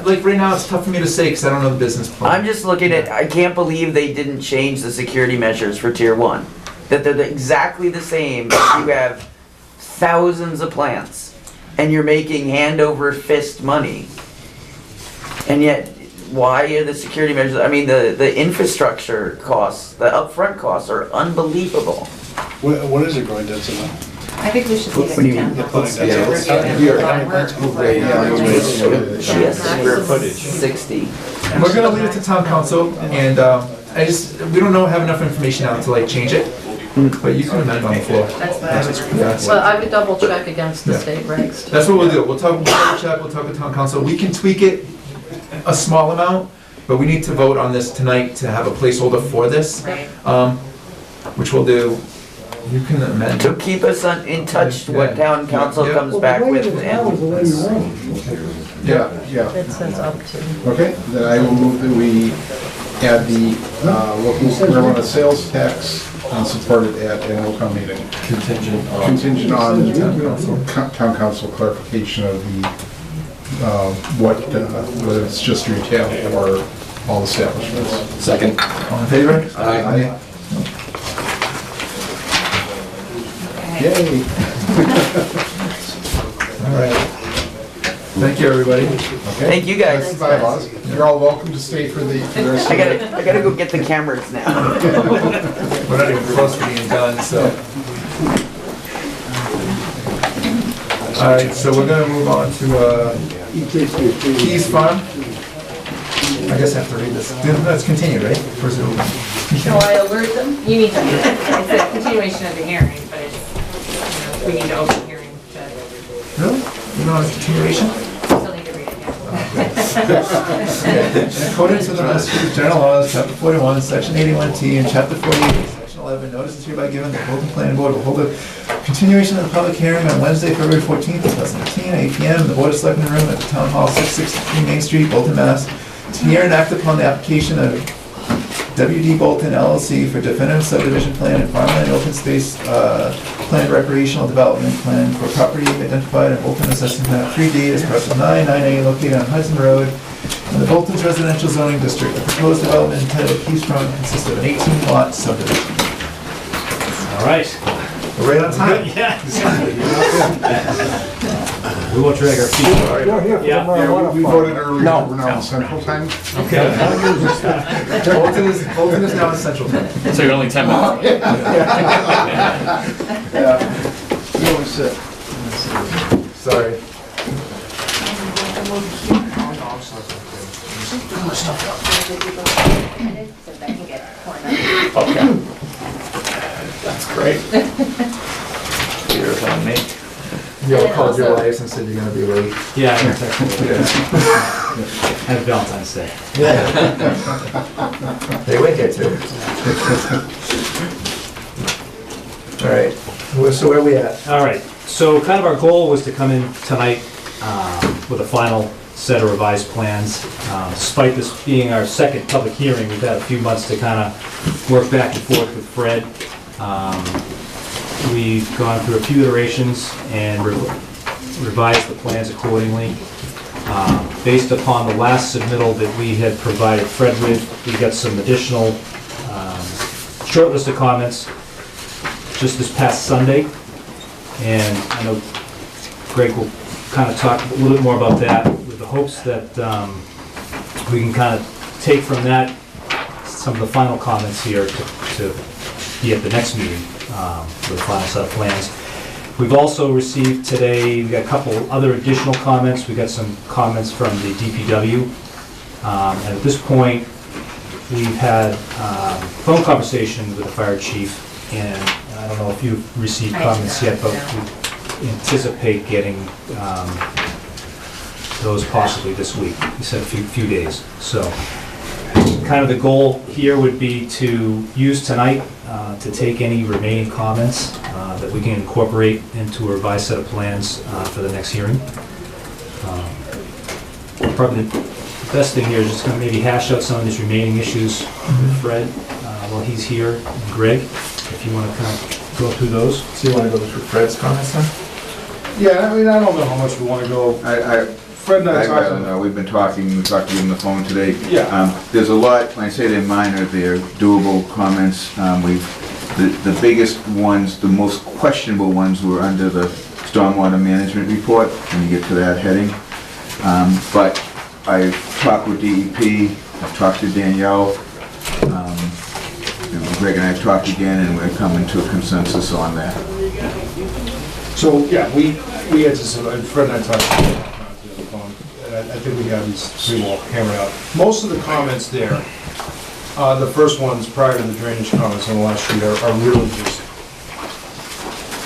like, right now, it's tough for me to say, because I don't know the business plan. I'm just looking at, I can't believe they didn't change the security measures for tier 1. That they're exactly the same, if you have thousands of plants, and you're making hand over fist money. And yet, why are the security measures, I mean, the infrastructure costs, the upfront costs are unbelievable. What is it going to now? I think we should leave What do it you to mean? town council Yeah, to let's- review here. and work. Yes. Square footage. 60. We're gonna leave it to town council, and we don't have enough information now to like change it, but you can amend on the floor. That's what I would. Yeah. Well, I would double check against the Yeah. state regs. too. That's what we'll do. We'll talk with town council. We can tweak it a small amount, but we need to vote on this tonight to have a placeholder for this, Right. which we'll do. You can amend. To keep us in touch what town council Yeah. comes Well, back the way with. it is now is the way you want it. Yeah, yeah. It says up to. Okay, then I will move that we add the local marijuana sales tax and support it at annual town meeting. Contingent on. Contingent on Town council. town council clarification of the, whether it's just retail or all establishments. Second. All in favor? Aye. Yay. All right. Thank you, everybody. Thank you guys. Bye, boss. You're all welcome to stay for the rest of the... I gotta go get the cameras now. We're not even close to being done, so. All right, so we're gonna move on to Keys Farm. I guess I have to read this. Let's continue, right? First of all. Shall I alert them? You need to, it's a continuation of the hearing, but it's, we need to open the hearing to, Really? You know, it's continuation? still need to read it, yeah. In accordance with the Massachusetts General Laws, Chapter 41, Section 81T, and Chapter 48, Section 11, notice is hereby given that the Bolton Planning Board will hold a continuation of the public hearing on Wednesday, February 14th, 2015, 8 p.m. in the Board of Selectmen room at the Town Hall, 663 Main Street, Bolton, Mass. To hear and act upon the application of WD Bolton LLC for definitive subdivision plan and farmland open space planned recreational development plan for property identified in Bolton Assessment Map 3D as parcel 998 located on Hudson Road in the Bolton's residential zoning district. The proposed development entitled Keys Farm consists of an 18-lot subdivision. All right. We're right on time. Yeah. We won't drag our feet. You're here for the Yeah. marijuana We farm. voted earlier, we're now in central time. Okay. Bolton is now in Central Time. So you're only 10 minutes. You always sit. Sorry. Okay. That's great. You're telling me. You all called your wives and said you're gonna be late. Yeah, I can text you. Yeah. Happy Valentine's Day. They wait here too. All right, so where are we at? All right, so kind of our goal was to come in tonight with a final set of revised plans. Despite this being our second public hearing, we've had a few months to kind of work back and forth with Fred. We've gone through a few iterations and revised the plans accordingly. Based upon the last submittal that we had provided Fred with, we got some additional short list of comments just this past Sunday. And I know Greg will kind of talk a little bit more about that with the hopes that we can kind of take from that some of the final comments here to be at the next meeting with the final set of plans. We've also received today, we got a couple other additional comments. We got some comments from the DPW. And at this point, we've had phone conversation with the fire chief, and I don't know if you've received comments yet, but we anticipate getting those possibly this week. He said a few days. So kind of the goal here would be to use tonight to take any remaining comments that we can incorporate into a revised set of plans for the next hearing. Probably the best thing here is just going to maybe hash out some of these remaining issues with Fred while he's here, and Greg, if you want to kind of go through those. So you wanna go through Fred's comments then? Yeah, I mean, I don't know how much we want to go. Fred and I I talked. don't know, we've been talking, we talked to you on the phone today. Yeah. There's a lot, when I say they're minor, they're doable comments. The biggest ones, the most questionable ones were under the stormwater management report, when you get to that heading. But I talked with DEP, I've talked to Danielle, Greg and I talked again, and we're coming to a consensus on that. So, yeah, we had to, Fred and I talked on the phone, and I think we have these pretty well hammered out. Most of the comments there, the first ones prior to the drainage comments on the last sheet are really just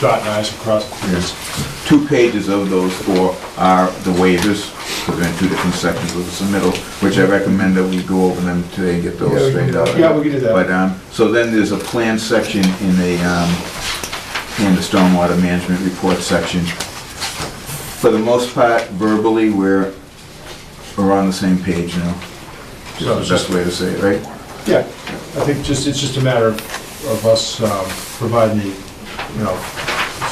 dotting i's across the Yes. T's. 2 pages of those 4 are the waivers, because they're in 2 different sections of the submittal, which I recommend that we go over them today and get Yeah, those we straightened can- out. Yeah, we can do that. But, so then there's a plan section in the stormwater management report section. For the most part, verbally, we're on the same page now. So Is the best way to say it, right? Yeah, I think it's just a matter of us providing the,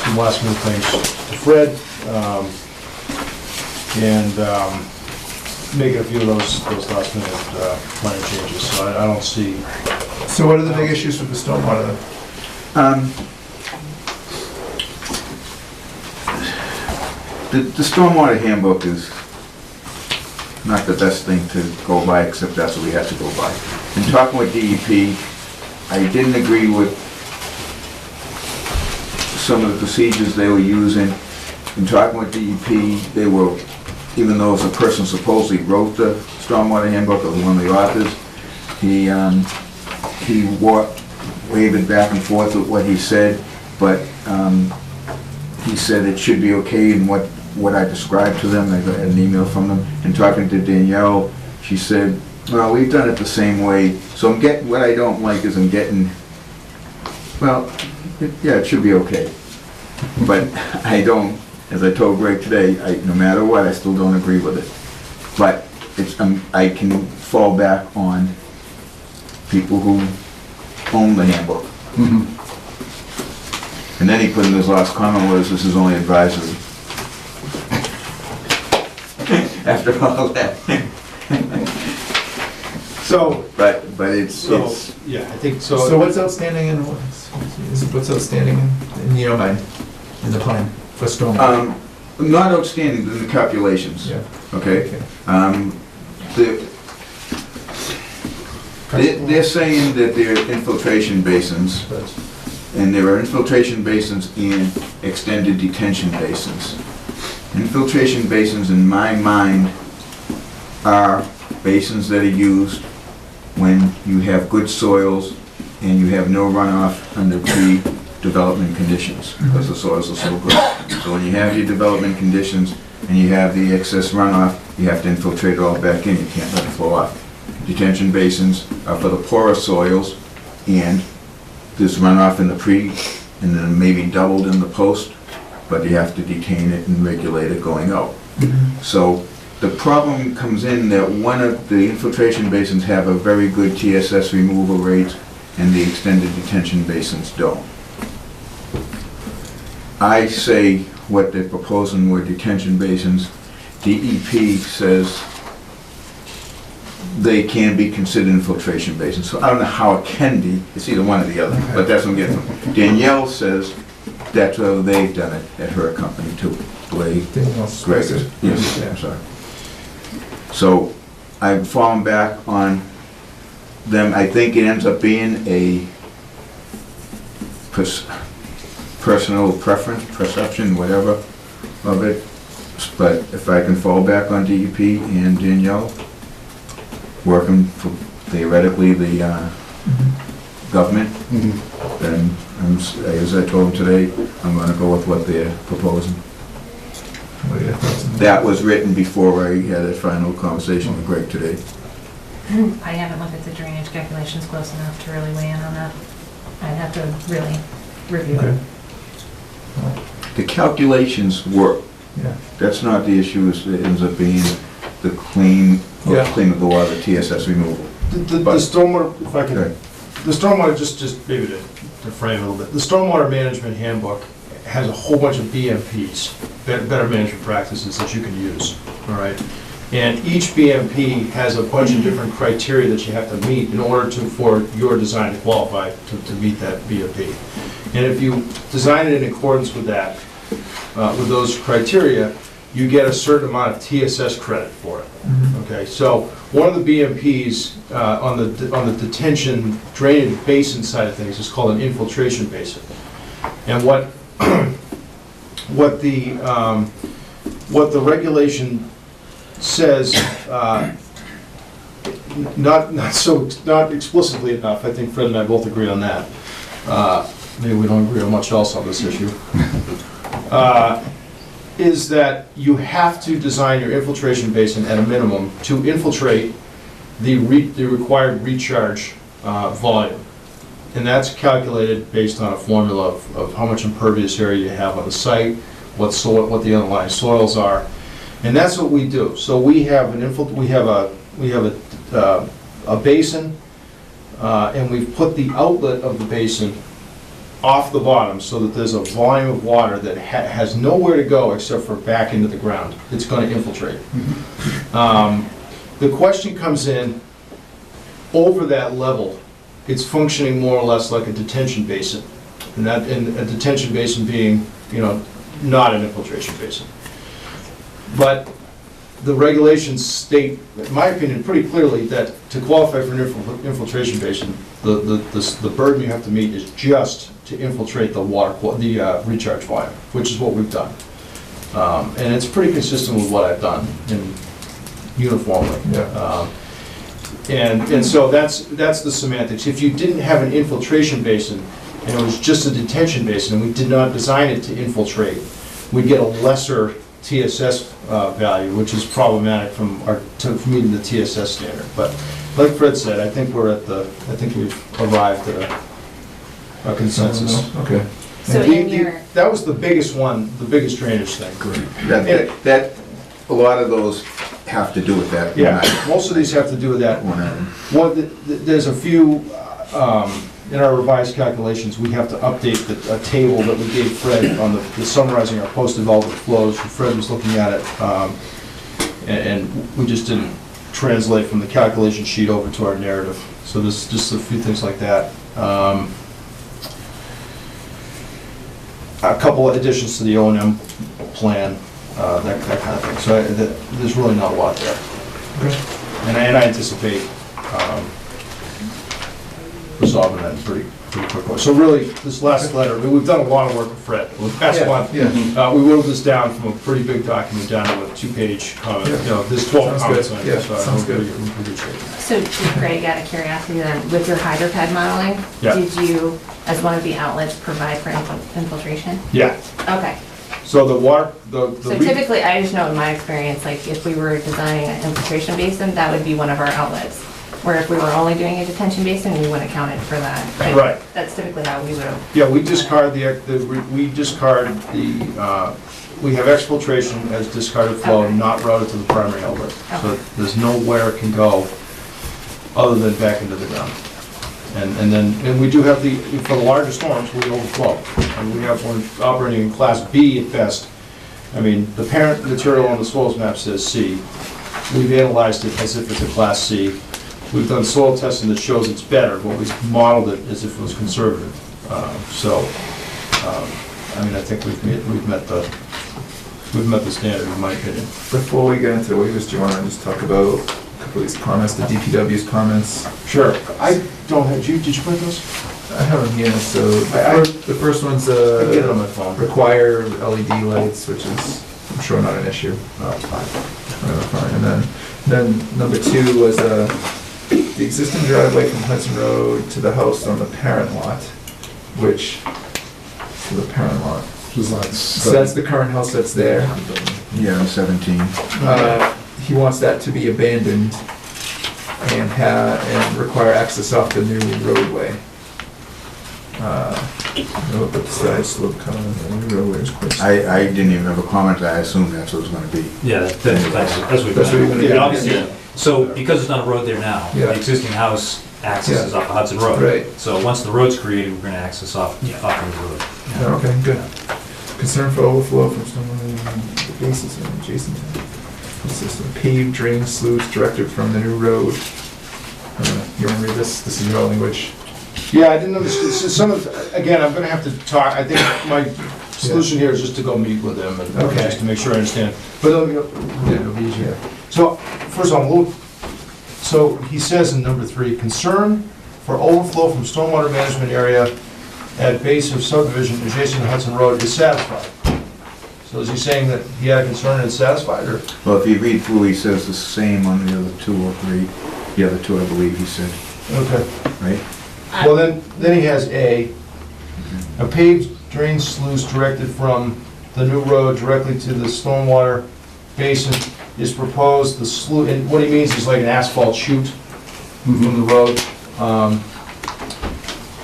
some last minute things to Fred, and making a few of those last minute plan changes, so I don't see. So what are the big issues with the stormwater then? The stormwater handbook is not the best thing to go by, except that's what we have to go by. In talking with DEP, I didn't agree with some of the procedures they were using. In talking with DEP, they were, even though it's a person supposedly wrote the stormwater handbook, or one of the authors, he wavered back and forth with what he said, but he said it should be okay in what I described to them. I got an email from them. And talking to Danielle, she said, well, we've done it the same way. So I'm getting, what I don't like is I'm getting, well, yeah, it should be okay. But I don't, as I told Greg today, no matter what, I still don't agree with it. But it's, I can fall back on people who own the handbook. And then he put in his last comment was, this is only advisory. After all that. So. But it's, So, yeah, I think so. So what's outstanding in, what's outstanding in your mind, in the plan for stormwater? not outstanding in the calculations, Yeah. okay? They're saying that there are infiltration basins, and there are infiltration basins and extended detention basins. Infiltration basins, in my mind, are basins that are used when you have good soils and you have no runoff under pre-development conditions, because the soils are so good. So when you have your development conditions and you have the excess runoff, you have to infiltrate it all back in, you can't let it flow off. Detention basins are for the poorer soils, and there's runoff in the pre, and then maybe doubled in the post, but you have to detain it and regulate it going out. So the problem comes in that one of the infiltration basins have a very good TSS removal rate, and the extended detention basins don't. I say what they're proposing were detention basins. DEP says they can be considered infiltration basins. So I don't know how it can be, it's either one or the other, but that's what I'm getting from. Danielle says that's how they've done it at her company too, the way Greg is. Yes, I'm sorry. So I've fallen back on them. I think it ends up being a personal preference, perception, whatever of it. But if I can fall back on DEP and Danielle, working for theoretically the government, then as I told them today, I'm going to go with what they're proposing. That was written before I had a final conversation with Greg today. I haven't looked at the drainage calculations close enough to really weigh in on that. I'd have to really review it. The calculations work. Yeah. That's not the issue, it ends up being the clean of the water, TSS removal. The stormwater, if I can, the stormwater, just maybe to frame it a little bit, the stormwater management handbook has a whole bunch of BMPs, better management practices that you can use, all right? And each BMP has a bunch of different criteria that you have to meet in order for your design to qualify to meet that BMP. And if you design it in accordance with that, with those criteria, you get a certain amount of TSS credit for it, Okay, so one of the BMPs on the detention drainage basin side of things is called an infiltration basin. And what the regulation says, not explicitly enough, I think Fred and I both agree on that. Maybe we don't agree on much else on this issue. Is that you have to design your infiltration basin at a minimum to infiltrate the required recharge volume. And that's calculated based on a formula of how much impervious area you have on the site, what the underlying soils are, and that's what we do. So we have a basin, and we've put the outlet of the basin off the bottom so that there's a volume of water that has nowhere to go except for back into the ground. It's going to infiltrate. The question comes in, over that level, it's functioning more or less like a detention basin. And a detention basin being, not an infiltration basin. But the regulations state, in my opinion, pretty clearly that to qualify for an infiltration basin, the burden you have to meet is just to infiltrate the recharge volume, which is what we've done. And it's pretty consistent with what I've done uniformly. Yeah. And so that's the semantics. If you didn't have an infiltration basin and it was just a detention basin and we did not design it to infiltrate, we'd get a lesser TSS value, which is problematic from meeting the TSS standard. But like Fred said, I think we've arrived at a consensus. Okay. So in your, That was the biggest one, the biggest drainage thing. That, a lot of those have to do with that. Yeah, most of these have to do with that. There's a few, in our revised calculations, we have to update a table that we gave Fred on the summarizing our post-development flows. Fred was looking at it, and we just didn't translate from the calculation sheet over to our narrative. So there's just a few things like that. A couple of additions to the O&M plan, that kind of thing. So there's really not a lot there. Okay. And I anticipate resolving that in pretty quickly. So really, this last letter, I mean, we've done a lot of work with Fred. The past month, we whittled this down from a pretty big document down to a 2-page comment. There's 12 comments on it. Yeah, So sounds good. we're in pretty good shape. so Greg, out of curiosity then, with your hydropad modeling, Yeah. did you, as one of the outlets, provide for infiltration? Yeah. Okay. So the water, So typically, I just know in my experience, like if we were designing an infiltration basin, that would be one of our outlets. Where if we were only doing a detention basin, we wouldn't count it for that. But Right. That's typically how we would have. Yeah, we discard we have exfiltration as discarded flow, Okay. not routed to the primary outlet. So Okay. there's nowhere it can go other than back into the ground. And we do have for the larger storms, we overflow. And we're operating in class B at best. I mean, the parent material on the soils map says C. We've analyzed it as if it's a class C. We've done soil testing that shows it's better, but we've modeled it as if it was conservative. I mean, I think we've met the standard, in my opinion. Before we get into the waivers, do you want to just talk about a couple of these comments, the DPW's comments? Sure. I don't have, did you print those? I have them here, so the first one's I get it on my phone. require LED lights, which is, I'm sure, not an issue. No, it's fine. Fine. And then number 2 was the existing driveway from Hudson Road to the house on the parent lot, which, to the parent lot. So that's the current house that's there. Yeah, 17. He wants that to be abandoned and require access off the new roadway. But besides, the new roadway is quite. I didn't even have a comment, I assumed that's what it was gonna be. Yeah, that's what That's what you're gonna do. and obviously, so because there's not a road there now, Yeah. the existing house accesses off of Hudson Road. Right. So once the road's created, we're gonna access off the road. Oh, okay, good. Concern for overflow from someone, the bases and adjacent to the system. Paved drain sluice directed from the new road. You want to read this? This is your language. Yeah, I didn't understand, again, I'm gonna have to talk, I think my solution here is just to go meet with them and Okay. just to make sure I understand. But Yeah, it'll be easier. So, first of all, so he says in number 3, concern for overflow from stormwater management area at base of subdivision adjacent to Hudson Road is satisfied. So is he saying that he had a concern and it's satisfied, or? Well, if you read through, he says the same on the other 2 or 3. The other 2, I believe he said, Okay. right? Well, then he has a paved drain sluice directed from the new road directly to the stormwater basin is proposed. The sluice, and what he means is like an asphalt chute from the road.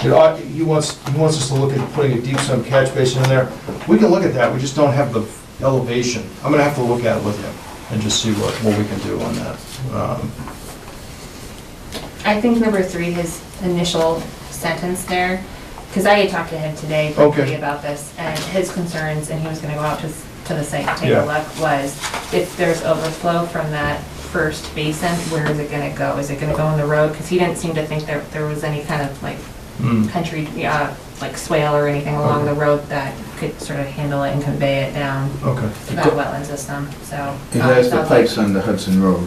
He wants us to look at putting a deep sump catch basin in there. We can look at that, we just don't have the elevation. I'm gonna have to look at it with him and just see what we can do on that. I think number 3, his initial sentence there, because I had talked to him today briefly Okay. about this, and his concerns, and he was gonna go out to the site to take Yeah. a look, was if there's overflow from that first basin, where is it gonna go? Is it gonna go in the road? Because he didn't seem to think there was any kind of like country, like swale or anything along the road that could sort of handle it and convey it down Okay. to that wetland system, so. It has the sounds like- pipes on the Hudson Road.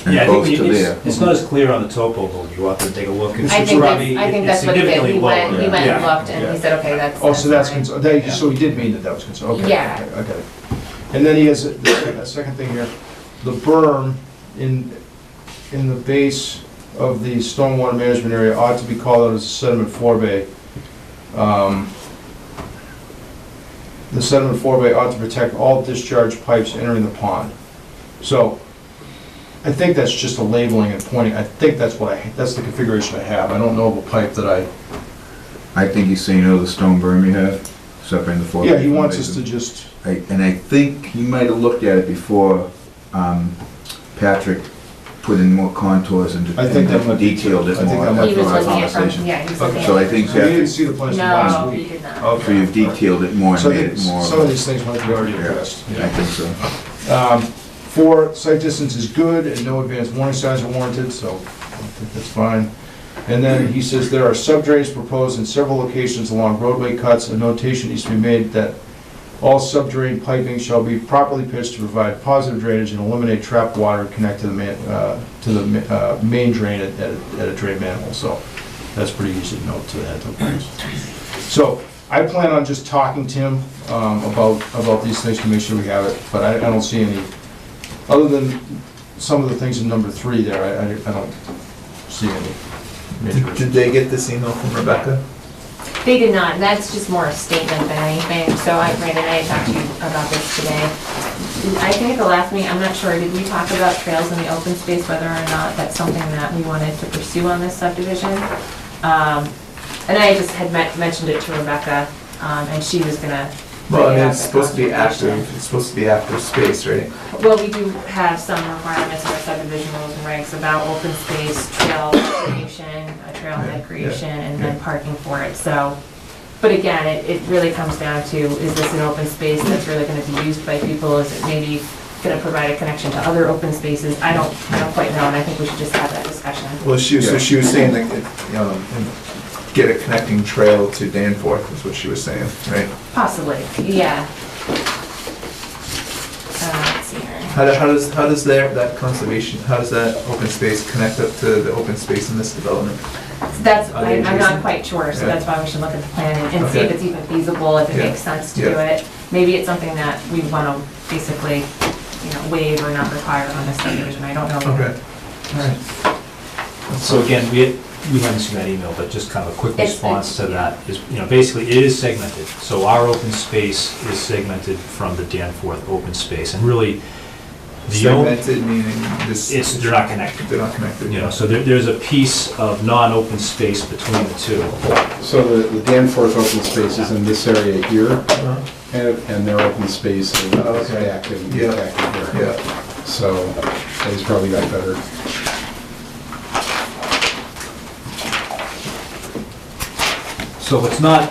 And Yeah, I goes think to there. it's not as clear on the topo, but you ought to take a look. It's I think probably- I think it's that's what he did. significantly He went lower. and Yeah. looked, and he said, okay, that's. Oh, so that's, fine. so he did mean that was concern, okay. Yeah. Okay, I got it. And then he has a second thing here, the berm in the base of the stormwater management area ought to be called out as a sediment forebay. The sediment forebay ought to protect all discharge pipes entering the pond. So, I think that's just a labeling and pointing, I think that's the configuration I have. I don't know of a pipe that I think he's saying, the stone berm you have, separating the 4. yeah, he wants us to just, And I think he might have looked at it before Patrick put in more contours and I think that might be detailed it I think more that might He after was our looking at from, conversation. yeah, he was looking at. So I think so you didn't that, see the plans from last No, week? he did not. so you've detailed it more So and I made think it more. some of these things might be already Yeah, addressed. I think so. 4, site distance is good and no advanced warning signs are warranted, so I think that's fine. And then he says there are subdrains proposed in several locations along roadway cuts. A notation needs to be made that all subdrain piping shall be properly pitched to provide positive drainage and eliminate trapped water connect to the main drain at a drain manhole. So that's pretty easy to note to the head of. So I plan on just talking to him about these things to make sure we have it, but I don't see any, other than some of the things in number 3 there, I don't see any major issues. Did they get this email from Rebecca? They did not, that's just more a statement than anything, so Brandon, I had talked to you about this today. I think at the last meeting, I'm not sure, did we talk about trails in the open space, whether or not that's something that we wanted to pursue on this subdivision? And I just had mentioned it to Rebecca, and she was gonna. Well, I bring it mean, up it's at supposed to be conservation. active, it's supposed to be active space, right? Well, we do have some requirements in our subdivision rules and regs about open space, trail creation, trailhead creation, and then parking for it, so. But again, it really comes down to, is this an open space that's really gonna be used by people? Is it maybe gonna provide a connection to other open spaces? I don't quite know, and I think we should just have that discussion. Well, so she was saying that, get a connecting trail to Danforth, is what she was saying, right? Possibly, yeah. Let's see here. How does that conservation, how does that open space connect up to the open space in this development? That's, Are they I'm not adjacent? quite sure, so Yeah. that's why we should look at the plan and see Okay. if it's even feasible, if it Yeah. makes sense to Yeah. do it. Maybe it's something that we want to basically, waive or not require on this subdivision, I don't know. Okay, all right. So again, we haven't seen that email, but just kind of a quick It's- response to that is, basically it is segmented. So our open space is segmented from the Danforth open space, and really, Segmented meaning this. they're not connected. They're not connected. So there's a piece of non-open space between the two. So the Danforth open space is in this area here, and their open space is Okay. back in Yeah. here. Yeah. So he's probably got better. So it's not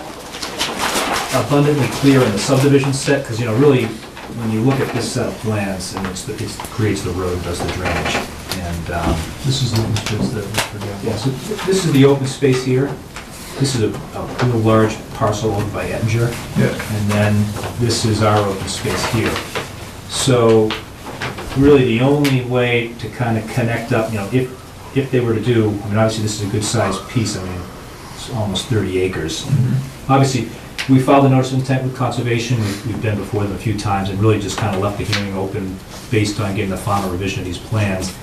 abundantly clear in the subdivision set, because, really, when you look at this set of plans, and it creates the road, does the drainage, and, This is the, yeah, so this is the open space here. This is a real large parcel owned by Ettinger, Yeah. and then this is our open space here. So really the only way to kind of connect up, if they were to do, I mean, obviously this is a good sized piece, I mean, it's almost 30 acres. Obviously, we filed a notice of intent with conservation, we've been before them a few times, and really just kind of left the hearing open based on getting the final revision of these plans.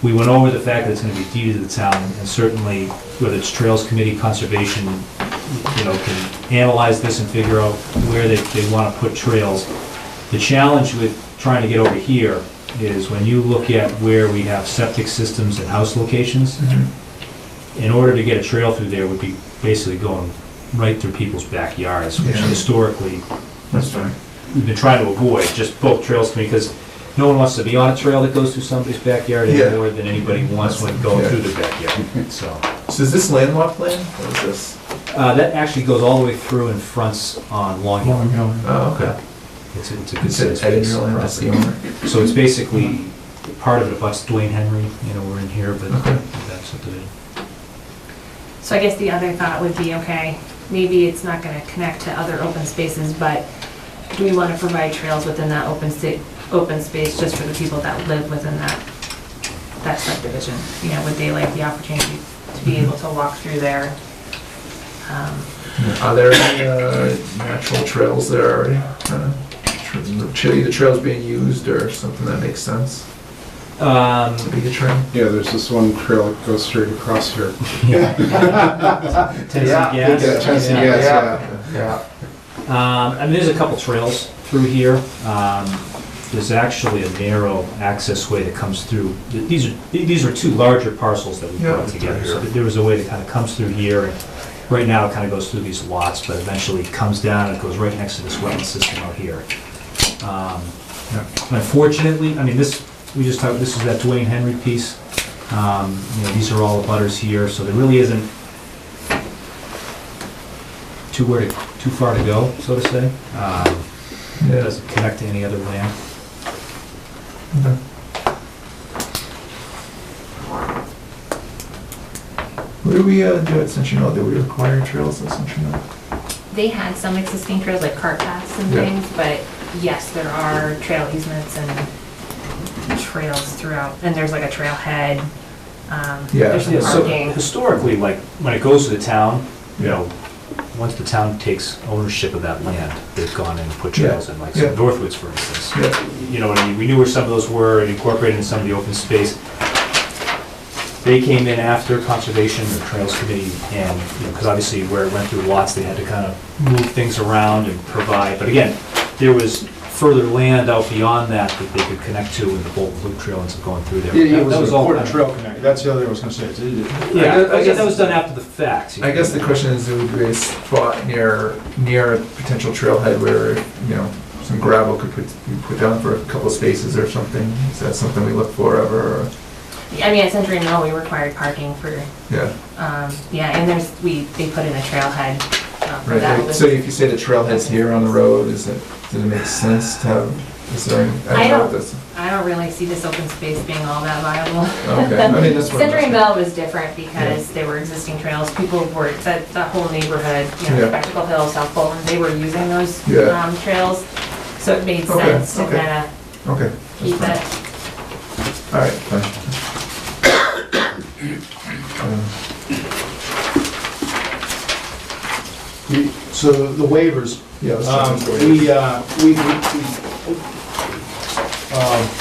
We went over the fact that it's gonna be deeded to the town, and certainly, whether it's Trails Committee, Conservation, can analyze this and figure out where they wanna put trails. The challenge with trying to get over here is when you look at where we have septic systems and house locations, in order to get a trail through there would be basically going right through people's backyards, which historically, That's right. we've been trying to avoid, just both trails to me, because no one wants to be on a trail that goes through somebody's backyard any more than anybody wants when going through their backyard, so. So is this landlocked land, or is this? That actually goes all the way through and fronts on Long Hill. Oh, okay. It's a good It's an sized edge piece of land, that's the property. owner. So it's basically, part of it abuts Dwayne Henry, we're in here, but Okay. that's subdivision. So I guess the other thought would be, okay, maybe it's not gonna connect to other open spaces, but do we wanna provide trails within that open space just for the people that live within that subdivision? Would they like the opportunity to be able to walk through there? Are there any natural trails there already? Either trails being used or something that makes sense to be a trail? Yeah, there's this one trail that goes straight across here. Tennessee Gas. Tennessee Gas, Yeah. I mean, there's a couple trails through here. There's actually a narrow access way that comes through. These are two larger parcels that we brought together. So there was a way that kind of comes through here. And right now, it kind of goes through these lots, but eventually it comes down and it goes right next to this wetland system out here. Unfortunately, I mean, this is that Dwayne Henry piece. These are all the butters here, so there really isn't too far to go, so to say. It doesn't connect to any other land. Okay. What do we do at Century Mill? Do we require trails at Century Mill? They had some existing trails like cart paths and Yeah. things, but yes, there are trail easements and trails throughout, and there's like a trailhead. There's some So parking. historically, like, when it goes to the town, once the town takes ownership of that land, they've gone in and put trails in, like Northwoods, for instance. You know what I mean? We knew where some of those were and incorporated in some of the open space. They came in after Conservation, the Trails Committee, and, because obviously where it went through lots, they had to kind of move things around and provide. But again, there was further land out beyond that that they could connect to, and the Bolton Loop Trail ends up going through there. It That was all important kind of- trail connect, that's the other thing I was gonna say. I guess that was done after the fact. I guess the question is, would be a spot near a potential trailhead where, some gravel could be put down for a couple of spaces or something? Is that something we look for ever? Or? I mean, at Century Mill, we required parking for, Yeah. and they put in a trailhead for that. Right. So if you say the trailhead's here on the road, does it make sense to have, is there any, I know if that's. I don't really see this open space being all that viable. Okay, I mean, that's what I'm Century saying. Mill was different because there were existing trails. People were, that whole neighborhood, Spectacle Hill, South Bolton, they were using those trails. So it made sense to kind of keep it. All right, fine. So the waivers, let's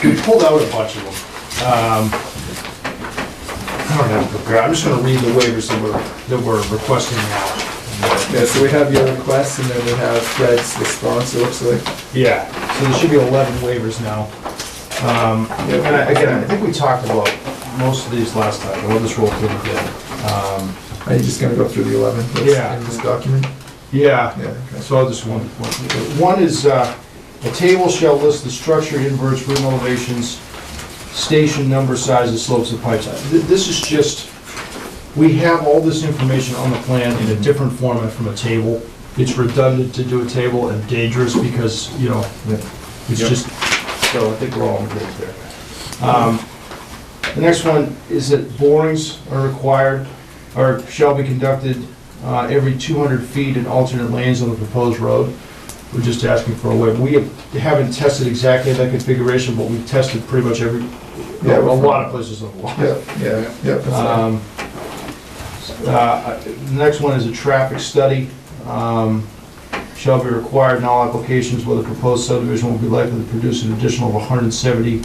we pulled out a bunch of them. I don't have it prepared, I'm just gonna read the waivers that we're requesting now. Yeah, so we have your request and then we have Fred's response, it looks like. Yeah, so there should be 11 waivers now. And I think we talked about most of these last time, we'll just roll through them again. Are you just gonna go through the 11 that's in this document? Yeah, okay. So I'll just one is, a table shall list the structure, inverts, room elevations, station number, sizes, slopes of pipes. This is just, we have all this information on the plan in a different format from a table. It's redundant to do a table and dangerous because, it's just, so I think we're all in agreement there. The next one is that borings are required, or shall be conducted every 200 feet in alternate lanes on the proposed road. we're just asking for a waiver. We haven't tested exactly that configuration, but we've tested pretty much a lot of places on the law. Yeah. That's right. The next one is a traffic study. Shall be required in all applications where the proposed subdivision will be likely to produce an additional of 170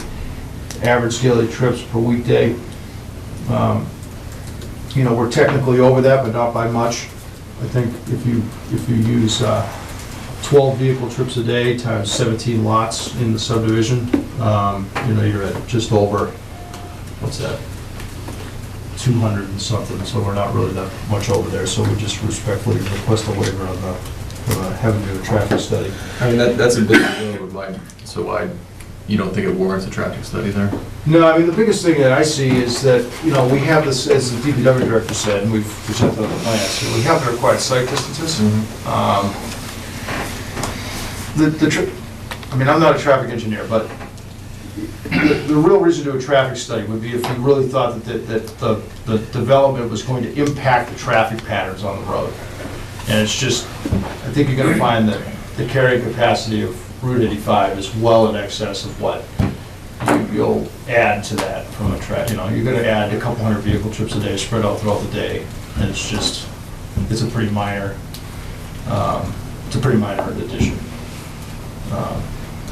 average daily trips per weekday. You know, we're technically over that, but not by much. I think if you use 12 vehicle trips a day times 17 lots in the subdivision, you know, you're at just over, what's that? 200 and something, so we're not really that much over there, so we just respectfully request a waiver on having to do a traffic study. I mean, that's a big road, why, so why, you don't think it warrants a traffic study there? No, I mean, the biggest thing that I see is that, you know, we have this, as the DPW director said, and we've presented on the plans, so we have the required site distances. I mean, I'm not a traffic engineer, but the real reason to do a traffic study would be if we really thought that the development was going to impact the traffic patterns on the road. And it's just, I think you're gonna find that the carrying capacity of Route 85 is well in excess of what you'll add to that from a you know, you're gonna add a couple hundred vehicle trips a day spread out throughout the day, and it's just, it's a pretty minor addition. I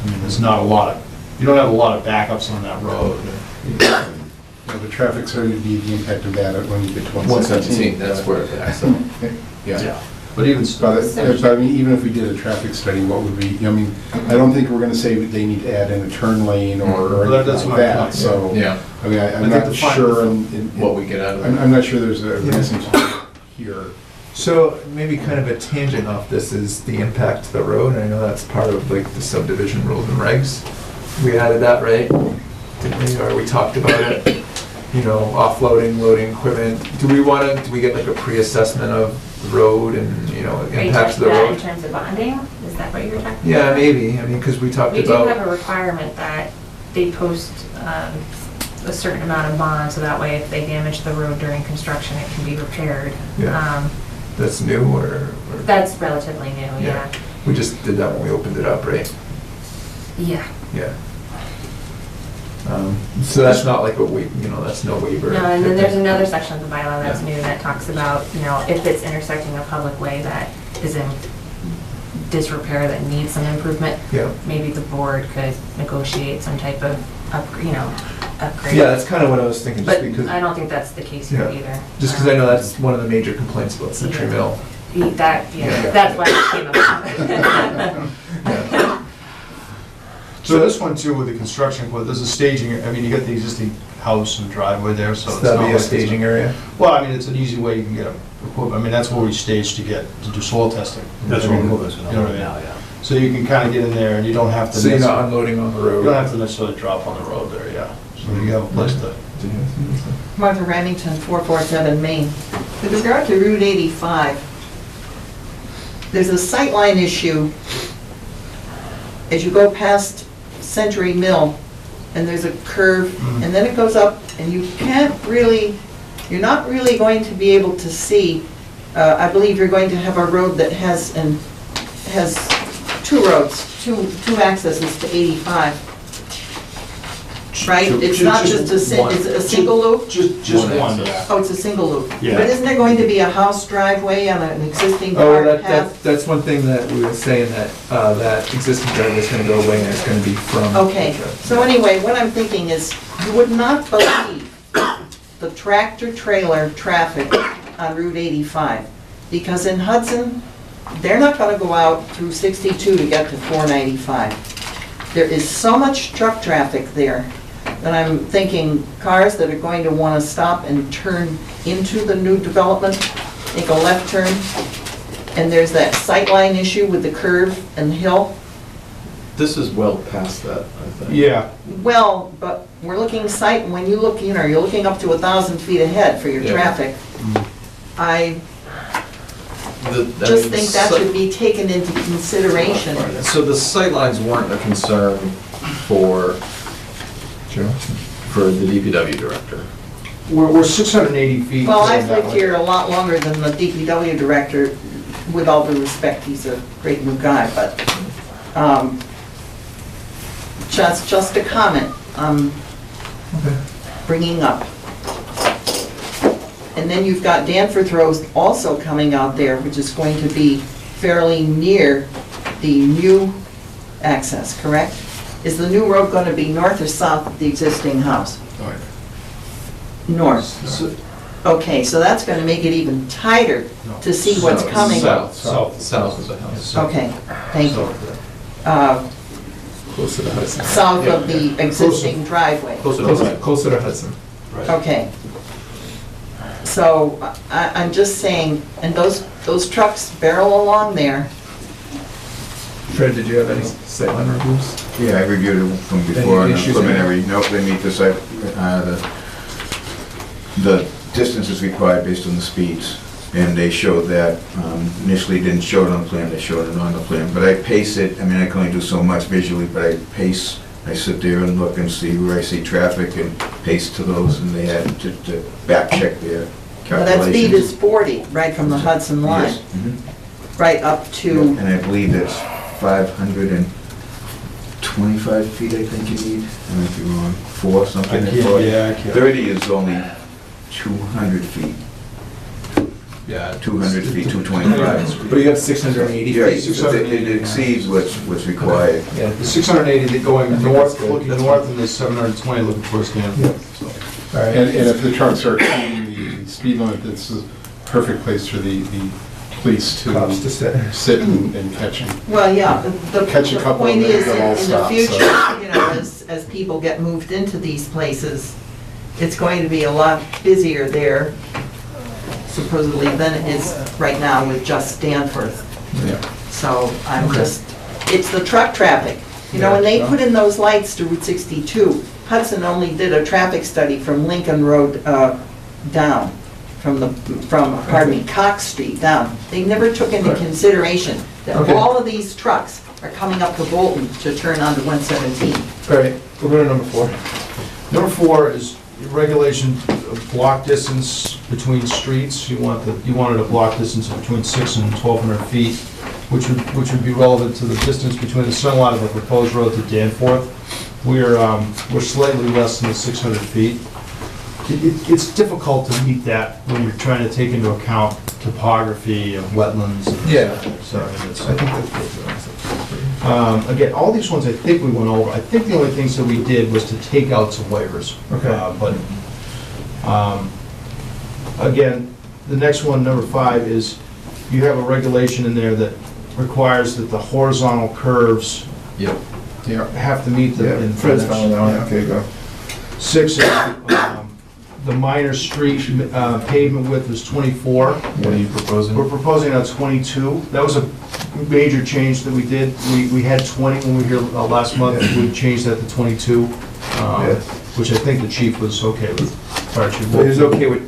mean, there's not a lot of, you don't have a lot of backups on that road. The traffic's going to be the impact of that when you get to 117, that's where it backs up. Yeah. But even, So I mean, even if we did a traffic study, what would we, I mean, I don't think we're gonna say they need to add in a turn lane or That's anything my like that, point, so. Yeah. I mean, I I'm think not the sure, What we get out of it. I'm not sure there's a reason to here. So maybe kind of a tangent off this is the impact to the road, and I know that's part of like the subdivision rules and regs. We added that, right? Didn't we, or we talked about it? You know, offloading, loading equipment. Do we get like a pre-assessment of the road and, you know, impacts to the road? In terms of bonding, is that what you're talking about? Yeah, maybe, I mean, because we talked We do about. have a requirement that they post a certain amount of bond, so that way if they damage the road during construction, it can be repaired. Yeah. That's new or? That's relatively new, yeah. We just did that when we opened it up, right? Yeah. Yeah. So that's not like what we, you know, that's no waiver. No, and then there's another section of the bylaw that's new that talks about, you know, if it's intersecting a public way that is in disrepair that needs some improvement, Yeah. maybe the board could negotiate some type of upgrade. Yeah, that's kind of what I was thinking, just But because. I don't think that's the case here Yeah. either. Just because I know that's one of the major complaints about Century Mill. That, yeah, that's why it came up. So this one too, with the construction, there's a staging, I mean, you got the existing house and driveway there, so. So it's that'd not be a like it's staging area? Well, I mean, it's an easy way you can get equipment, I mean, that's where we stage to do soil testing. That's I what mean, we're doing you know what I mean? now, yeah. So you can kind of get in there and you don't have to. So you're not unloading on the road? You don't have to necessarily drop on the road there, yeah. So you have a place to. Martha Remington, 447 Main. With regard to Route 85, there's a sightline issue as you go past Century Mill, and there's a curve, and then it goes up, and you can't really, you're not really going to be able to see. I believe you're going to have a road that has two roads, two accesses to 85. Right? It's not just is it a single loop? Just one, yeah. Oh, it's a single loop. Yeah. But isn't there going to be a house driveway on an existing Oh, cart path? that's one thing that we were saying, that, that existing driveway is gonna go away and it's gonna be from. Okay, so anyway, what I'm thinking is, you would not believe the tractor-trailer traffic on Route 85. Because in Hudson, they're not gonna go out through 62 to get to 495. There is so much truck traffic there that I'm thinking cars that are going to wanna stop and turn into the new development, make a left turn, and there's that sightline issue with the curve and the hill. This is well past that, I think. Yeah. Well, but we're looking sight, when you look, you know, you're looking up to 1,000 feet ahead for your Yeah. traffic. I I just mean, think that should be taken into consideration. So the sightlines weren't a concern for the DPW director. We're 680 feet. Well, I've that lived way. here a lot longer than the DPW director. with all due respect, he's a great new guy, but just a comment I'm bringing up. And then you've got Danforth Road also coming out there, which is going to be fairly near the new access, correct? Is the new road going to be north or south of the existing house? North. Okay, so that's going to make it even tighter to see what's coming. South of the house. Okay, thank you. Closer to Hudson. South of the existing driveway. Closer to Hudson. Okay. So I'm just saying, and those trucks barrel along there. Fred, did you have any sightline reviews? Yeah, I reviewed it from before, and the preliminary, nope, they meet the site, the distances required based on the speeds, and they showed that, initially didn't show it on the plan, they showed it on the plan, but I pace it, I mean, I can only do so much visually, but I pace, I sit there and look and see where I see traffic and pace to those, and they had to back check their calculations. Well, that speed is 40, right from the Hudson line, Yes. Mhm. right up to, And I believe that's 525 feet, I think you need, I might be wrong, 4 something. I can't. 30 is only 200 feet, Yeah. 200 feet, 225. But you have 680 Yeah, feet. it exceeds what's required. Yeah. The 680 going I think north, that's good. looking north, and the 720 looking towards Danforth. So. All right. And if the trucks are exceeding the speed limit, this is a perfect place for the police Cops to to sit. sit and catch them. well, yeah, the Catch a couple point of them is, that all in the stop, so- future, you know, as people get moved into these places, it's going to be a lot busier there, supposedly, than it is right now with just Danforth. Yeah. So I'm Okay. just, it's the truck traffic. You know, when they put in those lights to Route 62, Hudson only did a traffic study from Lincoln Road down, pardon me, Cox Street down. They never took into consideration that Okay. all of these trucks are coming up to Bolton to turn onto 117. All right, we'll go to number 4. Number 4 is regulation of block distance between streets. You wanted a block distance of between 600 and 1,200 feet, which would be relevant to the distance between the center line of the proposed road to Danforth. We're slightly less than the 600 feet. It's difficult to meet that when you're trying to take into account topography of wetlands. Yeah. So, it's, I think that's good. again, all these ones I think we went over. I think the only things that we did was to take out some waivers. Okay. Again, the next one, number 5, is you have a regulation in there that requires that the horizontal curves Yep. have to meet the. Yeah, in- Fred's found that one, okay, go. 6 is, the minor street pavement width is 24. What are you proposing? We're proposing a 22. That was a major change that we did. We had 20 when we were here last month. Yeah. We changed that to 22, which I think the chief was okay with. Fire chief. Well, he was okay with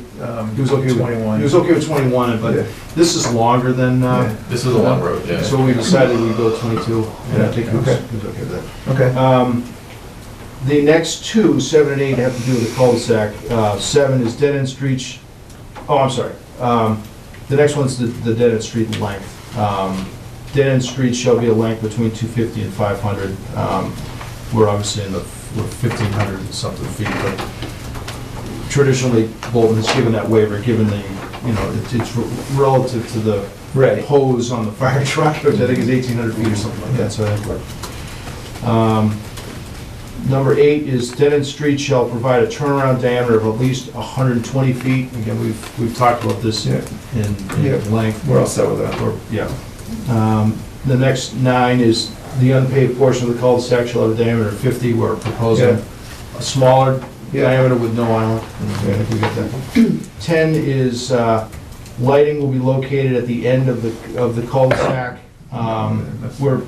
He was okay with 21. He was okay with 21, but Yeah. this is longer than, This is a long road, yeah. so we decided we'd go 22, and I think he was Okay. okay with that. Okay. The next 2, 7 and 8, have to do with the cul-de-sac. 7 is dead-end streets, I'm sorry. The next one's the dead-end street length. Dead-end streets shall be a length between 250 and 500. We're obviously we're 1,500 and something feet, but traditionally, Bolton has given that waiver, given the, it's relative to the Right. hose on the fire truck, which I think is 1,800 feet or something like that, so I think Number 8 is dead-end streets shall provide a turnaround diameter of at least 120 feet. Again, we've talked about this in length. We're all set with that. The next 9 is the unpaved portion of the cul-de-sac shall have a diameter of 50. We're proposing a smaller diameter with no island. I think we get that. 10 is lighting will be located at the end of the cul-de-sac. We're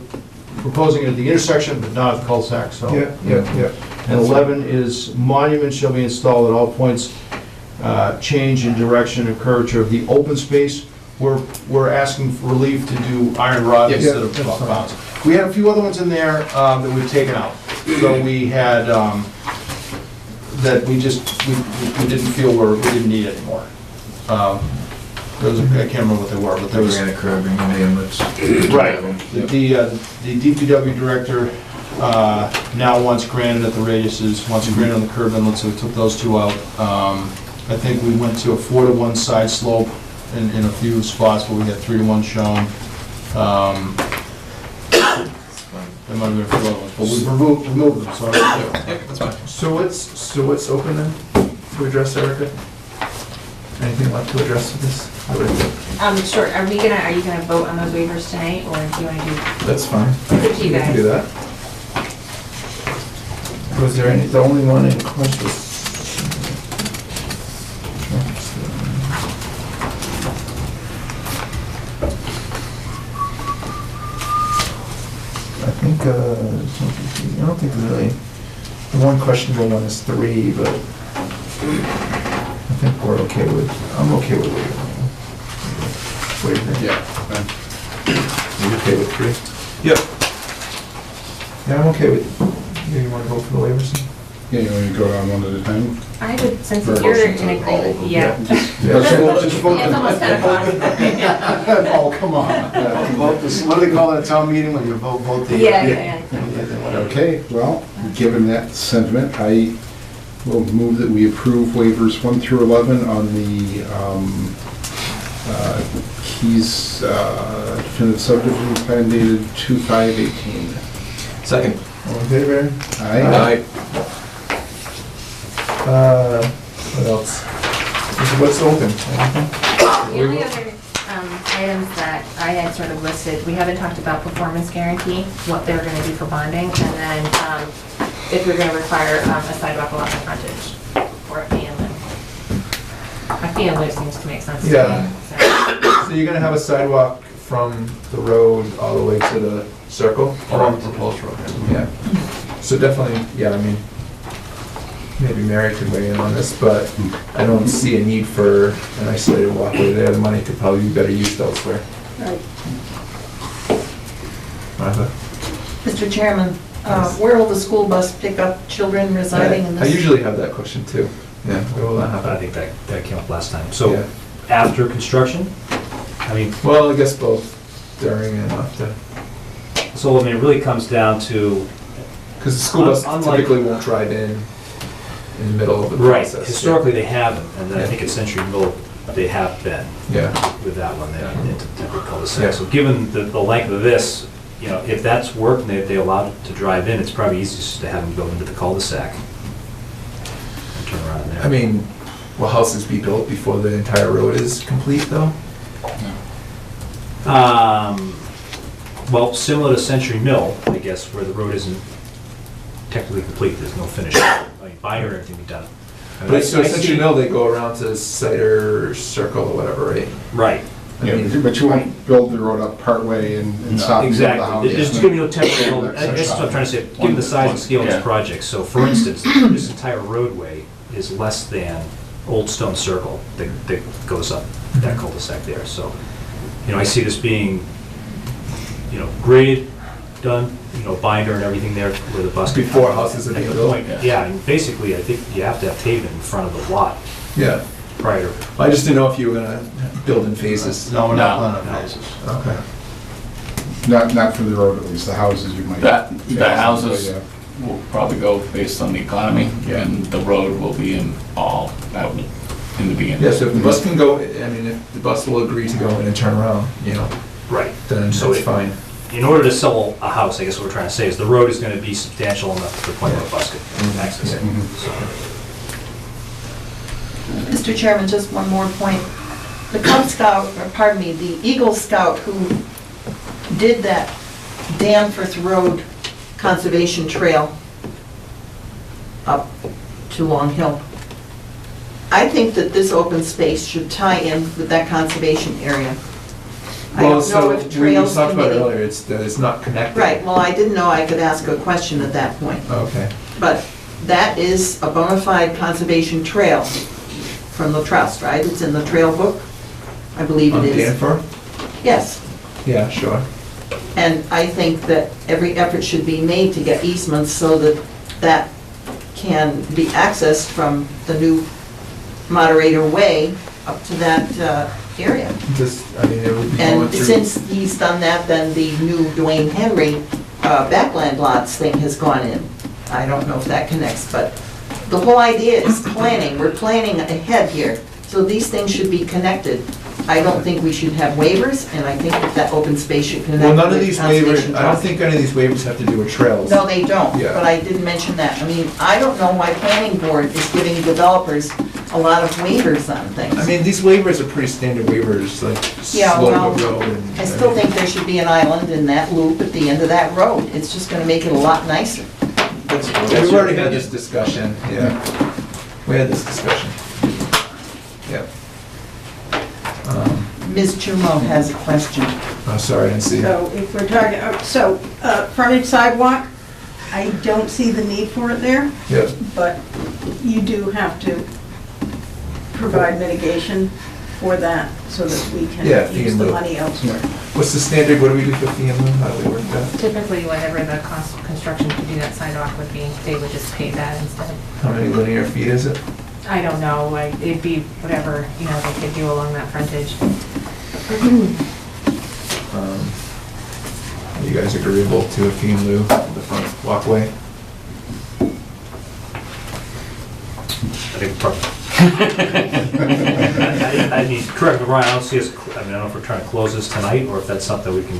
proposing it at the intersection, but not at the cul-de-sac, so. Yeah. And 11 is monuments shall be installed at all points, change in direction and curvature of the open space. We're asking for relief to do iron rod instead of bounds. We had a few other ones in there that we've taken out. So we had, that we didn't feel we didn't need anymore. Those are, I can't remember what they were, but there was. Granite curbing and inlets. Right. The DPW director now wants granite at the radiuses, wants granite on the curb inlets, so we took those two out. I think we went to a 4-to-1 side slope in a few spots where we had 3-to-1 shown. There might have been a few other ones, but we've removed them, so I don't care. Yep, that's fine. So what's open then to address, Erica? Anything left to address with this? Sure, are you gonna vote on those waivers tonight, or do you wanna do? That's fine. It's up to you We can guys. do that. Was there any, the only one in question was? I think, I don't think really, the one questionable one is 3, but I think we're okay with, I'm okay with waiving. What do you think? Yeah. Are you okay with 3? Yep. Yeah, I'm okay with, you wanna vote for the waivers? Yeah, you want to go down one at a time? I would, since For a you're motion in to all agreement, of them. yeah. Just vote. It's almost 10 o'clock. Oh, come on. Vote this, what do they call it, a town meeting when you vote the? Yeah. Whatever. Okay, well, given that sentiment, I will move that we approve waivers 1 through 11 on the Keys definitive subdivision plan dated 2/5/18. Second. All in favor? Aye. What else? What's open? Anything? The only other items that I had sort of listed, we haven't talked about performance guarantee, what they're gonna do for bonding, and then if we're gonna require a sidewalk along the frontage for a fee and lieu. A fee and lieu seems to make sense to me. Yeah. so. So you're gonna have a sidewalk from the road all the way to the circle? Along the proposed road. Yeah. So definitely, yeah, I mean, maybe Mary could weigh in on this, but I don't see a need for an isolated walkway there. The money could probably be better used elsewhere. Right. Martha? Mr. Chairman, where will the school bus pick up children residing in I this? usually have that question too. Yeah, where will that I happen? think that came up last time. Yeah. So after construction, I mean, Well, I guess both during and after. so I mean, it really comes down to, Because the school bus Unlike- typically won't drive in the middle of the right, process. historically they haven't, and then I Yeah. think at Century Mill, they have been. Yeah. With that one, they into the temporary Yeah. cul-de-sac. So given the length of this, you know, if that's work and they allow it to drive in, it's probably easiest to have them go into the cul-de-sac and turn around there. I mean, will houses be built before the entire road is complete though? Well, similar to Century Mill, I guess, where the road isn't technically complete, there's no finish. I mean, binder and everything be done. I mean, But so I Century see- Mill, they go around to Cider Circle or whatever, right? Right, I mean, But you won't build the road up partway and stop and build the house. exactly. There's gonna be no temporary, I guess that's what I'm trying to say, given the size and scale of this project. So for instance, this entire roadway is less than Old Stone Circle that goes up that cul-de-sac there. So, you know, I see this being, you know, graded, done, you know, binder and everything there where the bus. can Before come houses are at being the built? point. Yeah, and basically, I think you have to have pavement in front of the lot Yeah. prior to. I just didn't know if you were gonna build in phases. No, we're not planning on houses. Okay. Not for the road at least, the houses you might. The houses Yeah. will probably go based on the economy, and the road will be in all out in the beginning. Yeah, so if the bus can go, I mean, if the bus will agree to go in and turn around, you know, Right. then So that's it- fine. In order to sell a house, I guess what we're trying to say is the road is gonna be substantial enough to the point where a bus could access it. So, Mr. Chairman, just one more point. The Cub Scout, or pardon me, the Eagle Scout who did that Danforth Road Conservation Trail up to Long Hill, I think that this open space should tie in with that conservation area. I Well, don't know so if we Trails talked about it Committee... earlier, it's, that it's not connected. Right, well, I didn't know I could ask a question at that point. Okay. But that is a bona fide conservation trail from the trust, right? It's in the trail book? I believe On it is. Danforth? Yes, Yeah, sure. and I think that every effort should be made to get easements so that that can be accessed from the new Moderator Way up to that area. Just, I mean, it would be going And through. since he's done that, then the new Dwayne Henry backland lots thing has gone in. I don't know if that connects, but the whole idea is planning. We're planning ahead here. So these things should be connected. I don't think we should have waivers, and I think that open space should connect Well, none of with these conservation waivers, I don't trust. think any of these waivers have to do with trails. No, they don't, Yeah. but I didn't mention that. I mean, I don't know why planning board is giving developers a lot of waivers on things. I mean, these waivers are pretty standard waivers, like Yeah, slope well, of road and. I still think there should be an island in that loop at the end of that road. It's just gonna make it a lot nicer. Yeah, we've already had this discussion, yeah. We had this discussion. Yeah. Ms. Chumo has a question. Oh, sorry, I didn't see. So if we're talking, frontage sidewalk, I don't see the need for it there, Yeah. but you do have to provide mitigation for that so that we Yeah, can fee use and the lieu. money elsewhere. What's the standard, what do we do for fee and lieu, how do we work that? Typically, whatever the cost of construction to do that sidewalk would be, they would just pay that instead. How many linear feet is it? I don't know, like, it'd be whatever, you know, they could do along that frontage. Are you guys agreeable to a fee and lieu for the front walkway? I think I mean, correct me, Ryan, I don't see us, I mean, I don't know if we're trying to close this tonight, or if that's something we can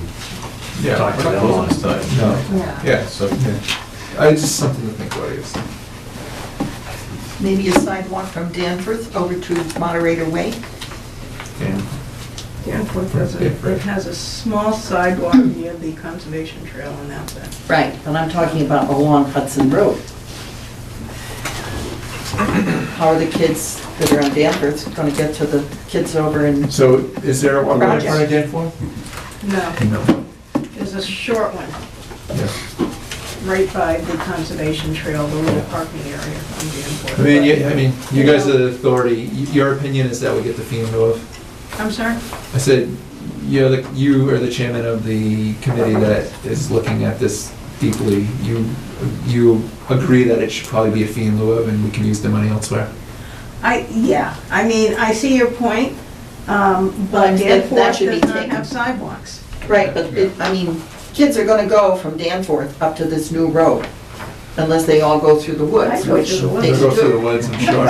Yeah, talk to we're not them closing on. this tonight. No. Yeah. Yeah, so, just something to think about, I guess. Maybe a sidewalk from Danforth over to Moderator Way? And Danforth has a small sidewalk near the conservation trail and that's it. Right, but I'm talking about along Hudson Road. How are the kids that are on Danforth gonna get to the kids over in, So is there a walkway in front of Danforth? No, No. there's a short one Yeah. right by the conservation trail, the little parking area on Danforth. I mean, you guys are the authority, your opinion is that we get the fee and lieu of? I'm sorry? I said, you are the chairman of the committee that is looking at this deeply. You agree that it should probably be a fee in lieu of, and we can use the money elsewhere? Yeah, I mean, I see your point, but that Danforth should be does not taken. have sidewalks. right, but kids are gonna go from Danforth up to this new road, unless they all go through the woods, I go which through the woods. they They'll go could through the do. woods, I'm sure.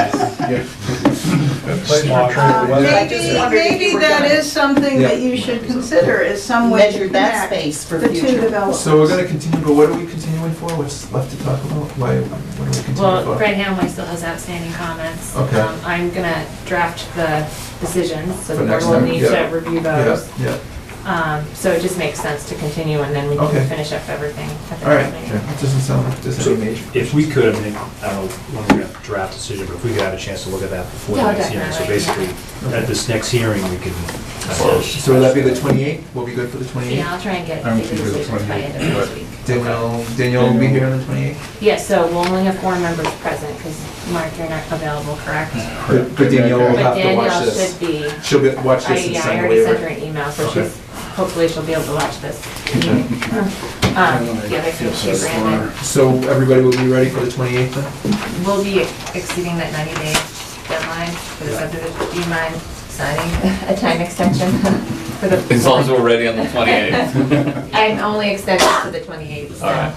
Smart. I just wondered if Maybe you were that gonna is something that you should consider, is some way to measure that connect space for the two future. developments. So we're gonna continue, but what are we continuing for? What's left to talk about? What are we continuing Well, for? Greg Hamway still has outstanding comments. Okay. I'm gonna draft the decisions, so For the board next will time, need yeah. to review those. Yeah, So it just makes sense to continue, and then we Okay. can finish up everything at the all right. next meeting. It doesn't sound like there's any major. If we could, I mean, I don't know when we're gonna draft decision, but if we could have a chance to look at that before the Yeah, next hearing. So definitely. basically, at this next hearing, we can. So will that be the 28th? We'll be good for the 28th? Yeah, I'll try and get I'm the good with decisions by end of the next week. Danielle will be here on the 28th? Yes, so we'll only have 4 members present, because Mark, you're not available, correct? But Danielle will But have to watch Danielle this. should be. She'll watch I this and Yeah, I sign the already sent her waiver. an email, so Okay. hopefully she'll be able to watch this. The other thing she ran it. So everybody will be ready for the 28th then? We'll be exceeding that 90-day deadline for the subdivision. Do you mind signing a time extension for the? As long as we're ready on the 28th. I'm only extended to the 28th, so. All right.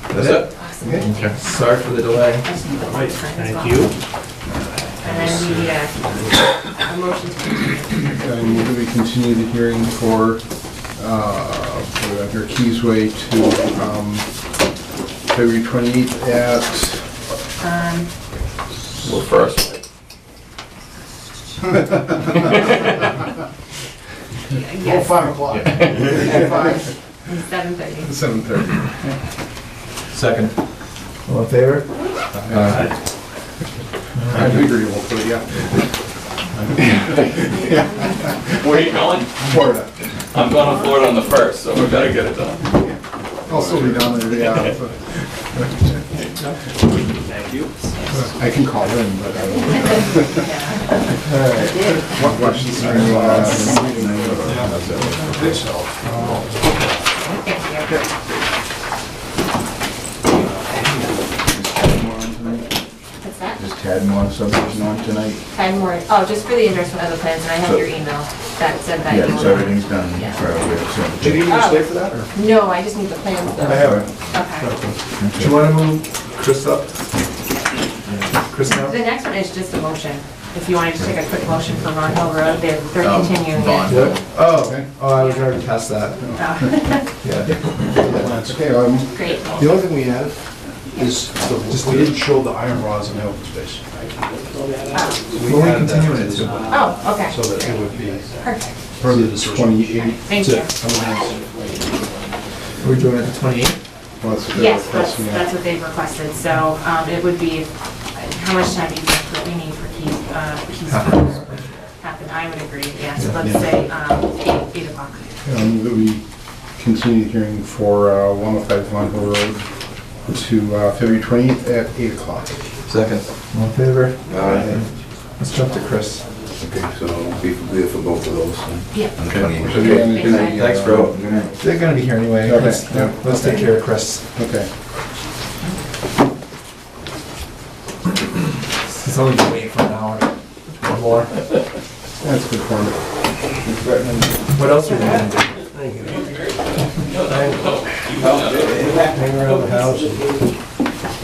That's it? Awesome. Okay. Sorry for the delay. Right, thank you. And then we need a motion to continue. And we're going to continue the hearing for your Keysway to February 28th at... We're first. Yes, 5 o'clock. At 5. 7:30. 7:30. Second. All in favor? I'm agreeable, but yeah. Where are you going? Florida. I'm going to Florida on the 1st, so we better get it done. I'll still be down there, yeah. Thank you. I can call in, but I All right. watch this. What's that? Is Tadmore subdivision on tonight? Time more, oh, just for the endorsement of the plans, and I have your email that said that. Yeah, you so were- everything's done. Yeah. for our Did you even stay for that, or? No, I just need the plans though. I have it. Okay. Do you wanna move Chris up? Chris now? The next one is just a motion. If you want to just take a quick motion for Ron Hill Road, they're continuing Vaughn. it. Oh, I was already past that. Oh, Yeah. Okay, Great. The only thing we have is, we didn't show the iron rods in the open space. Well, we added that continue to it the- to. Oh, okay. So that it would be Perfect. further discussion. 28. Thank you. We're doing it the 28th? Well, that's what they're Yes, requesting, yeah. that's what they've requested. So it would be, how much time do you think that we need for Keith? Happen, I would agree, yeah. So let's say 8 o'clock. That we continue the hearing for 105 Vaughn Hill Road to February 20th at 8 o'clock. Second. All in favor? Aye. Let's jump to Chris. Okay, so be for both of those. Yeah. On the 28th. Okay. Thanks, bro. Good night. They're gonna be here anyway. Okay, Let's yeah. let's take care of Chris. Okay. He's only been waiting for an hour. One more. That's good for me. What else are we gonna do? Hang around the house and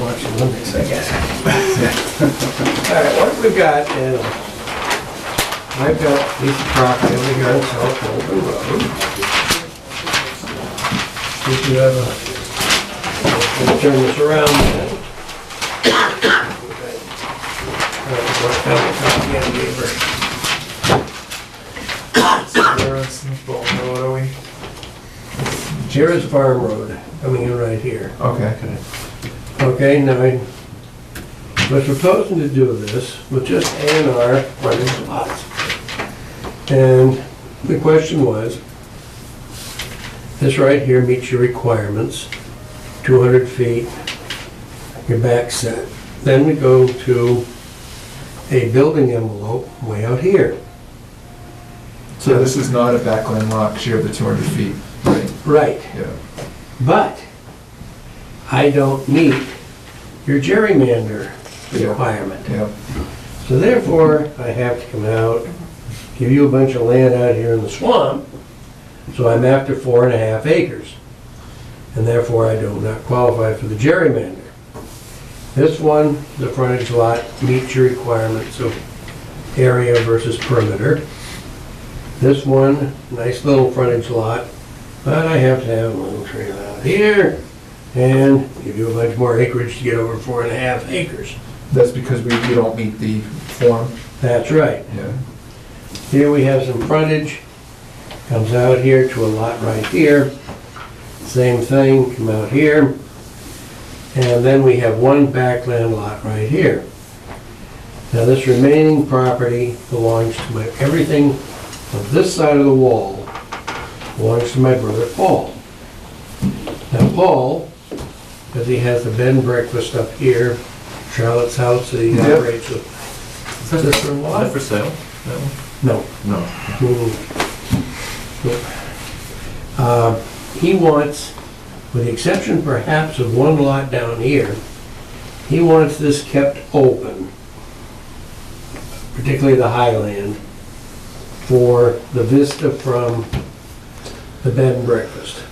watch the Olympics, I guess. All right, what we've got is, I've got a piece of property over here on South Golden Road. If you have a, let me turn this around then. What are we? Here is Farm Road, coming in right here. Okay. Okay, now, I was proposing to do this with just A&R frontage lots. And the question was, this right here meets your requirements, 200 feet, your back set. Then we go to a building envelope way out here. So this is not a backland lot because you have the 200 feet, right? Right. Yeah. But I don't meet your gerrymander Yeah. requirement. Yeah. So therefore, I have to come out, give you a bunch of land out here in the swamp, so I'm after 4.5 acres. And therefore, I do not qualify for the gerrymander. This one, the frontage lot, meets your requirements of area versus perimeter. This one, nice little frontage lot, but I have to have a little trail out here and give you a bunch more acreage to get over 4.5 acres. That's because we don't meet the form. That's right. Yeah. Here we have some frontage, comes out here to a lot right here. Same thing, come out here. And then we have one backland lot right here. Now this remaining property belongs to my, everything on this side of the wall belongs to my brother Paul. Now Paul, because he has the bed and breakfast up here, Charlotte's house that he Yep. operates with. Sister-in-law? Is that for sale? That one? No. No. He wants, with the exception perhaps of one lot down here, he wants this kept open, particularly the highland, for the vista from the bed and breakfast.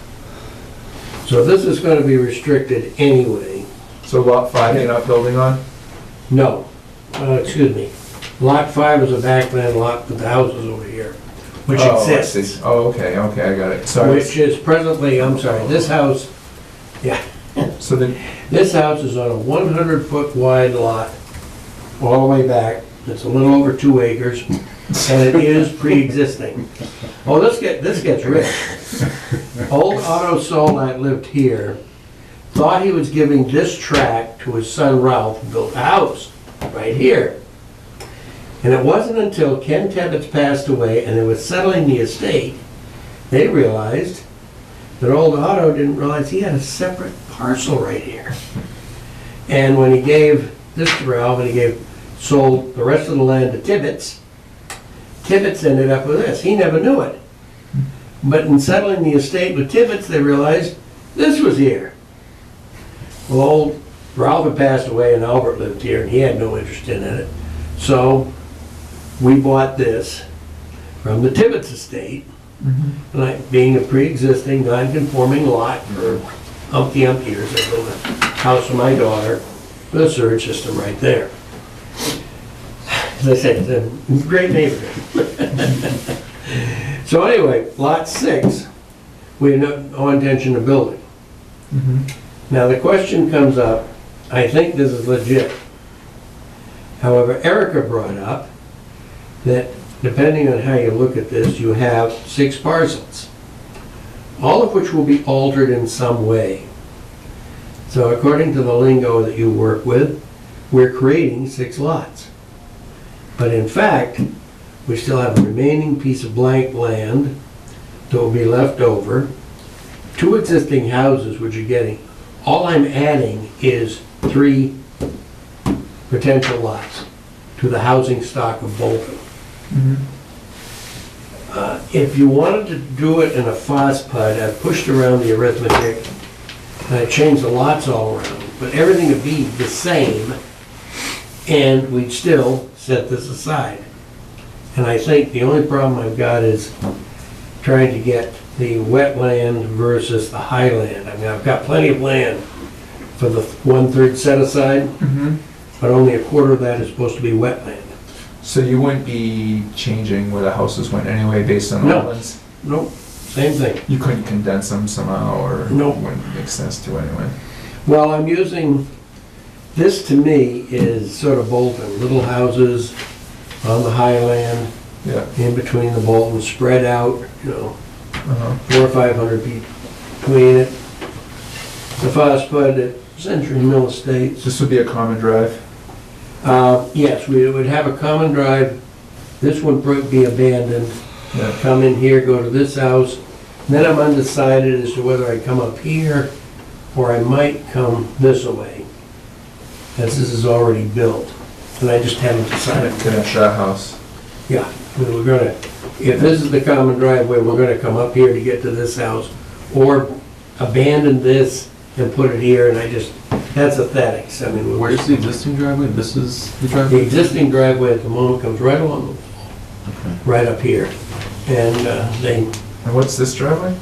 So this is going to be restricted anyway. So lot 5 you're not building on? No, excuse me. Lot 5 is a backland lot with the houses over here, which Oh, I exists. see. Oh, okay, I got it. Sorry. Which is presently, I'm sorry, this house, yeah, So then, this house is on a 100-foot wide lot, all the way back. It's a little over 2 acres, and it is pre-existing. Oh, this gets rich. Old Otto Sol that lived here thought he was giving this tract to his son Ralph, who built a house right here. And it wasn't until Ken Tebbets passed away and they were settling the estate, they realized that old Otto didn't realize he had a separate parcel right here. And when he gave this to Ralph and he sold the rest of the land to Tibbets, Tibbets ended up with this. He never knew it. But in settling the estate with Tibbets, they realized This was here. Well, old Ralph had passed away and Albert lived here and he had no interest in it. So we bought this from the Tibbetts estate, like being a pre-existing non-conforming lot for umpty years. I built a house for my daughter with a sewage system right there. As I said, it's a great neighborhood. So anyway, lot 6, we had no intention of building. Now the question comes up, I think this is legit. However, Erica brought up that depending on how you look at this, you have 6 parcels, all of which will be altered in some way. So according to the lingo that you work with, we're creating 6 lots. But in fact, we still have a remaining piece of blank land that will be left over, 2 existing houses which are getting, all I'm adding is 3 potential lots to the housing stock of Bolton. If you wanted to do it in a FOSPUD, I've pushed around the arithmetic, and I changed the lots all around, but everything would be the same, and we'd still set this aside. And I think the only problem I've got is trying to get the wetland versus the highland. I mean, I've got plenty of land for the 1/3 set aside, but only a quarter of that is supposed to be wetland. So you wouldn't be changing where the houses went anyway based on No. wetlands? Nope, same thing. You couldn't condense them somehow, or Nope. it wouldn't make sense to anyway? Well, I'm using, this to me is sort of Bolton, little houses on the highland, Yeah. in between the Bolton, spread out, you know, Uh-huh. 400 or 500 feet between it. The FOSPUD at Century Mill Estates. This would be a common drive? Yes, we would have a common drive. This would be abandoned. Yeah. Come in here, go to this house. Then I'm undecided as to whether I come up here or I might come this way, as this is already built. And I just haven't decided. Finish that house. Yeah, we're gonna, if this is the common driveway, we're gonna come up here to get to this house, or abandon this and put it here, and I just, that's aesthetics. I mean, Where's the existing driveway? This is the the driveway? existing driveway at the moment comes right along the wall, Okay. right up here. And they, And what's this driveway?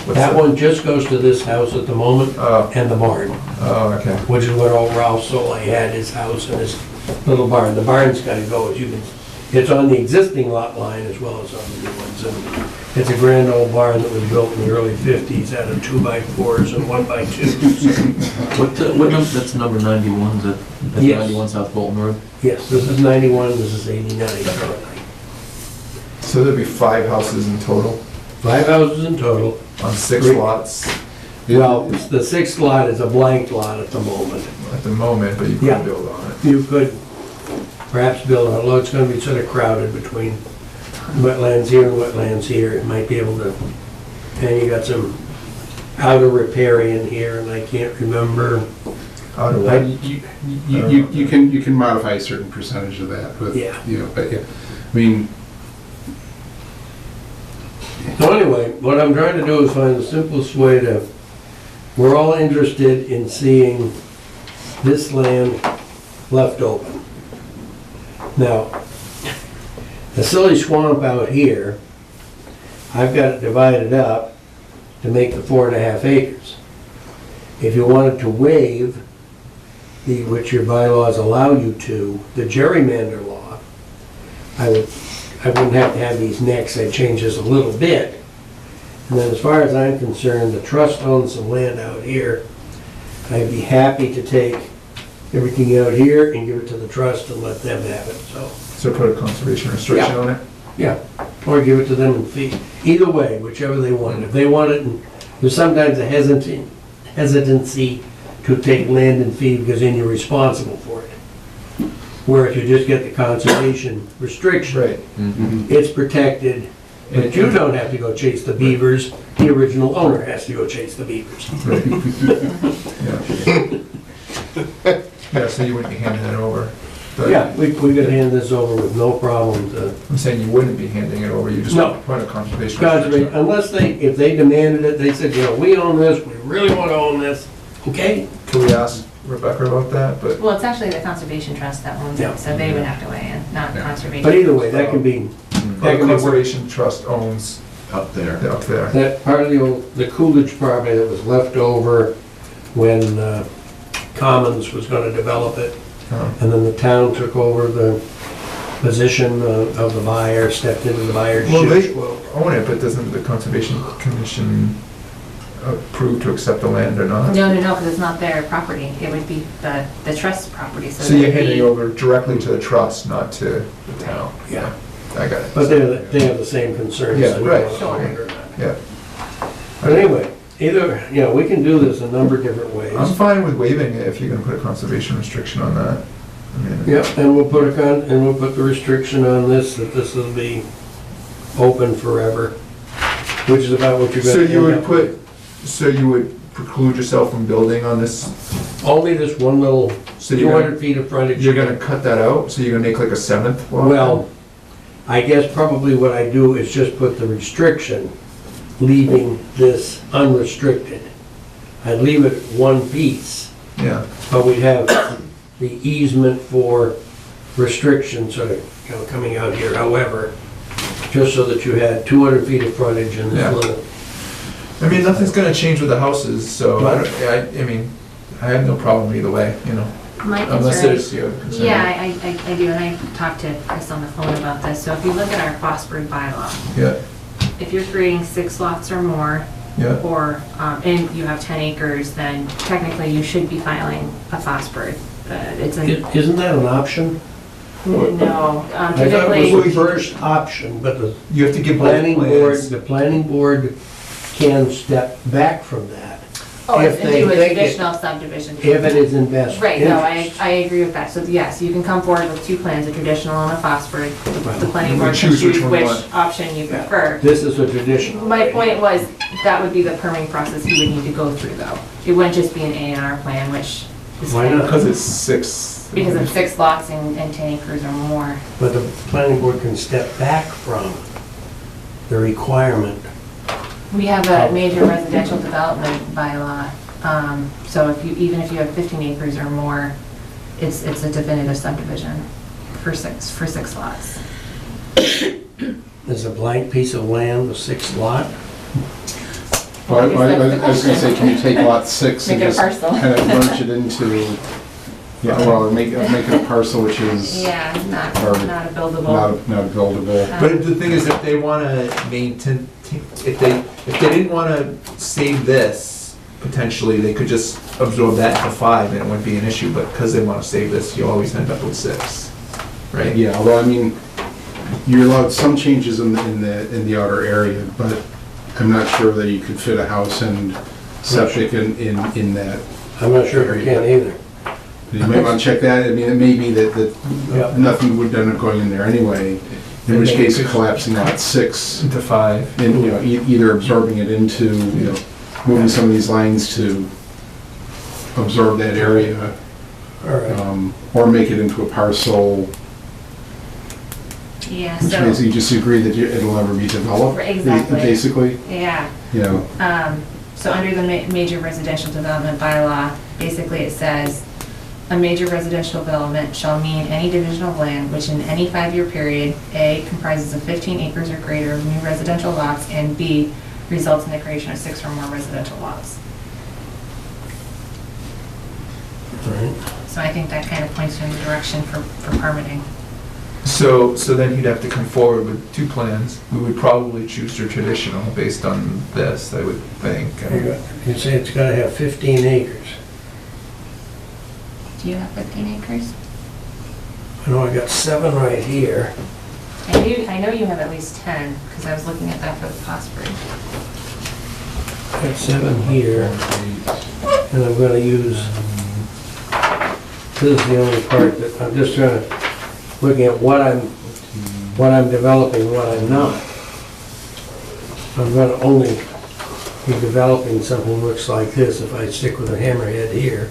What's that one just goes to this house at the moment, Oh, and the barn, oh, okay. which is where old Ralph Soley had his house and his little barn. The barn's gotta go, as you can, it's on the existing lot line as well as on the new ones. And it's a grand old barn that was built in the early 50s out of 2x4s and 1x2s. What number, that's number 91, is that Yes. 91 South Bolton Road? Yes, this is 91, this is 89 currently. So there'd be 5 houses in total 5 houses in total. on 6 Great. lots Well, the 6th lot is a blank lot at the moment. at the moment, but you Yeah. could build on it. You could perhaps build, although it's gonna be sort of crowded between wetlands here and wetlands here. It might be able to, and you got some outer riparian here, and I can't remember. How do I- I? You can modify a certain percentage of that with, Yeah. you know, but yeah, I mean, So anyway, what I'm trying to do is find the simplest way to, we're all interested in seeing this land left open. Now, the silly swamp out here, I've got it divided up to make the 4.5 acres. If you wanted to waive the, which your bylaws allow you to, the gerrymander law, I wouldn't have to have these next, I'd change this a little bit. And then as far as I'm concerned, the trust owns some land out here. I'd be happy to take everything out here and give it to the trust and let them have it, so. So put a conservation restriction Yeah. on it? Yeah, or give it to them in fee. Either way, whichever they want. If they want it, and there's sometimes a hesitancy to take land in fee because then you're responsible for it. Where if you just get the conservation restriction, Right. it's protected, but you don't have to go chase the beavers. The original owner has to go chase the beavers. Yeah. Yeah, so you wouldn't be handing it over? But Yeah, we could hand this over with no problem to I'm saying you wouldn't be handing it over, you just No. put a conservation conservation, restriction. unless if they demanded it, they said, you know, we own this, we really wanna own this, okay? Can we ask Rebecca about that? But Well, it's actually the Conservation Trust that owns Yeah. it, so they would have to weigh in, not conservation. But either way, that can be, the Conservation Trust owns Up there. up there. that part of the Coolidge property that was left over when Commons was gonna develop it. And then the town took over the position of the buyer, stepped into the buyer's Well, they shoes. own it, but doesn't the Conservation Commission approve to accept the land or not? No, because it's not their property. It would be the trust's property, so. So you're they'd handing be- over directly to the trust, not to the town? Yeah. I got it. But they have the same concerns. Yeah, that we right. want to own it or not. Yeah. But anyway, either, we can do this a number of different ways. I'm fine with waiving it if you're gonna put a conservation restriction on that. I mean, Yep, and we'll put the restriction on this, that this will be open forever, which is about what you're gonna. So you end would up with. so you would preclude yourself from building on this? Only this one little So you're 200 gonna, feet of frontage. you're gonna cut that out? So you're gonna make like a 7th lot? Well, I guess probably what I do is just put the restriction, leaving this unrestricted. I'd leave it one piece, Yeah. but we'd have the easement for restrictions, coming out here, however, just so that you had 200 feet of frontage in Yeah. this little. I mean, nothing's gonna change with the houses, so I mean, I have no problem either way, you know, My unless concern, there's, you know, concern. yeah, I do, and I talked to Chris on the phone about this. So if you look at our phosphorus bylaw, Yeah, if you're creating 6 lots or more, yeah. or, and you have 10 acres, then technically you should be filing a phosphorus. It's a, Isn't that an option? no, I thought it typically, was the first option, but the You have to give both planning board, plans. the planning board can step back from that. oh, if and they do a think it- traditional subdivision. If it is in best Right, no, interest. I agree with that. So yes, you can come forward with 2 plans, a traditional and a phosphorus. The planning We board can choose which choose one we which want. option you prefer. This is a traditional. My point was, that would be the permitting process you would need to go through though. It wouldn't just be an A&R plan, which is. Why not? Because it's 6. Because of 6 lots and 10 acres or more. But the planning board can step back from the requirement. We have a major residential development bylaw. So even if you have 15 acres or more, it's a definitive subdivision for 6 lots. Is a blank piece of land a 6 lot? Well, I was gonna say, can you take lot 6 and Make it a just parcel. kind of merge it into, yeah, well, or make it a parcel which is Yeah, not Or a buildable. not buildable. But the thing is, if they wanna maintain, if they didn't wanna save this, potentially, they could just absorb that into 5 and it wouldn't be an issue, but because they wanna save this, you always end up with 6, right? Yeah, although, I mean, you're allowed some changes in the outer area, but I'm not sure that you could fit a house and septic in that. I'm not sure if you can either. You might want to check that. I mean, it may be Yeah. that nothing would end up going in there anyway, in which case collapsing lot 6 Into 5. and, either absorbing it into, moving some of these lines to absorb that area, All right. or make it into a parcel, Yeah, which means so, you just agree that it'll never be developed, Exactly. basically, yeah. So under the major residential development bylaw, basically it says, a major residential development shall mean any division of land which in any 5-year period, A, comprises of 15 acres or greater of new residential lots, and B, results in the creation of 6 or more residential lots. All right. So I think that kind of points you in the direction for permitting. So then he'd have to come forward with 2 plans. We would probably choose the traditional based on this, I would think. You say it's gotta have 15 acres. Do you have 15 acres? I know I got 7 right here. I know you have at least 10, because I was looking at that for the phosphorus. I got 7 here, and I'm gonna use, this is the only part that, I'm just trying to, looking at what I'm developing, what I'm not. I'm gonna only be developing something that looks like this if I stick with a hammerhead here,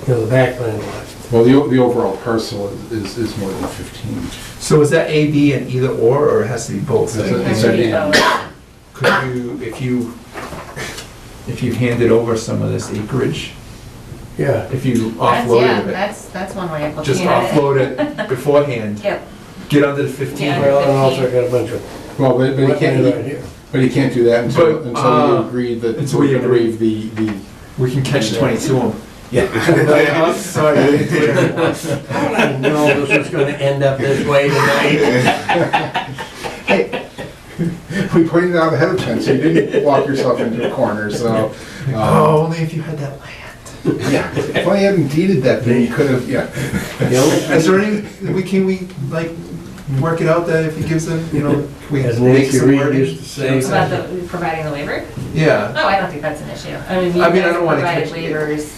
the backland lot. well, the overall parcel is more than 15. So is that A, B, and either or it has to be both? It's It has to be both. Could you, if you handed over some of this acreage, Yeah. if you Yeah, offloaded it, that's one way of looking just at it. offload it beforehand, Yep. get under the 15. Yeah. Well, and also I got a bunch of Well, but he wetland can't, right here. but he can't do that until, But, until you agree that, until we agree. the, We can catch 22 of them. yeah. I'm sorry, I didn't do it anymore. How would I know this was gonna end up this way tonight? We pointed it out ahead of time, so you didn't walk yourself into a corner, so. Oh, only if you had that land. Yeah, if I hadn't deeded that thing, you could have, yeah. Is there any, can we, like, work it out that if he gives them, you know, we As make Nancy some Reed wording? used to say. About the, providing the waiver? Yeah, Oh, I don't think that's an issue. I mean, you I mean, I guys don't wanna provided catch- waivers.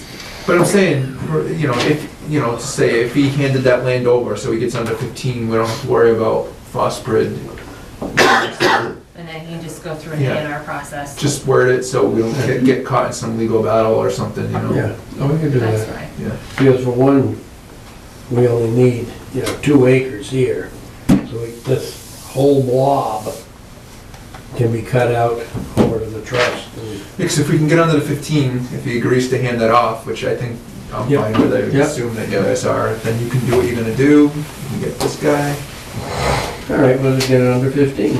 but I'm saying, you know, if, you know, to say if he handed that land over, so he gets under 15, we don't have to worry about phosphid. And then you can just go through an Yeah. A&R process. Just word it so we don't get caught in some legal battle or something, you know? Yeah, oh, we can do That's that. fine. Yeah. Because for one, we only need, 2 acres here. So this whole blob can be cut out over to the trust. And Because if we can get under the 15, if he agrees to hand that off, which I think I'm Yep. fine with, I Yep. assume that you guys are, then you can do what you're gonna do, you can get this guy. All right, we'll just get it under 15.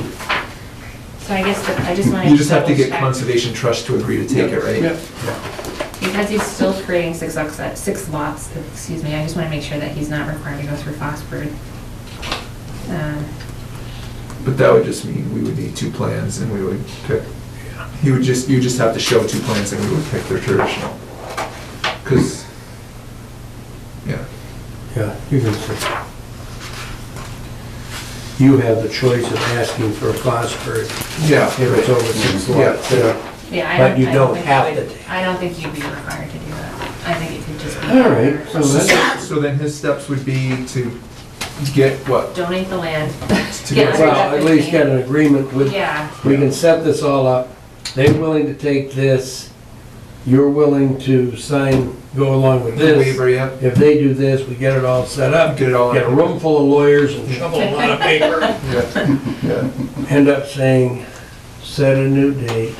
So I guess that I just want to You just have to get double check. Conservation Trust to agree to take it, right? Yep. Because he's still creating 6 lots, excuse me, I just want to make sure that he's not required to go through phosphid. But that would just mean we would need 2 plans and we would pick, you just have to show 2 plans and we would pick their traditional. Cause, yeah, Yeah, you can see. You have the choice of asking for a phosphorus yeah. if it's over 6 lots. Yeah. Yeah, But you don't think have you would- to. I don't think you'd be required to do that. I think it could just be. All right, so that's, So then his steps would be to get what? Donate the land. To Get get- under well, that at least 15. get an agreement with, Yeah, we can set this all up. They're willing to take this, you're willing to sign, go along with The this. waiver, yeah. If they do this, we get it all set up, Get it all. get a room full of lawyers and shovel a lot of paper. Yeah, yeah. End up saying, set a new date.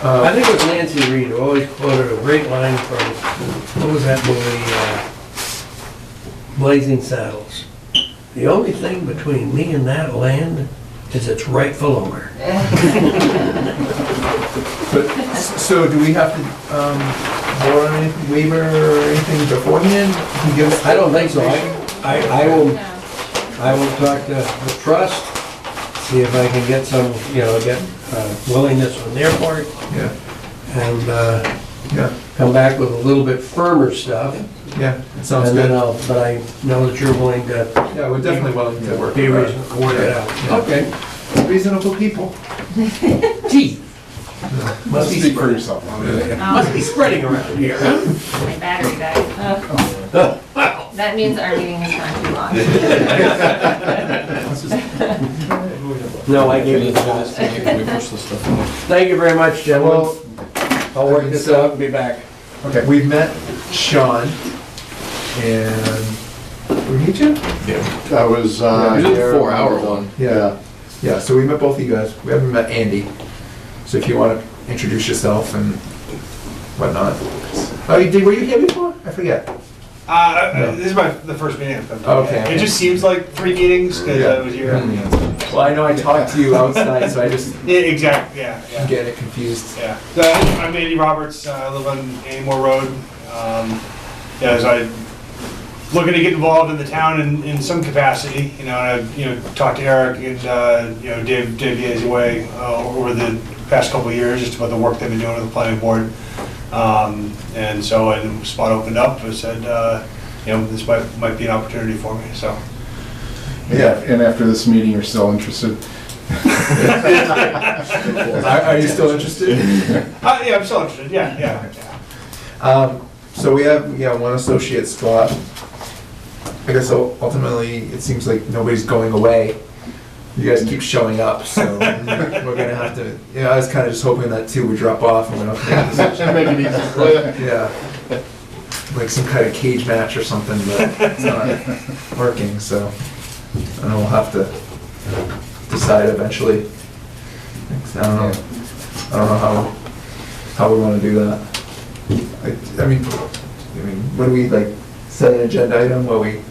I think it was Nancy Reed who always quoted a great line from, what was that movie, Blazing Saddles? The only thing between me and that land is its rightful owner. But, so do we have to, vote on any waiver or anything beforehand? Can you give us- I don't think so. I will talk to the trust, see if I can get some, get willingness on their part, Yeah, and yeah, come back with a little bit firmer stuff. yeah, it sounds And then good. but I know that you're willing to Yeah, we're definitely willing to work. be with that. reasonable, work it out. Yeah. Okay. Reasonable people. Gee, must be Speak for spreading, yourself. must be spreading around here, huh? my battery died. Oh, wow. That means our meeting has gone too long. No, I gave you the Can we push this stuff in? Thank you very much, gentlemen. Well, I'll work this out and be back. okay, we've met Sean and, we meet you? That was, Yeah, We did here the 4-hour a month ago. one. Yeah, yeah, so we met both of you guys. We haven't met Andy. So if you want to introduce yourself and whatnot. Oh, you did, were you here before? I forget. This is the first meeting I've been to. Okay, It okay. just seems like 3 meetings, because Yeah. I was here. Well, I know I talked to you outside, so I just Yeah, exactly, yeah, yeah. I'm getting it confused. Yeah, so I'm Andy Roberts, I live on Anymore Road. Yeah, so I'm looking to get involved in the town in some capacity, and I've, talked to Eric and, Dave Yazaway over the past couple of years, just about the work they've been doing with the planning board. And so when the spot opened up, I said, this might be an opportunity for me, so. Yeah, and after this meeting, you're still interested? Are you still interested? Yeah, I'm still interested, yeah. So we have, one associate spot. I guess ultimately, it seems like nobody's going away. You guys keep showing up, so we're gonna have to, I was kinda just hoping that 2 would drop off and we don't have to make a decision. Make it easy. Yeah. Like some kind of cage match or something, but it's not working, so. And we'll have to decide eventually. I don't know. I don't know how we wanna do that. I mean, when we like set an agenda item where we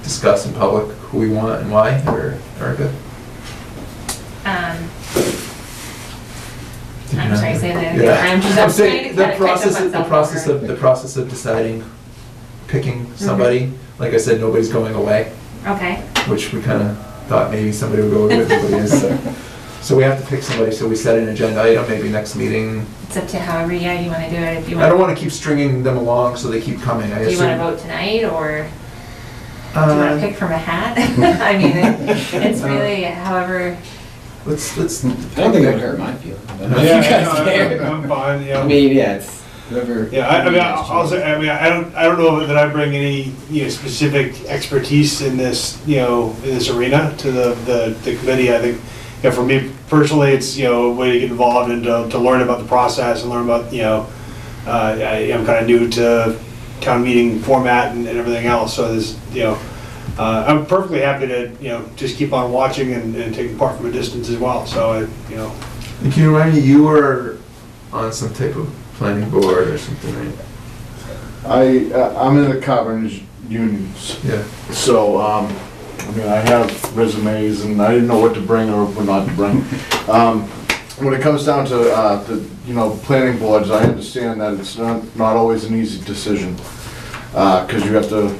discuss in public who we want and why, or Erica? I'm sorry, say that again. Yeah. I'm just I'm trying saying to the catch up process, on the stuff process over. of, the process of deciding, picking somebody. Like I said, nobody's going away, Okay, which we kinda thought maybe somebody would go away, but nobody is, so. So we have to pick somebody, so we set an agenda item, maybe next meeting. it's up to however, yeah, you wanna do it, if you I don't want. wanna keep stringing them along so they keep coming, I Do you wanna assume. vote tonight, or do you wanna pick from a hat? I mean, it's really however, Let's. I don't think it would hurt my feelings. I don't know if Yeah, you guys care. I'm fine, yeah. I mean, yeah, it's whoever. Yeah, I mean, I'll say, I don't know that I bring any, specific expertise in this, in this arena to the committee. I think, for me personally, it's, a way to get involved and to learn about the process and learn about, I am kind of new to town meeting format and everything else, so there's, I'm perfectly happy to, just keep on watching and taking part from a distance as well, so, And can you remind me, you were on some type of planning board or something, right? I'm in the carpenters unions, Yeah. so, I have resumes and I didn't know what to bring or what not to bring. When it comes down to, planning boards, I understand that it's not always an easy decision, because you have to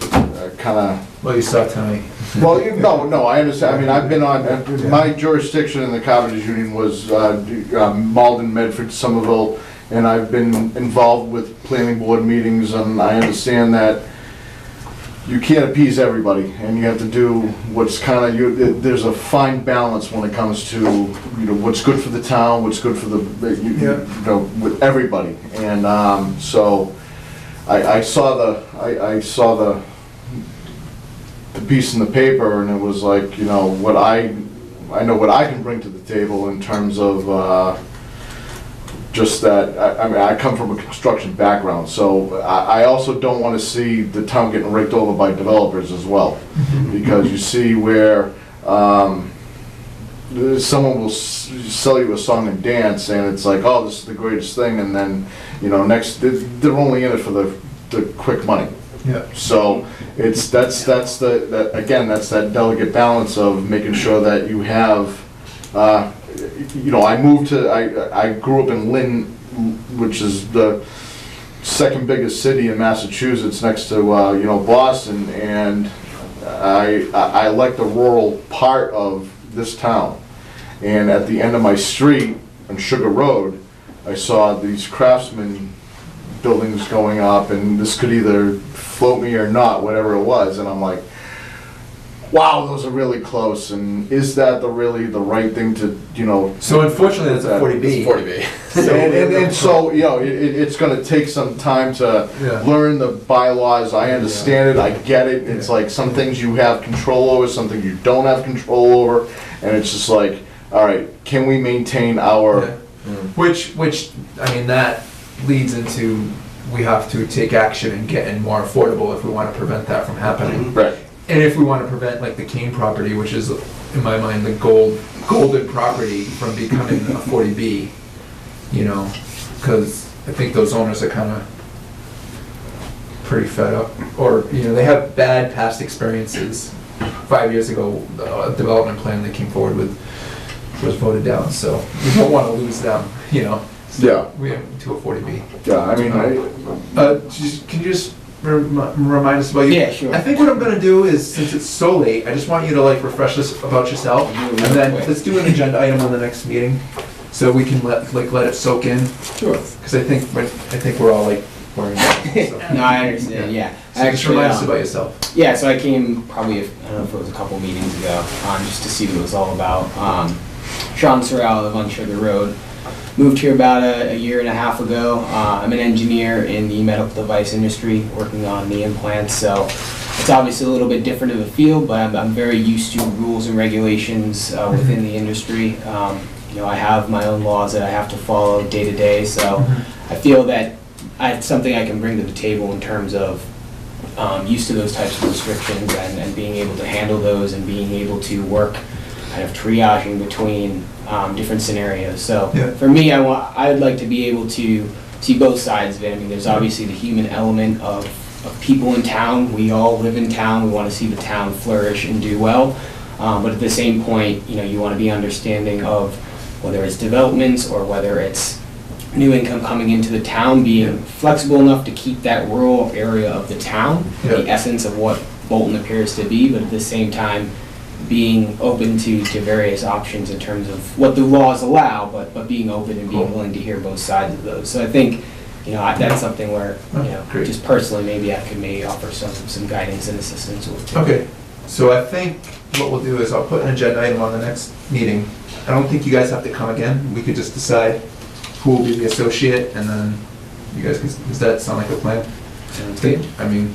kinda. Well, you saw tonight. Well, no, I understand. I've been on, my jurisdiction in the Carpenters Union was Malden, Medford, Somerville, and I've been involved with planning board meetings, and I understand that you can't appease everybody, and you have to do what's there's a fine balance when it comes to, what's good for the town, what's good for with everybody. And so I saw the piece in the paper, and it was like, what I know what I can bring to the table in terms of just that, I come from a construction background, so I also don't want to see the town getting raked over by developers as well, because you see where someone will sell you a song and dance, and it's like, oh, this is the greatest thing, and then, next, they're only in it for the quick money. Yeah. So that's that delicate balance of making sure that you have, I grew up in Lynn, which is the second biggest city in Massachusetts next to, Boston, and I like the rural part of this town. And at the end of my street on Sugar Road, I saw these craftsman buildings going up, and this could either float me or not, whatever it was, and I'm like, wow, those are really close, and is that really the right thing to, So unfortunately, that's a 40B. 40B. and so, it's gonna take some time to learn the bylaws. I understand it, I get it, it's like some things you have control over, some things you don't have control over, and it's just like, all right, can we maintain our... Which, that leads into, we have to take action and get in more affordable if we want to prevent that from happening. Right. And if we want to prevent like the Kane property, which is, in my mind, the golden property from becoming a 40B, because I think those owners are kind of pretty fed up, or, they have bad past experiences. 5 years ago, the development plan they came forward with was voted down, so we don't want to lose them, Yeah. We have to a 40B. Yeah, Can you just remind us about you? Yeah, sure. I think what I'm gonna do is, since it's so late, I just want you to refresh us about yourself, and then let's do an agenda item on the next meeting, so we can let it soak in. Sure. Because I think we're all worried about it. So. No, I understand, yeah. So just remind us about yourself. Yeah, so I came probably, I don't know if it was a couple meetings ago, just to see what it was all about. Sean Sorrell, I live on Sugar Road. Moved here about a year and a half ago. I'm an engineer in the medical device industry, working on knee implants, so it's obviously a little bit different of a field, but I'm very used to rules and regulations within the industry. I have my own laws that I have to follow day to day, so I feel that it's something I can bring to the table in terms of used to those types of restrictions and being able to handle those and being able to work kind of triaging between different scenarios. So Yeah. for me, I would like to be able to see both sides of it. I mean, there's obviously the human element of people in town. We all live in town. We want to see the town flourish and do well. But at the same point, you want to be understanding of whether it's developments or whether it's new income coming into the town, being flexible enough to keep that rural area of the town, the essence of what Bolton appears to be, but at the same time, being open to various options in terms of what the laws allow, but being open and being willing to hear both sides of those. So I think, that's something where, just personally, maybe I could offer some guidance and assistance with. Okay, so I think what we'll do is I'll put an agenda item on the next meeting. I don't think you guys have to come again. We could just decide who will be the associate, and then you guys, does that sound like a plan? Sounds good. I mean,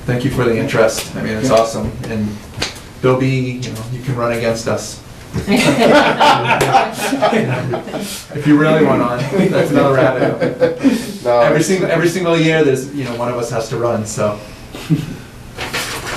thank you for the interest. I mean, it's awesome. And Bill B, you can run against us. If you really want on, that's another rabbit. No. Every single year, there's, one of us has to run, so.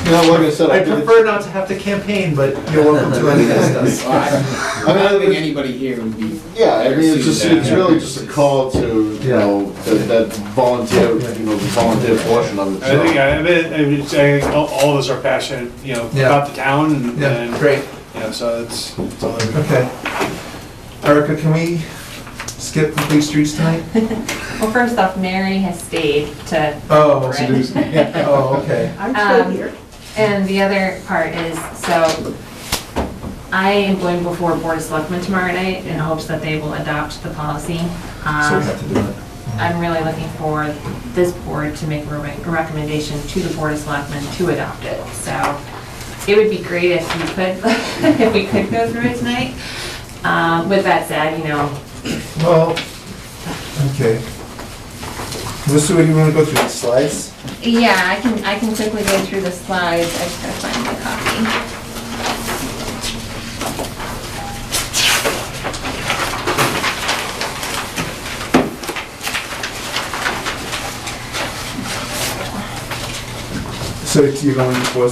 Like I said, I prefer not to have to campaign, but you're welcome to run against us. I don't think anybody here would be. Yeah, I mean, it's really just a call to, that volunteer, the volunteer portion of it. I think, I think all of us are passionate, about the town and. Great. So it's all over. Okay. Erica, can we skip complete streets tonight? Well, first off, Mary has stayed to. Oh, Right. Oh, okay. I'm still here. And the other part is, so I am going before Board of Selectmen tomorrow night in hopes that they will adopt the policy. So we have to do it. I'm really looking for this board to make a recommendation to the Board of Selectmen to adopt it. So it would be great if you could, if we could go through it tonight. With that said, Well, okay. So you want to go through the slides? yeah, I can quickly go through the slides. I just gotta find my copy. So you're going before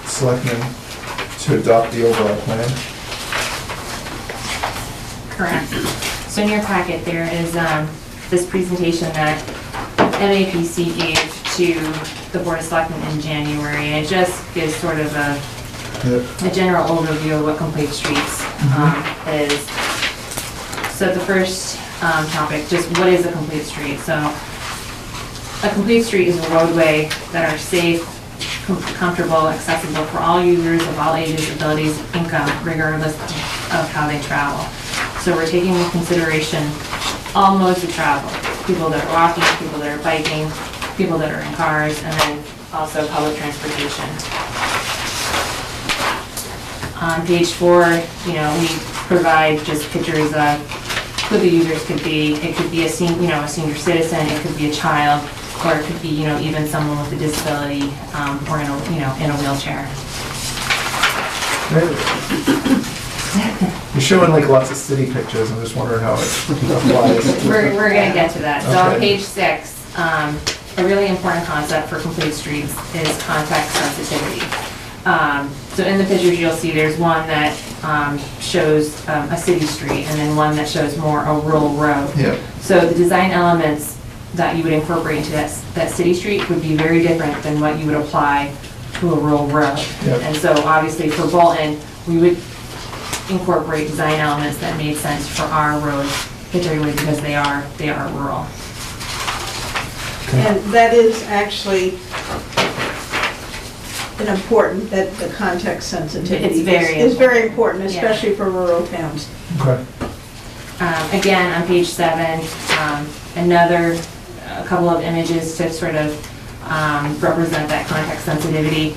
selectmen to adopt the overall plan? Correct. So in your packet, there is this presentation that MAPC gave to the Board of Selectmen in January, and it just gives sort of a general overview of what Complete Streets is. So the first topic, just what is a complete street? So a complete street is a roadway that are safe, comfortable, accessible for all users of all ages, abilities, income, regardless of how they travel. So we're taking into consideration all modes of travel, people that are walking, people that are biking, people that are in cars, and then also public transportation. On page 4, we provide just pictures of who the users could be. It could be a senior citizen, it could be a child, or it could be, even someone with a disability, or in a wheelchair. You're showing like lots of city pictures, I'm just wondering how it applies. We're gonna get to that. So on Okay. page 6, a really important concept for complete streets is context sensitivity. So in the pictures you'll see there's one that shows a city street, and then one that shows more a rural road. Yeah. So the design elements that you would incorporate into that city street would be very different than what you would apply to a rural road. Yep. And so obviously for Bolton, we would incorporate design elements that made sense for our roads, particularly because they are rural. And that is actually an important, that the context sensitivity is very important, especially for rural towns. Okay. Again, on page 7, a couple of images to sort of represent that context sensitivity.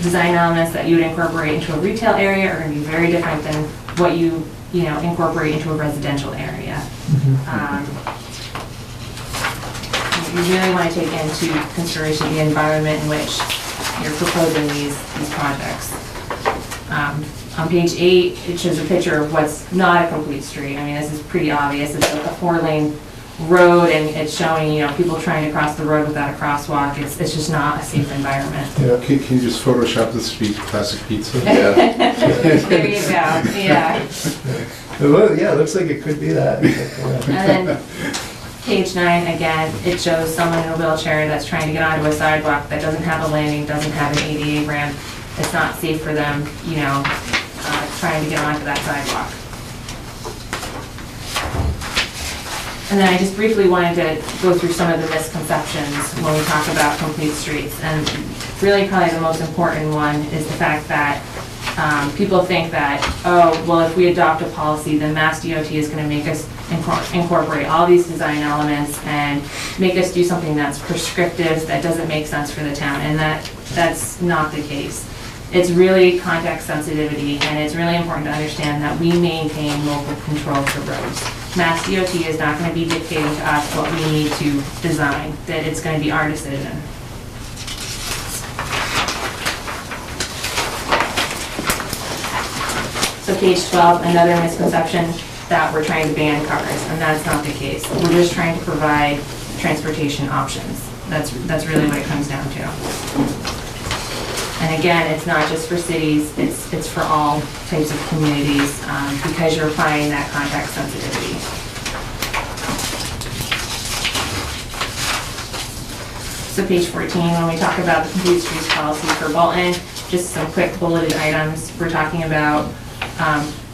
Design elements that you would incorporate into a retail area are going to be very different than what you incorporate into a residential area. You really want to take into consideration the environment in which you're proposing these projects. On page 8, it shows a picture of what's not a complete street. I mean, this is pretty obvious. It's a 4-lane road and it's showing, people trying to cross the road without a crosswalk, it's just not a safe environment. Yeah, can you just Photoshop this to be classic pizza? There you go, yeah. Well, yeah, it looks like it could be that. And then page 9, again, it shows someone in a wheelchair that's trying to get onto a sidewalk that doesn't have a landing, doesn't have an ADA ramp. It's not safe for them, trying to get onto that sidewalk. And then I just briefly wanted to go through some of the misconceptions when we talk about complete streets. And really probably the most important one is the fact that people think that, oh, well, if we adopt a policy, then Mass DOT is going to make us incorporate all these design elements and make us do something that's prescriptive, that doesn't make sense for the town. And that's not the case. It's really context sensitivity, and it's really important to understand that we maintain local control for roads. Mass DOT is not going to be dictating to us what we need to design, that it's going to be our decision. So page 12, another misconception that we're trying to ban cars, and that's not the case. We're just trying to provide transportation options. That's really what it comes down to. And again, it's not just for cities, it's for all types of communities, because you're applying that context sensitivity. So page 14, when we talk about the complete streets policy for Bolton, just some quick bulleted items. We're talking about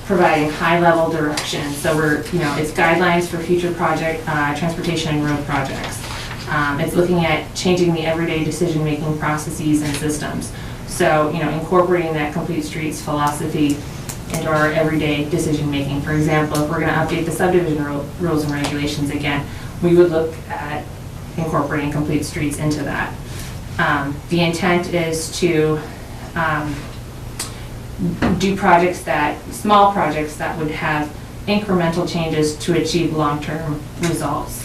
providing high-level direction. So it's guidelines for future project, transportation and road projects. It's looking at changing the everyday decision-making processes and systems. So, incorporating that complete streets philosophy into our everyday decision-making. For example, if we're going to update the subdivision rules and regulations again, we would look at incorporating complete streets into that. The intent is to do small projects that would have incremental changes to achieve long-term results.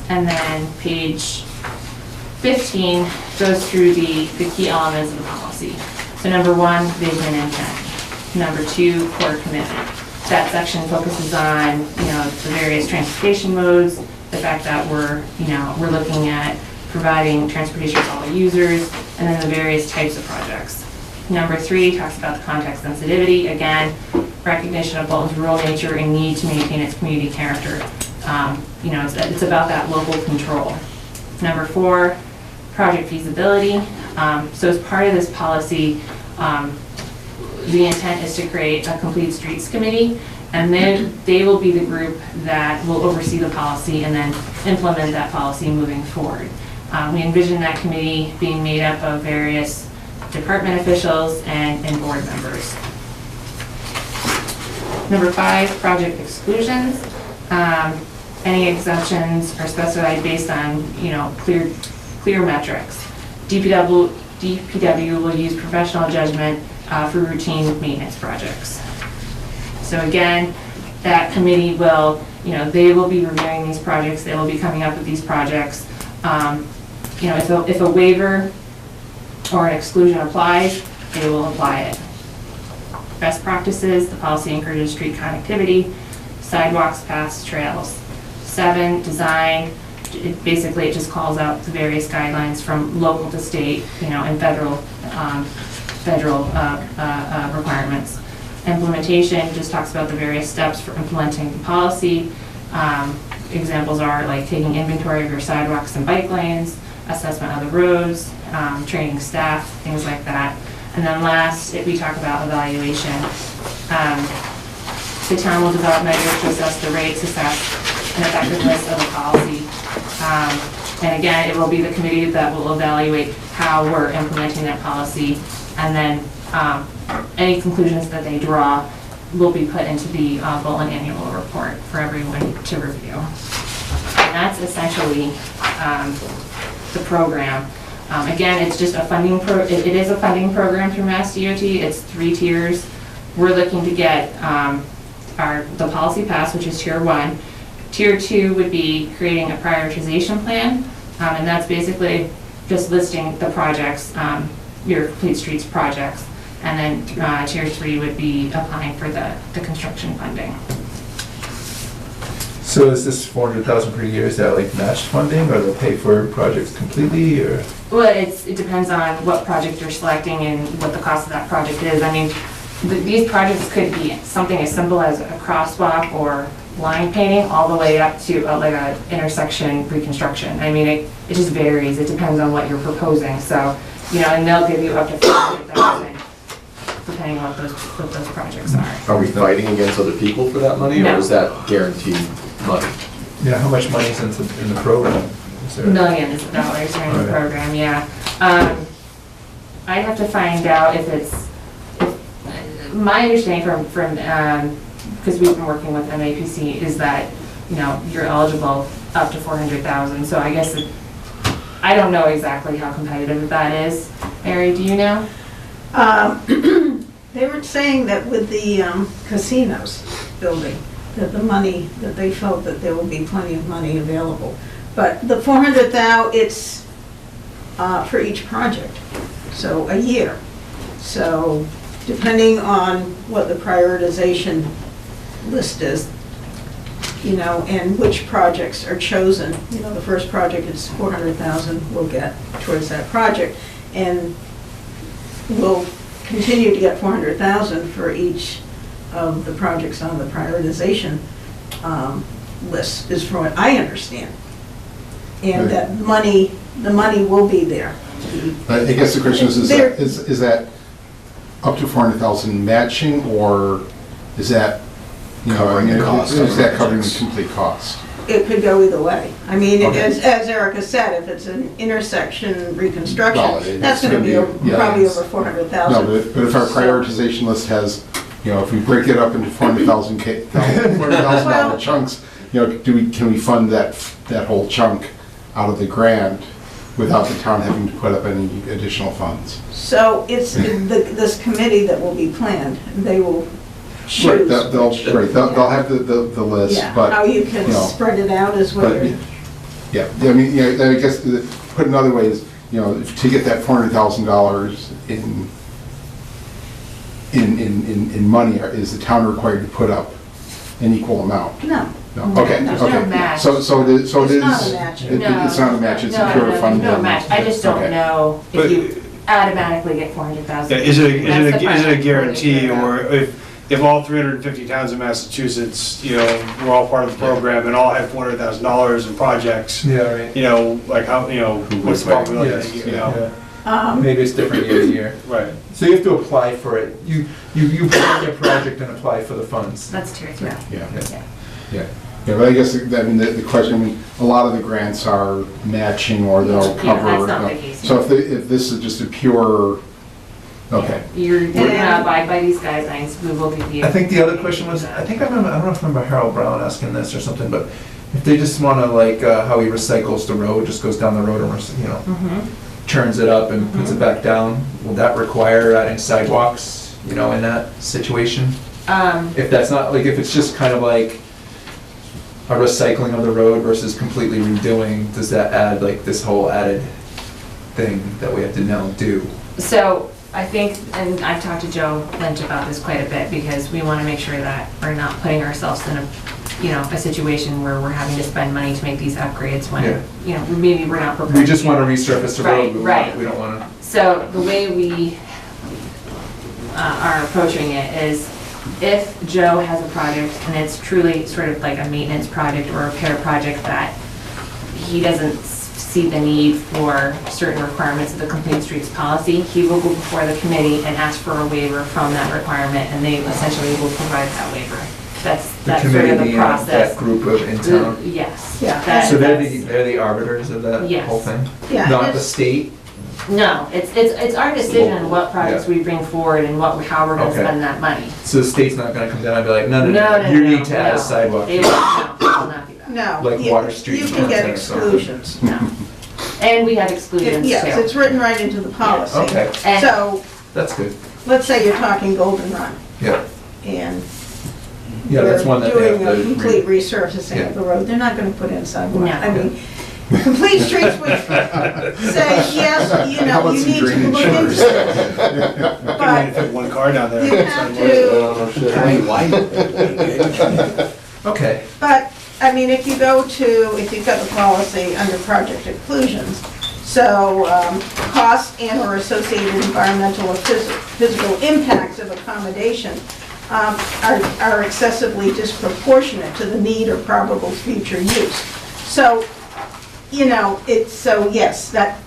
And then page 15 goes through the key elements of the policy. So number 1, vision and intent. Number 2, core commitment. That section focuses on, the various transportation modes, the fact that we're looking at providing transportation for all users, and then the various types of projects. Number 3 talks about the context sensitivity. Again, recognition of Bolton's rural nature and need to maintain its community character. It's about that local control. Number 4, project feasibility. So as part of this policy, the intent is to create a complete streets committee, and then they will be the group that will oversee the policy and then implement that policy moving forward. We envision that committee being made up of various department officials and board members. Number 5, project exclusions. Any exemptions are specified based on, clear metrics. DPW will use professional judgment for routine maintenance projects. So again, that committee will, they will be reviewing these projects, they will be coming up with these projects. If a waiver or an exclusion applies, they will apply it. Best practices, the policy encourages street connectivity, sidewalks, paths, trails. 7, design. It just calls out the various guidelines from local to state, and federal requirements. Implementation just talks about the various steps for implementing the policy. Examples are like taking inventory of your sidewalks and bike lanes, assessment of the roads, training staff, things like that. And then last, we talk about evaluation. The town will develop measures to assess the rates, assess and effectiveness of the policy. And again, it will be the committee that will evaluate how we're implementing that policy, and then any conclusions that they draw will be put into the Bolton annual report for everyone to review. And that's essentially the program. Again, it's just a funding it is a funding program through Mass DOT. It's 3 tiers. We're looking to get the policy passed, which is tier 1. Tier 2 would be creating a prioritization plan, and that's basically just listing the projects, your complete streets projects. And then tier 3 would be applying for the construction funding. So is this 400,000 per year, is that like matched funding, or they'll pay for projects completely, or? Well, it depends on what project you're selecting and what the cost of that project is. I mean, these projects could be something as simple as a crosswalk or line painting, all the way up to like a intersection reconstruction. I mean, it just varies, it depends on what you're proposing, so, you know, and they'll give you up to 400,000, depending on what those projects are. Are we fighting against other people for that money, No. or is that guaranteed money? Yeah, how much money is in the program? Is there- Millions of dollars during the Okay. program, yeah. I'd have to find out if my understanding from, because we've been working with MAPC, is that, you know, you're eligible up to 400,000, so I guess, I don't know exactly how competitive that is. Mary, do you know? They were saying that with the casinos building, that the money, that they felt that there would be plenty of money available. But the 400,000, it's for each project, so a year. So depending on what the prioritization list is, you know, and which projects are chosen. You know, the first project is 400,000 we'll get towards that project. And we'll continue to get 400,000 for each of the projects on the prioritization list, is from what I understand. And that the money will be there. I guess the question is that up to 400,000 matching, or is that, you know, Covering the cost is of that the covering the projects? complete cost? It could go either way. I mean, Okay. as Erica said, if it's an intersection Well, reconstruction, it's that's gonna be yeah. probably over No, 400,000. but if our prioritization list has, you know, if we break it up into $400,000 chunks, you know, can we fund that whole chunk out of the grant without the town having to put up any additional funds? So it's this committee that will be planned, they will Right, choose. they'll have the list, Yeah, but. how you can know, spread it out is what but, you're, yeah, I mean, yeah, I guess, put another way is, you know, to get that $400,000 in money, is the town required to put up an equal amount? no. No, okay, There's okay. no match. So it is. It's not a match. It's not a match, it's a No, pure no, fund. no match. I just don't Okay. know But- if you automatically get 400,000. Yeah, is it a That's the part guarantee, I'm or if all 350 towns in Massachusetts, you know, we're all part of the program and all have $400,000 in projects, Yeah, right. you know, like how, you know, what's the probability, Yes, you know? yeah. Maybe it's different year to year. Right. So you have to apply for it. You plan your project and apply for the funds. That's true, too. Yeah, but I guess, I mean, the question, I mean, a lot of the grants are matching, or they'll Yeah, cover. that's not you know, the case, So if this is just a pure, okay. You're gonna abide by these guidelines, we will give you. I think the other question was, I don't know if I remember Harold Brown asking this or something, but if they just wanna, like, how he recycles the road, just goes down the road and, you know, churns it up and puts it back down, will that require adding sidewalks, you know, in that situation? If that's not, like, if it's just kind of like a recycling of the road versus completely redoing, does that add, like, this whole added thing that we have to now do? So I think, and I've talked to Joe Lynch about this quite a bit, because we want to make sure that we're not putting ourselves in a, you know, a situation where we're having to spend money to make these upgrades Yeah. when, you know, maybe we're not prepared. We just wanna resurface the road, Right. we don't wanna. So the way we are approaching it is, if Joe has a project and it's truly sort of like a maintenance project or a repair project that he doesn't see the need for certain requirements of the Complete Streets policy, he will go before the committee and ask for a waiver from that requirement, and they essentially will provide that waiver. That's The sort of committee, the being process. that group of in town. Yes. Yeah. That- So they're that's- the arbiters of that Yes. whole thing? Yeah, Not the it's- state? No, it's our decision on what projects we bring forward and how we're gonna Okay. spend that money. So the state's not gonna come down and be like, no, No, you no, need to add no. a sidewalk. They will not do that. No. Like you- Water Street You can get or something. exclusions. No. And we have exclusions too. Yes, it's written right into the policy. Okay, And- So, that's good. let's say you're talking Golden Run, Yeah, and yeah, that's one that they have doing a to. complete resurfacing of the road, they're not gonna put in sidewalk. No. I mean, Complete Streets would say, yes, you How know, about you some need to drainage look into first? it. Can But fit one car down there. you have to, I mean, why? Okay, but I mean, if you go to, if you've got the policy under project exclusions, so costs and/or associated environmental or physical impacts of accommodation are excessively disproportionate to the need or probable future use. So, you know, it's, so yes, that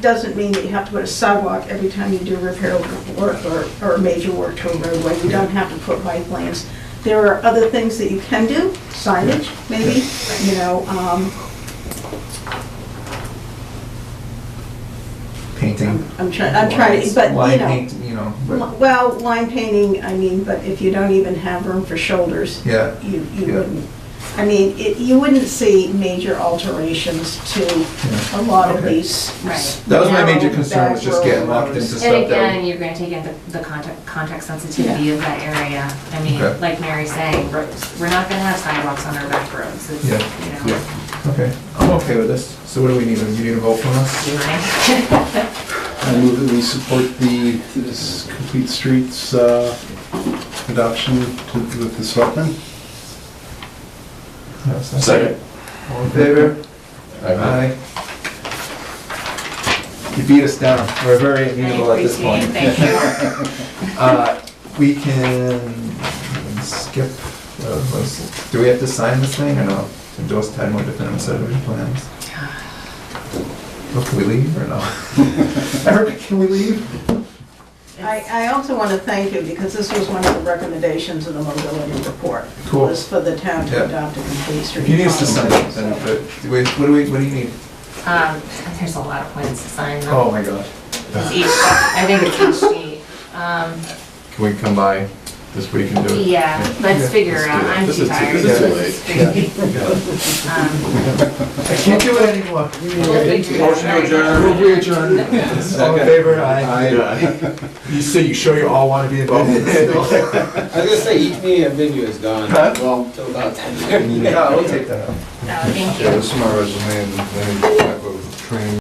doesn't mean that you have to put a sidewalk every time you do repair work or major work to a roadway. You don't have to put bike lanes. There are other things that you can do, signage, maybe, you know. Painting. I'm trying to, but, Line you know. paint, you know, but- Well, line painting, I mean, but if you don't even have room for shoulders, Yeah. you Yeah. wouldn't. I mean, you wouldn't see major alterations to a lot of Okay. these. Right. That was my major narrow, concern, was just back getting road locked into roads. stuff And that. again, you're gonna take into the context sensitivity of that area. I mean, Okay. like Mary's saying, roads, we're not gonna have sidewalks on our back roads. It's, Yeah. you know. Okay, I'm okay with this. So what do we need? You need a vote from us? Do you mind? I move that we support this Complete Streets adoption with the selectmen. Second. All in favor? Aye. You beat us down. We're very amenable at this point. Thank you. We can skip, do we have to sign this thing or no? Endorse Tadmore definitive subdivision plans? Well, can we leave or no? Eric, can we leave? I also want to thank you, because this was one of the recommendations of the mobility report. Cool. Was for the town Yeah. to adopt a complete street. If you need us to sign policy. it, then, but, what do you need? There's a lot of plans to sign. though. Oh my gosh. It's each, I think it's each sheet. Can we come by this week and do it? Yeah, let's figure it out. I'm too tired. This is too late. It's crazy. I can't do it anymore. Motion to adjourn. We adjourn. All in favor? Aye. You say you sure you all want to be involved in this? I was gonna say, each meeting I've been to is gone, Huh? well, till about 10:30. No, we'll take that out. No, thank you. Yeah, this is my resume and then type of training.